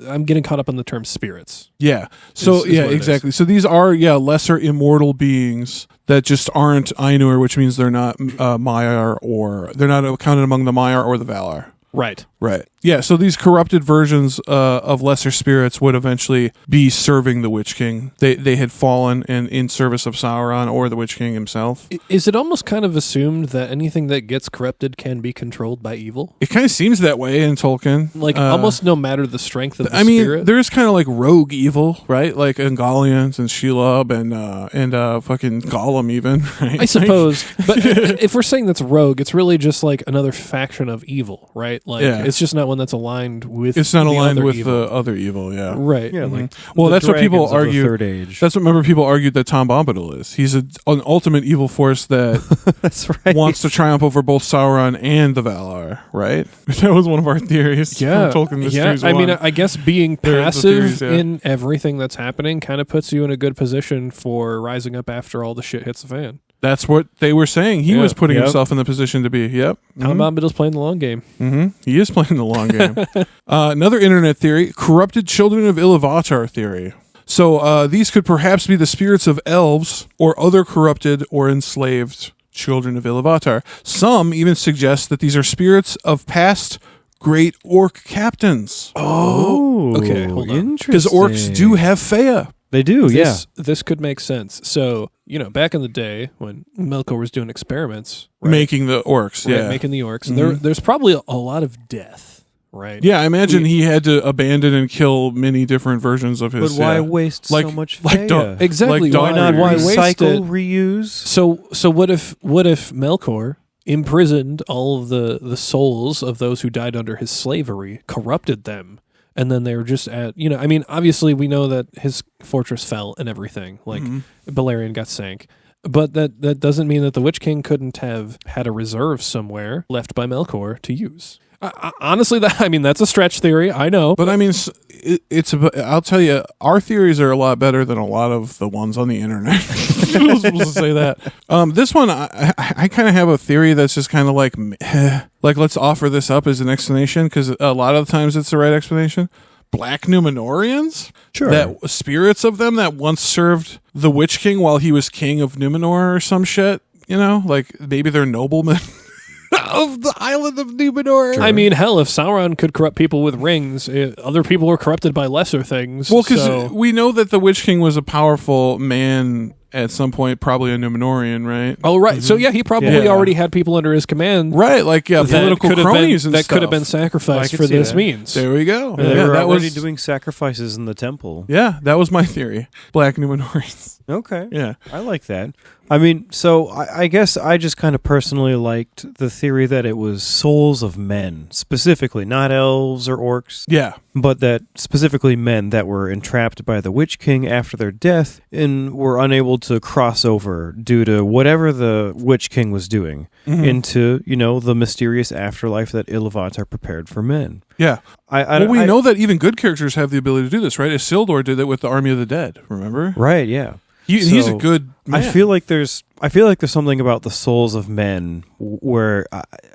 I'm getting caught up on the term spirits. Yeah. So is exactly. So these are lesser immortal beings that just aren't Ainur, which means they're not Maiar or they're not counted among the Maiar or the Valar. Right. Right. Yeah, so these corrupted versions of lesser spirits would eventually be serving the Witch King. They had fallen in service of Sauron or the Witch King himself. Is it almost kind of assumed that anything that gets corrupted can be controlled by evil? It kind of seems that way in Tolkien. Like, almost no matter the strength of the I mean, spirit? there's kind of like rogue evil, right? Like Ungoliant and Shelob and fucking Gollum even, right? I suppose. But if we're saying that's rogue, it's really just like another faction of evil, right? Like, it's just not one that's aligned with It's not aligned with evil. the other evil, yeah. Right. Yeah, like Well, the that's what people dragons of the argue. Third Age. That's what, remember, people argued that Tom Bombadil is. He's an ultimate evil force that That's right. wants to triumph over both Sauron and the Valar, right? That was one of our theories. Yeah. From Tolkien Mysteries I mean, 1. I guess being They're the passive theories, yeah. in everything that's happening kind of puts you in a good position for rising up after all the shit hits the fan. That's what they were saying. He Yeah. was putting Yep. himself in the position to be. Yep. Tom Bombadil's playing the long game. He is playing the long game. Another internet theory, corrupted children of Iluvatar theory. So these could perhaps be the spirits of elves or other corrupted or enslaved children of Iluvatar. Some even suggest that these are spirits of past great orc captains. Oh, okay, hold on. interesting. Because orcs do have Feyre. They do, yeah. This could make sense. So, back in the day when Melkor was doing experiments, right? Making the orcs, Right, yeah. making the orcs, there's probably a lot of death, right? Yeah, I imagine he had to abandon and kill many different versions of But his. why yeah. waste Like- so much like Feyre? Exactly. Like Why dog not breeders. waste recycle, it? reuse? So what if Melkor imprisoned all of the souls of those who died under his slavery, corrupted them, and then they were just obviously we know that his fortress fell and everything, like Balerion got sank. But that doesn't mean that the Witch King couldn't have had a reserve somewhere left by Melkor to use. Honestly, that's a stretch theory. I know. But I mean, I'll tell you, our theories are a lot better than a lot of the ones on the internet. I was supposed to say that. This one, I kind of have a theory that's just kind of like let's offer this up as an explanation because a lot of the times it's the right explanation. Black Numenorians? Sure. That spirits of them that once served the Witch King while he was king of Numenor or some shit. Like maybe they're noblemen. Of the island of Numenor. I mean, hell, if Sauron could corrupt people with rings, other people were corrupted by lesser things. Well, because we know that the Witch King was a powerful man at some point, probably a Numenorian, right? Oh, right. So, yeah, he probably already had people under his command. Right, like, political cronies and that stuff. could have been sacrificed I can for see this that. means. There we go. They were that already was doing sacrifices in the temple. Yeah, that was my theory. Black Numenorians. Okay. Yeah. I like that. I mean, so I guess I just kind of personally liked the theory that it was souls of men, specifically, not elves or orcs, Yeah. but that specifically men that were entrapped by the Witch King after their death and were unable to cross over due to whatever the Witch King was doing into, the mysterious afterlife that Iluvatar prepared for men. Yeah. I We know that even good characters have the ability to do this, right? Isildur did it with the Army of the Dead, remember? Right, yeah. He's a good man. I feel like there's something about the souls of men where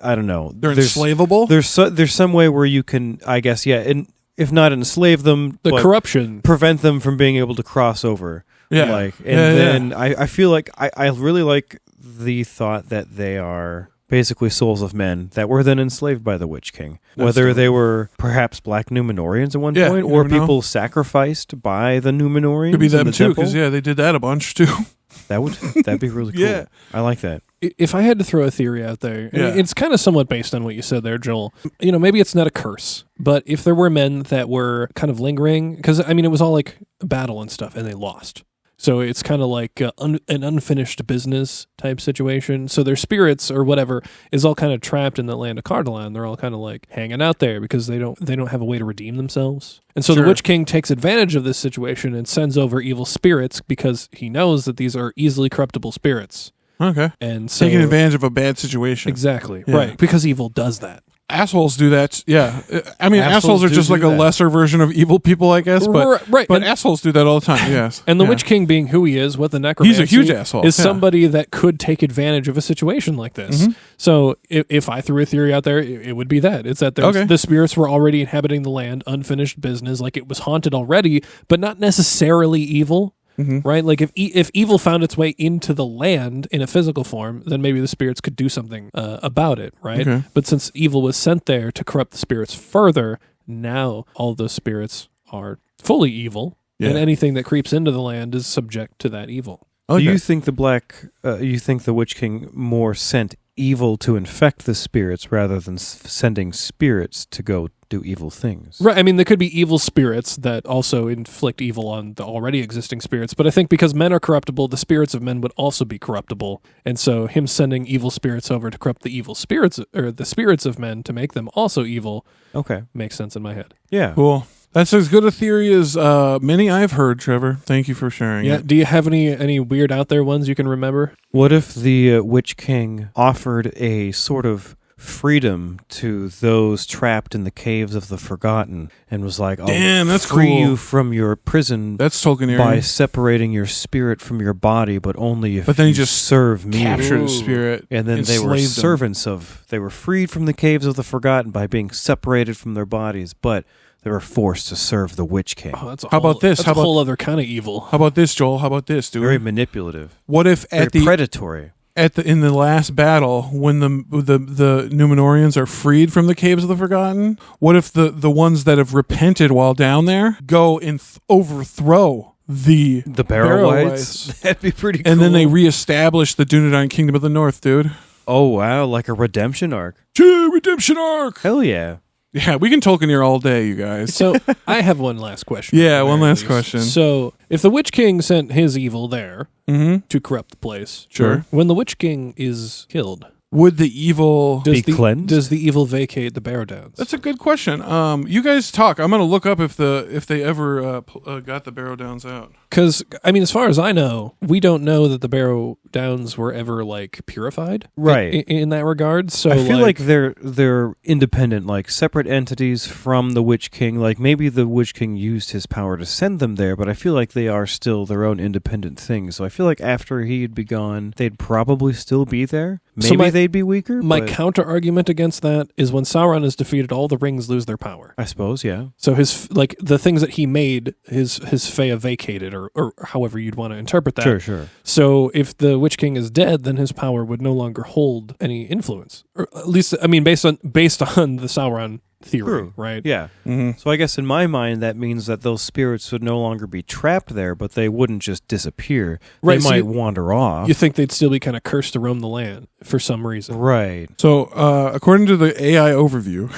I don't know. They're enslavable? There's some way where you can, I guess, and if not enslave them, The but corruption. prevent them from being able to cross over. Yeah. Then I feel like I really like the thought that they are basically souls of men that were then enslaved by the Witch King. Whether they were perhaps black Numenorians at one point, or people sacrificed by the Numenorians. Could be in them the too, temple. because they did that a bunch too. That'd be really cool. Yeah. I like that. If I had to throw a theory out there, and it's kind of somewhat based on what you said there, Joel. Maybe it's not a curse, but if there were men that were kind of lingering, because it was all like battle and stuff, and they lost. So it's kind of like an unfinished business type situation. So their spirits or whatever is all kind of trapped in the land of Cardolan. They're all kind of like hanging out there because they don't have a way to redeem themselves. And so the Witch King takes advantage of this situation and sends over evil spirits because he knows that these are easily corruptible spirits. Okay. And so Taking advantage of a bad situation. Exactly. Yeah. Right. Because evil does that. Assholes do that. Yeah. Assholes are do just like do a that. lesser version of evil people, I guess. But, Right. but And- assholes do that all the time, yes. And the Yeah. Witch King, being who he is, what the necromancy He's a huge asshole. is Yeah. somebody that could take advantage of a situation like this. So if I threw a theory out there, it would be that. It's that the spirits were already inhabiting the land, unfinished business, like it was haunted already, but not necessarily evil. right? Like if evil found its way into the land in a physical form, then maybe the spirits could do something about it, right? Okay. But since evil was sent there to corrupt the spirits further, now all those spirits are fully evil, and anything that creeps into the land is subject to that evil. Okay. Do you think you think the Witch King more sent evil to infect the spirits rather than sending spirits to go do evil things? Right. I mean, there could be evil spirits that also inflict evil on the already existing spirits, but I think because men are corruptible, the spirits of men would also be corruptible, and so him sending evil spirits over to corrupt the evil spirits, or the spirits of men to make them also evil, makes sense in my head. Yeah. Cool. That's as good a theory as many I've heard, Trevor. Thank you for sharing it. Do you have any weird out there ones you can remember? What if the Witch King offered a sort of freedom to those trapped in the caves of the Forgotten and was like, Damn, that's free cool. you from your prison That's Tolkien by separating your spirit from your body, but only if But then you he just serve me. capture the spirit. And then they were enslaved them. servants of, they were freed from the caves of the Forgotten by being separated from their bodies, but they were forced to serve the Witch King. Oh, that's How about this? That's How a about- whole other kind of evil. How about this, Joel? How about this, dude? Very manipulative. What if Very predatory. in the last battle, when the Numenorians are freed from the caves of the Forgotten, what if the ones that have repented while down there go and overthrow the Barrow-wights? That'd be pretty cool. and then they reestablish the Dunedain Kingdom of the North, dude? Oh, wow, like a redemption arc. Redemption arc. Hell yeah. Yeah, we can Tolkien all day, you guys. So I have one last question. Yeah, one There, at last least. question. So if the Witch King sent his evil there to corrupt the place, Sure. when the Witch King is killed, Would the evil Be cleansed? Does the evil vacate the Barrow Downs? That's a good question. You guys talk. I'm gonna look up if they ever got the Barrow Downs out. Because, I mean, as far as I know, we don't know that the Barrow Downs were ever, like, purified. Right. In that regard. So I feel like they're independent, like separate entities from the Witch King. Like maybe the Witch King used his power to send them there, but I feel like they are still their own independent things. So I feel like after he'd be gone, they'd probably still be there. Maybe they'd be weaker. My but counter argument against that is when Sauron is defeated, all the rings lose their power. I suppose, yeah. So his, like, the things that he made, his Feyre vacated, or however you'd want to interpret that. Sure. So if the Witch King is dead, then his power would no longer hold any influence. Or at least, I mean, based on the Sauron theory, True. right? Yeah. Mm-hmm. So I guess in my mind that means that those spirits would no longer be trapped there, but they wouldn't just disappear. Right, They so might wander off. You think they'd still be kind of cursed to roam the land for some reason. Right. So, according to the AI overview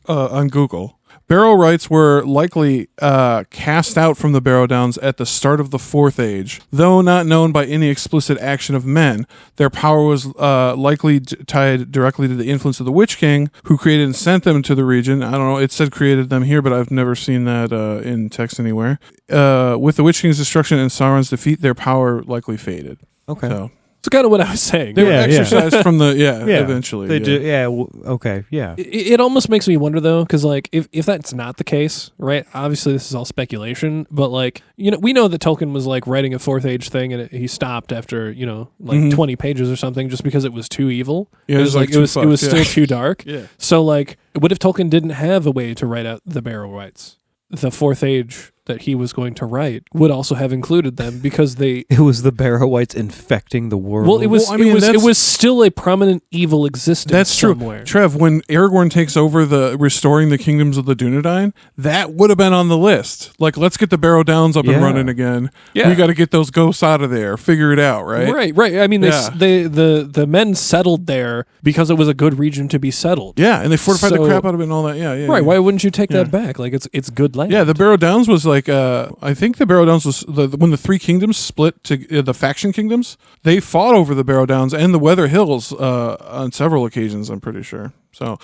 on Google, Barrow rights were likely cast out from the Barrow Downs at the start of the Fourth Age. Though not known by any explicit action of men, their power was likely tied directly to the influence of the Witch King, who created and sent them to the region. I don't know, it said created them here, but I've never seen that in text anywhere. With the Witch King's destruction and Sauron's defeat, their power likely faded. Okay. So It's kind of what I was saying. they were Yeah, yeah. exercised from the, Yeah. eventually. They yeah. do. Yeah. Okay. Yeah. It almost makes me wonder, though, because, like, if that's not the case, right? Obviously, this is all speculation, but, like, you know, we know that Tolkien was, like, writing a Fourth Age thing, and he stopped after, 20 pages or something, just because it was too evil. Yeah, it was like too it was fucked, still too dark. Yeah. So, like, what if Tolkien didn't have a way to write out the Barrow rights? The Fourth Age that he was going to write would also have included them because they. It was the Barrow-wights infecting the world. Well, it was. Well, I mean, it that's- was still a prominent evil existence. That's true. Somewhere. Trev, when Aragorn takes over the restoring the kingdoms of the Dunedain, that would have been on the list. Like, let's get the Barrow Downs up and Yeah. running again. Yeah. We got to get those ghosts out of there. Figure it out, right? Right. I mean, Yeah. the men settled there because it was a good region to be settled. Yeah, and they fortified the So- crap out of it and all that. Yeah. Right. Yeah. Why wouldn't you take Yeah. that back? Like, it's good land. Yeah, the Barrow Downs was like, I think the Barrow Downs was when the three kingdoms split to the faction kingdoms. They fought over the Barrow Downs and the Weather Hills on several occasions. I'm pretty sure. So all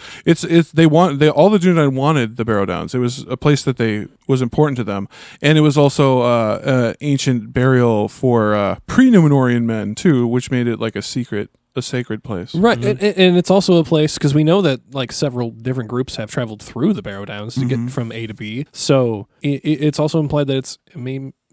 the Dunedain wanted the Barrow Downs. It was a place that was important to them, and it was also ancient burial for pre-Numenorian men too, which made it like a sacred place. Right, and it's also a place because we know that like several different groups have traveled through the Barrow Downs to get from A to B. So it's also implied that it's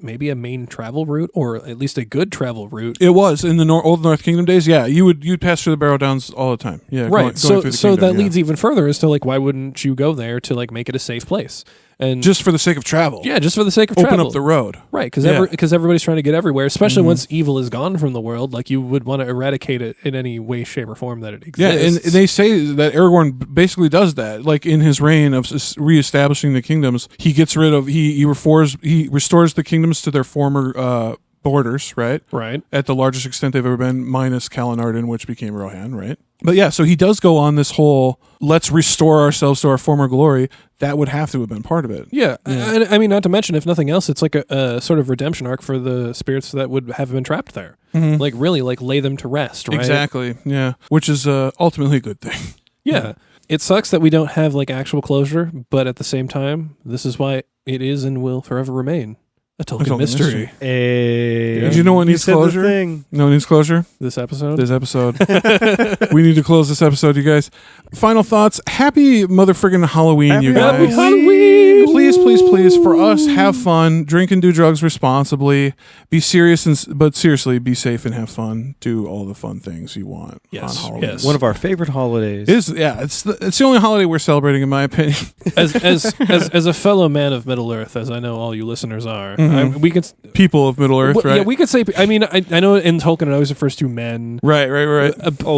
maybe a main travel route, or at least a good travel route. It was in the Old North Kingdom days. Yeah, you'd pass through the Barrow Downs all the time. Yeah, Right. Going through the So kingdom, that leads even further as to like, why wouldn't you go there to like make it a safe place? And just for the sake of travel. yeah, just for the sake of Open travel. up the road. Right, because Yeah. everybody's trying to get everywhere, especially once evil is gone from the world. Like, you would want to eradicate it in any way, shape, or form that it Yeah, exists. and they say that Aragorn basically does that. Like in his reign of reestablishing the kingdoms, he gets rid of he restores the kingdoms to their former borders, right? Right. At the largest extent they've ever been, minus Kalanarden, which became Rohan, right? But yeah, so he does go on this whole let's restore ourselves to our former glory. That would have to have been part of it. Yeah. I mean, not to mention, if nothing else, it's like a sort of redemption arc for the spirits that would have been trapped there. Like, really, like, lay them to rest, right? Exactly. Yeah, which is ultimately a good thing. Yeah. It sucks that we don't have, like, actual closure, but at the same time, this is why it is and will forever remain a Tolkien mystery. Hey, Did you know what needs said the closure? thing. No one needs closure? This episode? This episode. We need to close this episode, you guys. Final thoughts. Happy motherfriggin' Halloween, you guys. Happy Halloween! Please, please, please, for us, have fun. Drink and do drugs responsibly. Be serious, but seriously, be safe and have fun. Do all the fun things you want Yes, on Halloween. yes. One of our favorite holidays. It's the only holiday we're celebrating, in my opinion. As a fellow man of Middle Earth, as I know all you listeners are, we could People of Middle Earth, right? Yeah, we could say. I mean, I know in Tolkien it always refers to men. Right.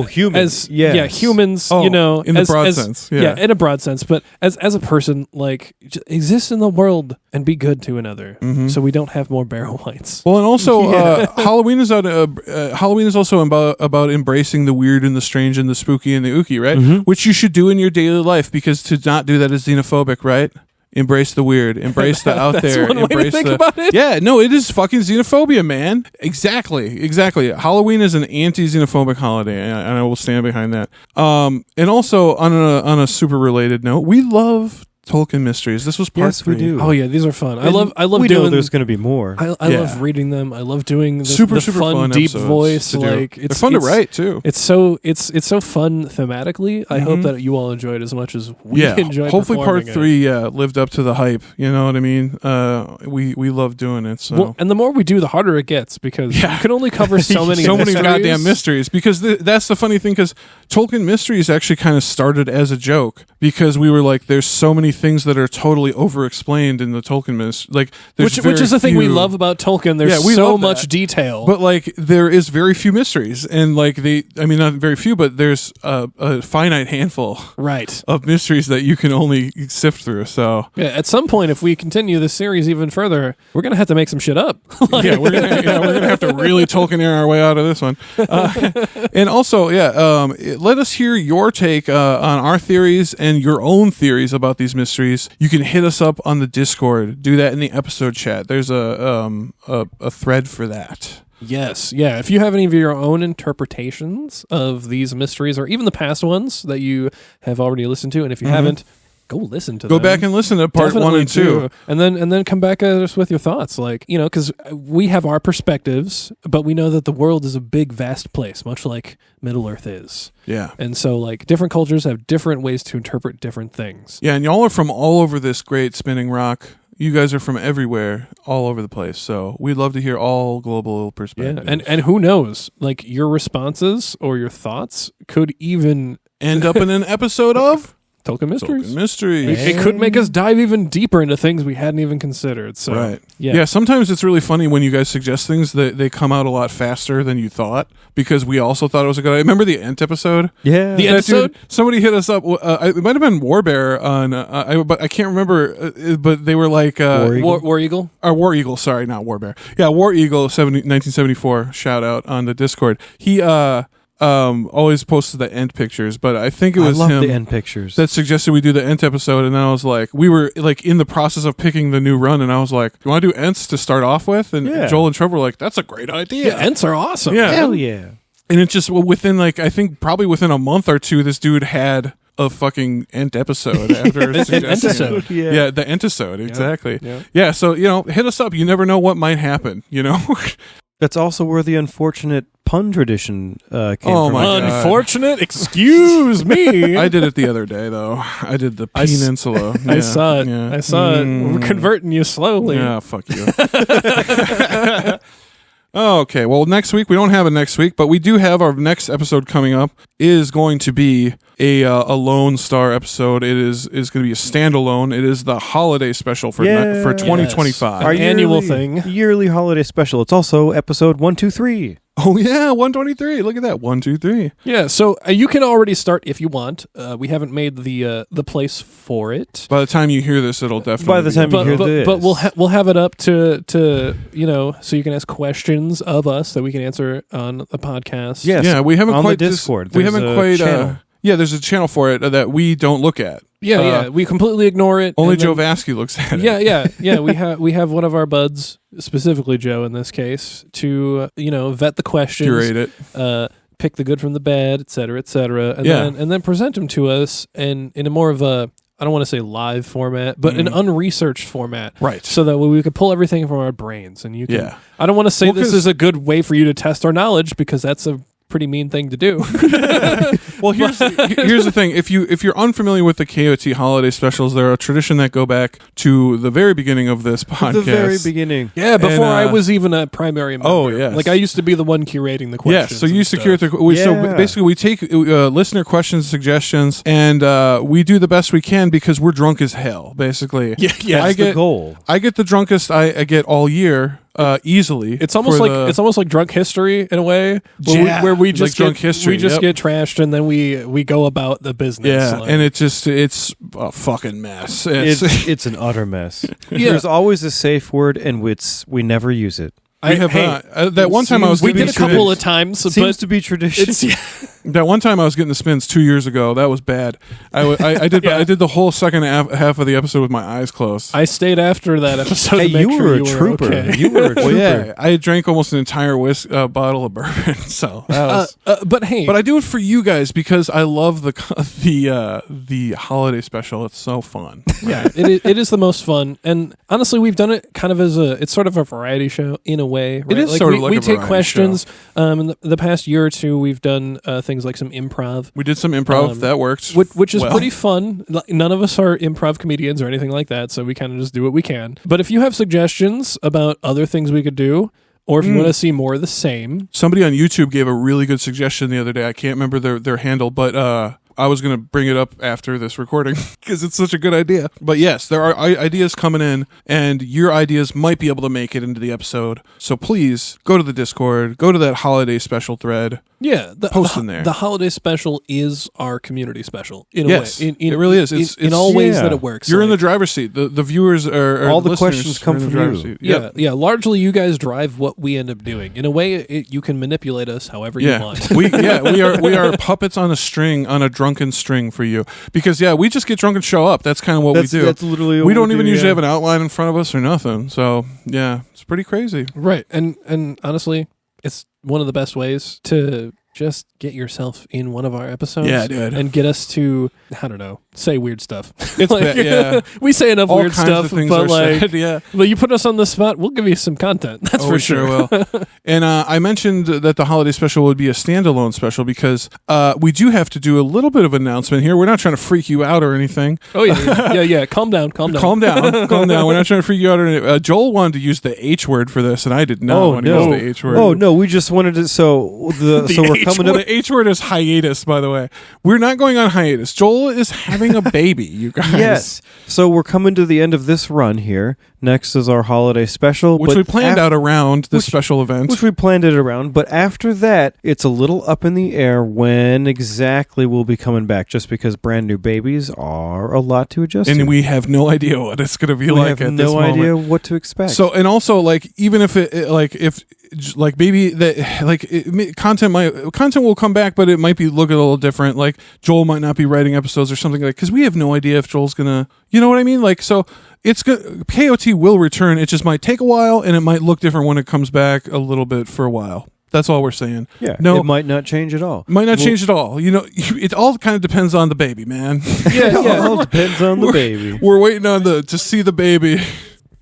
humans. As humans, Oh, you know, in the broad sense, yeah. in a broad sense. But as a person, like, just exist in the world and be good to another, so we don't have more barrow whites. Well, and also Halloween is Halloween is also about embracing the weird and the strange and the spooky and the ooky, right? Which you should do in your daily life, because to not do that is xenophobic, right? Embrace the weird. Embrace the out That's there. one way to Embrace think the about it. Yeah, no, it is fucking xenophobia, man. Exactly. Halloween is an anti-xenophobic holiday, and I will stand behind that. And also on a super related note, we love Tolkien Mysteries. This was part Yes, we 3. do. Oh yeah, these are fun. I And love we doing. know there's going to be more. I Yeah. love reading them. I love doing the Super fun, fun deep episodes voice. to do. Like, They're fun to write too. It's so fun thematically. I hope that you all enjoy it as much as we enjoy. Hopefully part performing 3 lived up to the hype. You know what I mean? We love doing it. So Well, and the more we do, the harder it gets, because you can only cover so many mysteries. goddamn mysteries. Because that's the funny thing, because Tolkien Mysteries actually kind of started as a joke, because we were like, there's so many things that are totally over-explained in the Tolkien mysteries. Like, Which is the thing we love about Tolkien. There's we so love much that. detail. But like, there is very few mysteries, and like not very few, but there's a finite handful right. of mysteries that you can only sift through. So Yeah, at some point, if we continue this series even further, we're gonna have to make some shit up. yeah, we're gonna have to really Tolkien our way out of this one. And also, let us hear your take on our theories and your own theories about these mysteries. You can hit us up on the Discord. Do that in the episode chat. There's a thread for that. Yes, yeah. If you have any of your own interpretations of these mysteries, or even the past ones that you have already listened to, and if you haven't, go listen to them. Go back and listen to part Definitely 1 and 2. do. and then come back at us with your thoughts. Like, you know, because we have our perspectives, but we know that the world is a big, vast place, much like Middle Earth is. Yeah. And so, like, different cultures have different ways to interpret different things. Yeah, and y'all are from all over this great spinning rock. You guys are from everywhere, all over the place. So we'd love to hear all global Yeah, perspectives. and who knows? Like, your responses or your thoughts could even end up in an episode of Tolkien Mysteries. Tolkien Mysteries. It could make us dive even deeper into things we hadn't even considered. So, Right. yeah. Yeah, sometimes it's really funny when you guys suggest things that they come out a lot faster than you thought, because we also thought it was a good idea. Remember the Ent episode? Yeah. The That episode? dude- somebody hit us up. It might have been Warbear on, but I can't remember. But they were like War Eagle? War Eagle? War Eagle. Sorry, not Warbear. Yeah, War Eagle 1974. Shout out on the Discord. He always posted the Ent pictures, but I think it was I love him the end pictures. that suggested we do the Ent episode, and then I was like, we were like in the process of picking the new run, and I was like, "Do you want to do Ents to start off with?" And Yeah. Joel and Trevor were like, "That's a great idea." Yeah, Ents are awesome. Yeah. Hell yeah. And it just within like I think probably within a month or two, this dude had a fucking Ent episode after suggesting it. Entisode. Yeah, the Entisode, exactly. Yeah. Yeah, so hit us up. You never know what might happen. That's also where the unfortunate pun tradition came Oh from. my God. Unfortunate? Excuse me. I did it the other day, though. I did the peninsula. I saw it. Yeah. I saw it. We're converting you slowly. Yeah, fuck you. Okay, well, next week, we don't have a next week, but we do have our next episode coming up is going to be a Lone Star episode. It is going to be a standalone. It is the holiday special for 2025. Our annual thing. Yearly holiday special. It's also episode 123. Oh, yeah, 123. Look at that. 1, 2, 3. Yeah, so you can already start if you want. We haven't made the place for it. By the time you hear this, it'll definitely By the time be you hear this. But we'll have it up to so you can ask questions of us that we can answer on the podcast. Yes. Yeah, we haven't on quite the Discord. we there's haven't a quite channel. yeah, there's a channel for it that we don't look at. Yeah, we completely ignore it. Only and Joe then- Vasky looks at it. Yeah. We have one of our buds, specifically Joe in this case, to vet the questions, Curate it. Pick the good from the bad, et cetera, Yeah. and then present them to us in a more of a, I don't want to say live format, but an unresearched format, Right. So that way we could pull everything from our brains, and you can. Yeah. I don't want to say Well, this 'cause- is a good way for you to test our knowledge because that's a pretty mean thing to do. Well, here's the thing. If you're unfamiliar with the KOT holiday specials, they're a tradition that go back to the very beginning of this podcast. The very beginning. Yeah, before And, I was even a primary member. Oh, yes. Like I used to be the one curating the questions. Yes, so you and secure stuff. the. So Yeah. basically, we take listener questions, suggestions, and we do the best we can because we're drunk as hell. Basically, Yeah, That's the goal. I get the drunkest I get all year easily. It's almost like drunk history in a way, where we It's just like drunk history, we just yep. get trashed and then we go about the business. yeah, Like- and it's a fucking mess. It's an utter mess. Yeah. There's always a safe word, and we never use it. we have that one time I was we getting did a the couple spins- of times, Seems but to be tradition. That one time I was getting the spins 2 years ago. That was bad. I did Yeah. I did the whole second half of the episode with my eyes closed. I stayed after that episode. Hey, to make you sure were a you trooper. okay. You were a trooper. Well, yeah, I drank almost an entire bottle of bourbon. So that was. But hey, But I do it for you guys because I love the holiday special. It's so fun. yeah, it is the most fun, and honestly, we've done it kind of as it's sort of a variety show in a way. Right? It is sort of like we a take variety questions. In the past year or two, we've done things like some improv. We did some improv that worked, Which is well. pretty fun. None of us are improv comedians or anything like that, so we kind of just do what we can. But if you have suggestions about other things we could do, or if you want to see more of the same, Somebody on YouTube gave a really good suggestion the other day. I can't remember their handle, but I was going to bring it up after this recording because it's such a good idea. But yes, there are ideas coming in, and your ideas might be able to make it into the episode. So please go to the Discord, go to that holiday special thread. yeah, Post in there. The holiday special is our community special in Yes, a way. it really is. In It's all ways yeah. that it works. You're in the Like, driver's seat. The viewers are All the listeners questions are come in the from driver's you. seat. Yeah, Yep. yeah. Largely, you guys drive what we end up doing. In a way, you can manipulate us however you want. we are puppets on a string, on a drunken string for you, because we just get drunk and show up. That's kind of what we do. That's literally what We don't do, even usually yeah. have an outline in front of us or nothing. So yeah, it's pretty crazy. Right. And honestly, it's one of the best ways to just get yourself in one of our episodes. Yeah, dude. And get us to, I don't know, say weird stuff. It's bad, yeah. We say enough All weird kinds stuff, of things but are like, said. Yeah. but you put us on the spot, we'll give you some content. That's Oh, for we sure. will. And I mentioned that the holiday special would be a standalone special because we do have to do a little bit of announcement here. We're not trying to freak you out or anything. Oh yeah. Calm down. Calm down. We're not trying to freak you out or anything. Joel wanted to use the H word for this, and I did not want to use the H word. Oh no, we just wanted to. So we're coming up. The H word is hiatus, by the way. We're not going on hiatus. Joel is having a baby, you guys. Yes. So we're coming to the end of this run here. Next is our holiday special, Which but we planned out around this special event. Which we planned it around, but after that, it's a little up in the air when exactly we'll be coming back. Just because brand new babies are a lot to adjust to. and we have no idea what it's going to be we like have at this no moment. idea what to expect. So, and also, like, even if maybe content will come back, but it might be look a little different. Like Joel might not be writing episodes or something like, because we have no idea if Joel's gonna, you know what I mean? Like, so it's good. KOT will return. It just might take a while, and it might look different when it comes back a little bit for a while. That's all we're saying. yeah, No, it might not change at all. might not change at all. You know, it all kind of depends on the baby, man. It all depends on the baby. We're waiting on to see the baby.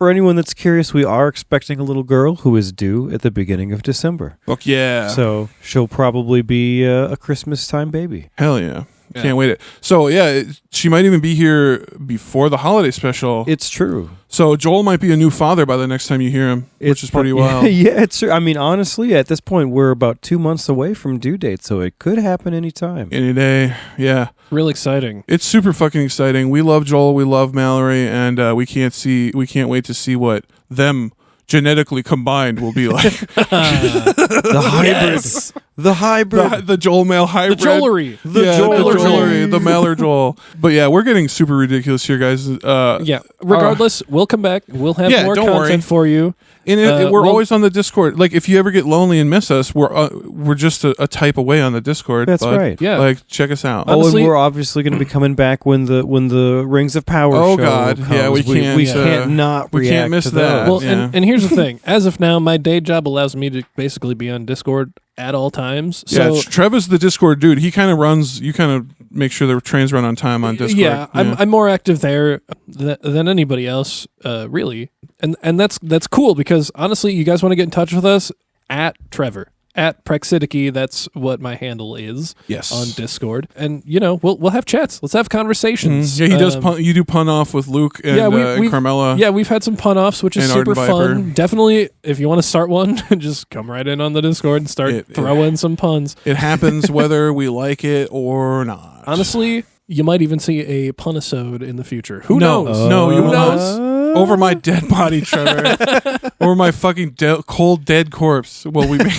For anyone that's curious, we are expecting a little girl who is due at the beginning of December. Fuck yeah. So she'll probably be a Christmas time baby. Hell yeah. Can't wait. So, yeah, she might even be here before the holiday special. It's true. So Joel might be a new father by the next time you hear him, which is pretty wild. Yeah, it's true. I mean, honestly, at this point, we're about 2 months away from due date, so it could happen anytime. Any day, yeah. Real exciting. It's super fucking exciting. We love Joel, we love Mallory, and we can't wait to see what them genetically combined will be like. The hybrid. Yes! The hybrid. The Joel Mal hybrid. The Joelery. The Joelery. The Mallard Joel. But yeah, we're getting super ridiculous here, guys. Regardless, we'll come back. We'll have more don't content worry. for you. And we're always on the Discord. Like, if you ever get lonely and miss us, we're just a type away on the Discord. That's right. Yeah. Like, check us out. Honestly, and we're obviously going to be coming back when the Rings of Power show God. comes. Yeah, we can't. We can't not we react can't miss to that. those. Well, and here's the thing. As of now, my day job allows me to basically be on Discord at all times. So, Trev is the Discord dude. He kind of runs. You kind of make sure the trains run on time on Discord. Yeah, I'm more active there than anybody else, really, and that's cool because honestly, you guys want to get in touch with us at Trevor. At Praxidicky, that's what my handle is. Yes. On Discord, and we'll have chats. Let's have conversations. Yeah, he does. You do pun off with Luke and, and Carmela. Yeah, we've had some pun offs, which is and super Arden Viper. fun. Definitely, if you want to start one, just come right in on the Discord and start throwing some puns. It happens whether we like it or not. Honestly, you might even see a punisode in the future. Who knows? No, you Who will knows? not. Over my dead body, Trevor. Over my fucking cold dead corpse. Well, we make.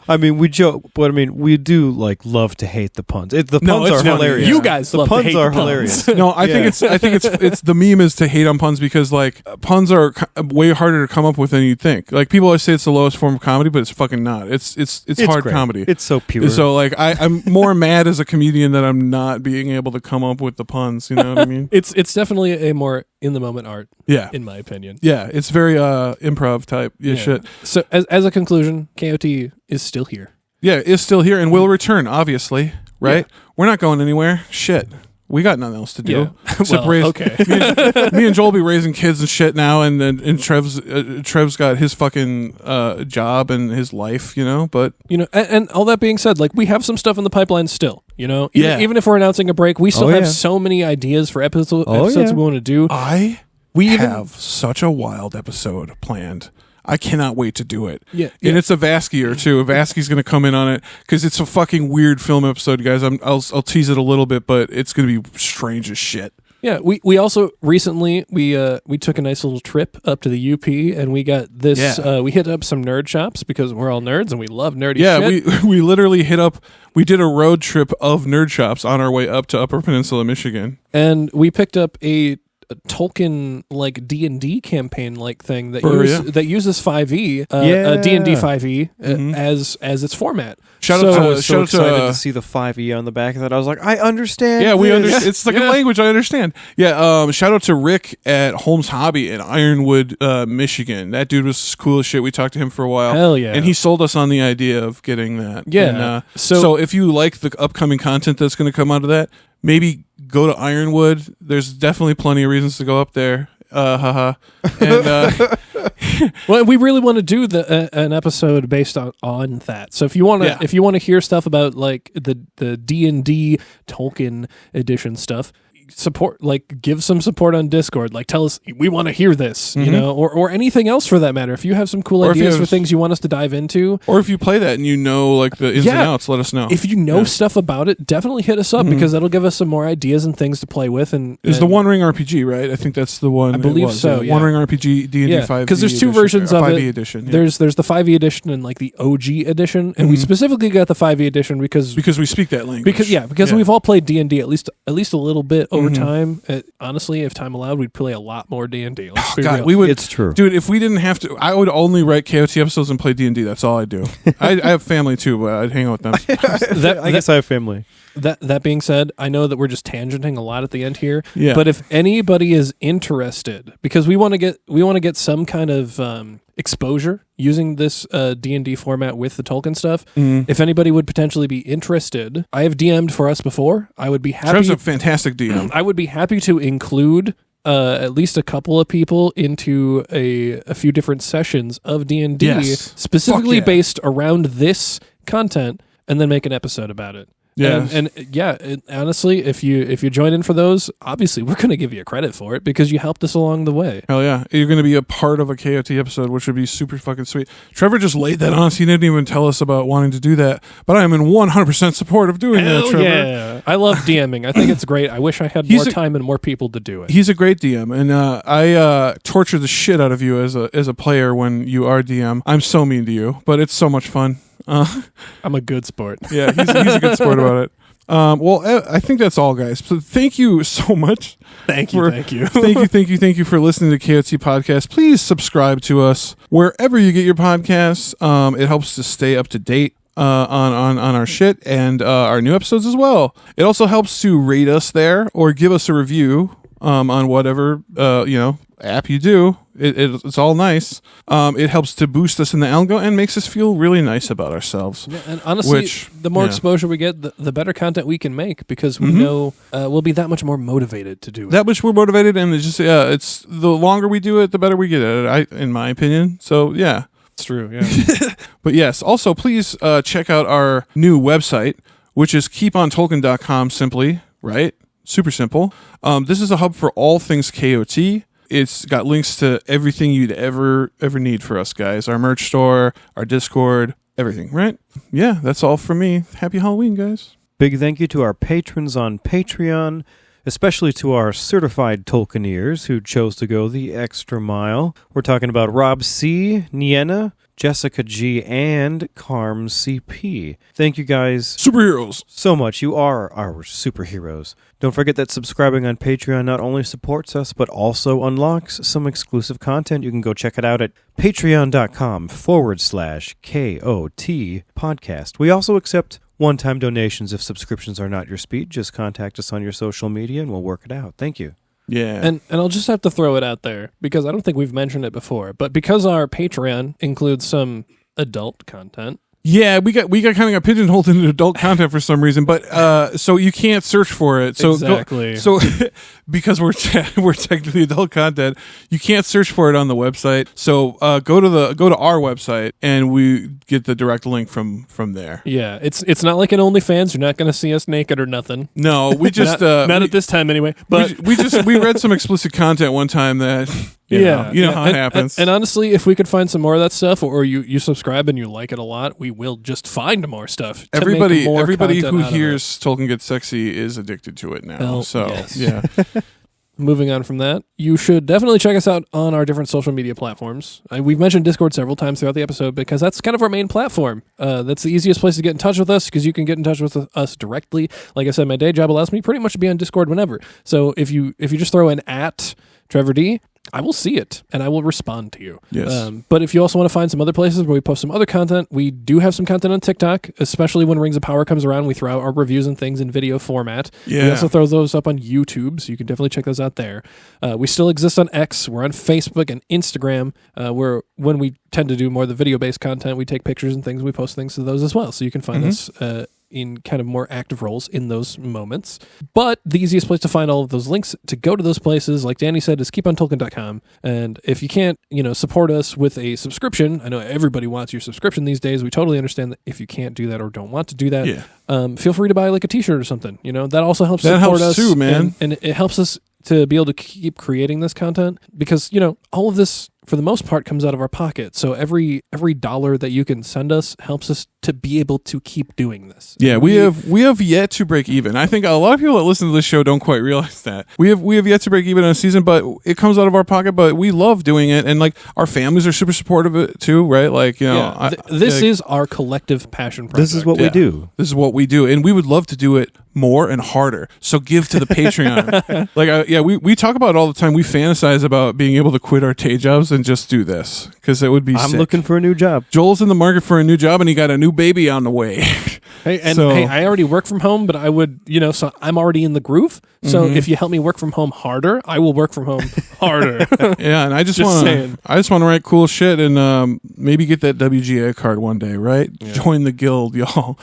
I mean, we joke, but I mean, we do love to hate the puns. The puns are funny. hilarious. You guys the love to puns hate are the puns. hilarious. No, I think it's the meme is to hate on puns because like puns are way harder to come up with than you'd think. Like people always say it's the lowest form of comedy, but it's fucking not. It's hard great. comedy. It's so pure. So like I'm more mad as a comedian that I'm not being able to come up with the puns. You know what I mean? It's definitely a more in the moment art. Yeah, in my opinion. Yeah, it's very improv type. Yeah, shit. So as a conclusion, KOT is still here. Yeah, it's still here and will return. Obviously, right? Yeah. We're not going anywhere. Shit. We got nothing else to do. Yeah. Except Well, okay. me and Joel will be raising kids and shit now, and Trev's got his fucking job and his life, But and all that being said, like we have some stuff in the pipeline still. Even if we're announcing a break, we still have so many ideas for episodes we want to do. We have such a wild episode planned. I cannot wait to do it. Yeah. And it's a Vasky or two. Vasky's going to come in on it because it's a fucking weird film episode, guys. I'll tease it a little bit, but it's going to be strange as shit. Yeah, we also recently we took a nice little trip up to the UP and we got this. We hit up some nerd shops because we're all nerds and we love nerdy shit. Yeah, we literally we did a road trip of nerd shops on our way up to Upper Peninsula, Michigan, and we picked up a Tolkien like D&D campaign like thing that uses 5e D&D 5e as its format. I was so excited to see the 5e on the back of that. I was like, I understand. Yeah, we understand. It's like a language I understand. Yeah. Shout out to Rick at Holmes Hobby in Ironwood, Michigan. That dude was cool as shit. We talked to him for a while. Hell yeah! And he sold us on the idea of getting that. Yeah. And, so if you like the upcoming content that's going to come out of that, maybe go to Ironwood. There's definitely plenty of reasons to go up there. And well, we really want to do an episode based on that. So if you want to hear stuff about like the D&D Tolkien edition stuff, give some support on Discord. Like tell us we want to hear this, or anything else for that matter. If you have some cool ideas for things you want us to dive into, or if you play that and like the ins and outs, let us know. If you know stuff about it, definitely hit us up because that'll give us some more ideas and things to play with. And it's the One Ring RPG, right? I think that's the one. I believe so. Yeah. One Ring RPG D&D 5e because there's two versions of 5e it. edition. Yeah. There's the 5e edition and like the OG edition, and we specifically got the 5e edition because we speak that language. Because we've all played D&D at least a little bit over time. Honestly, if time allowed, we'd play a lot more D&D. God, we would. It's true, dude. If we didn't have to, I would only write KOT episodes and play D&D. That's all I do. I have family too, but I'd hang out with them. I guess I have family. That being said, I know that we're just tangenting a lot at the end here. Yeah. But if anybody is interested, because we want to get some kind of exposure using this D&D format with the Tolkien stuff. If anybody would potentially be interested, I have DM'd for us before. I would be happy. Trev's a fantastic DM. I would be happy to include at least a couple of people into a few different sessions of D&D Yes. specifically Fuck yeah. based around this content, and then make an episode about it. Yeah. Honestly, if you join in for those, obviously we're going to give you credit for it because you helped us along the way. Hell yeah. You're going to be a part of a KOT episode, which would be super fucking sweet. Trevor just laid that on us. He didn't even tell us about wanting to do that, but I am in 100% support of doing that, Trevor. Yeah. I love DMing. I think it's great. I wish I had more time and more people to do it. He's a great DM, and I torture the shit out of you as a player when you are DM. I'm so mean to you, but it's so much fun. I'm a good sport. Yeah, he's a good sport about it. Well, I think that's all, guys. So thank you so much. Thank you. Thank you for listening to KOT Podcast. Please subscribe to us wherever you get your podcasts. It helps to stay up to date on our shit and our new episodes as well. It also helps to rate us there or give us a review on whatever app you do. It's all nice. It helps to boost us in the algo and makes us feel really nice about ourselves. Yeah, and honestly, the more exposure we get, the better content we can make because we know we'll be that much more motivated to do it. That much more motivated, and it's just it's the longer we do it, the better we get at it. In my opinion. So yeah, it's true. Yeah. But yes, also please check out our new website, which is keepontolkien.com. Simply, right? Super simple. This is a hub for all things KOT. It's got links to everything you'd ever need for us guys. Our merch store, our Discord, everything, right? Yeah, that's all from me. Happy Halloween, guys. Big thank you to our patrons on Patreon, especially to our certified Tolkieneers who chose to go the extra mile. We're talking about Rob C., Nienna, Jessica G., and Carm CP. Thank you guys Superheroes. so much. You are our superheroes. Don't forget that subscribing on Patreon not only supports us, but also unlocks some exclusive content. You can go check it out at patreon.com/KOT podcast. We also accept one-time donations if subscriptions are not your speed. Just contact us on your social media and we'll work it out. Thank you. Yeah. And I'll just have to throw it out there because I don't think we've mentioned it before, but because our Patreon includes some adult content. Yeah, we kind of got pigeonholed into adult content for some reason, but so you can't search for it. So exactly. Because we're technically adult content, you can't search for it on the website. So go to our website and we get the direct link from there. Yeah, it's not like an OnlyFans. You're not going to see us naked or nothing. No, we just not at this time anyway. But we read some explicit content one time that. You know how it happens. And honestly, if we could find some more of that stuff, or you subscribe and you like it a lot, we will just find more stuff. Everybody who hears Tolkien Gets Sexy is addicted to it now. Oh, so yes. yeah. Moving on from that, you should definitely check us out on our different social media platforms. We've mentioned Discord several times throughout the episode because that's kind of our main platform. That's the easiest place to get in touch with us because you can get in touch with us directly. Like I said, my day job allows me pretty much to be on Discord whenever. So if you just throw in @Trevor D, I will see it and I will respond to you. Yes. But if you also want to find some other places where we post some other content, we do have some content on TikTok, especially when Rings of Power comes around. We throw out our reviews and things in video format. Yeah. We also throw those up on YouTube, so you can definitely check those out there. We still exist on X. We're on Facebook and Instagram, where when we tend to do more of the video-based content, we take pictures and things. We post things to those as well, so you can find us in kind of more active roles in those moments. But the easiest place to find all of those links to go to those places, like Danny said, is keepontolkien.com. And if you can't, support us with a subscription, I know everybody wants your subscription these days. We totally understand that if you can't do that or don't want to do that, feel free to buy like a t-shirt or something. That also helps support us too, man. And it helps us to be able to keep creating this content because, all of this for the most part comes out of our pocket. So every dollar that you can send us helps us to be able to keep doing this. Yeah, we have yet to break even. I think a lot of people that listen to this show don't quite realize that. We have yet to break even on a season, but it comes out of our pocket, but we love doing it, and like our families are super supportive of it too, right? Like, this is our collective passion project. This is what we do. This is what we do, and we would love to do it more and harder. So give to the Patreon. We talk about it all the time. We fantasize about being able to quit our day jobs and just do this because it would be I'm sick. looking for a new job. Joel's in the market for a new job, and he got a new baby on the way. Hey, I already work from home, but I would, so I'm already in the groove. So if you help me work from home harder, I will work from home harder. Yeah, and I just want to write cool shit and maybe get that WGA card one day, right? Yeah. Join the guild, y'all.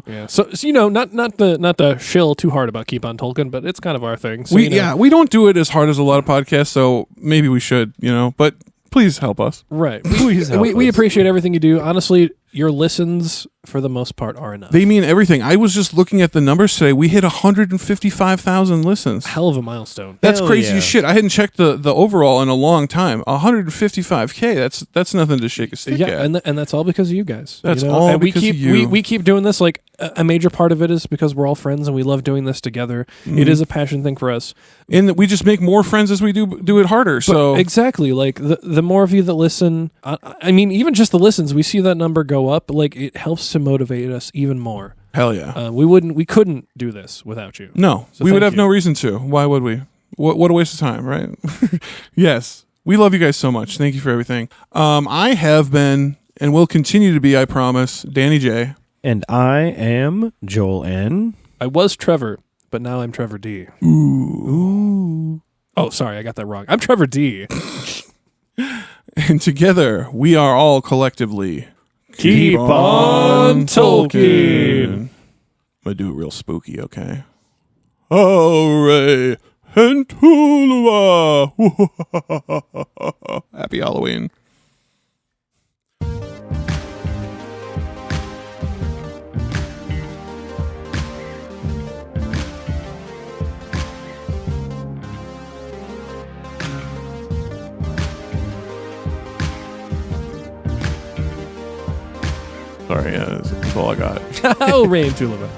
Yeah. So not to shill too hard about Keep on Tolkien, but it's kind of our thing. So, we don't do it as hard as a lot of podcasts, so maybe we should, but please help us. Right. We appreciate everything you do. Honestly, your listens, for the most part, are enough. They mean everything. I was just looking at the numbers today. We hit 155,000 listens. Hell of a milestone. That's crazy as shit. I hadn't checked the overall in a long time. 155K. That's nothing to shake a stick at. And that's all because of you guys. That's all and because of you. We keep doing this. Like, a major part of it is because we're all friends and we love doing this together. It is a passion thing for us. And we just make more friends as we do it harder. So exactly. Like, the more of you that listen, I mean, even just the listens, we see that number go up. Like, it helps to motivate us even more. Hell yeah. We couldn't do this without you. No, we would have no reason to. Why would we? What a waste of time, right? Yes. We love you guys so much. Thank you for everything. I have been and will continue to be, I promise, Danny J. And I am Joel N. I was Trevor, but now I'm Trevor D. Ooh. Oh, sorry, I got that wrong. I'm Trevor D. And together, we are all collectively... Keep on Tolkien. I'm gonna do it real spooky, okay? Hooray! Hentulua! Happy Halloween. Sorry, yeah, that's all I got. Oh, Rain Tulip.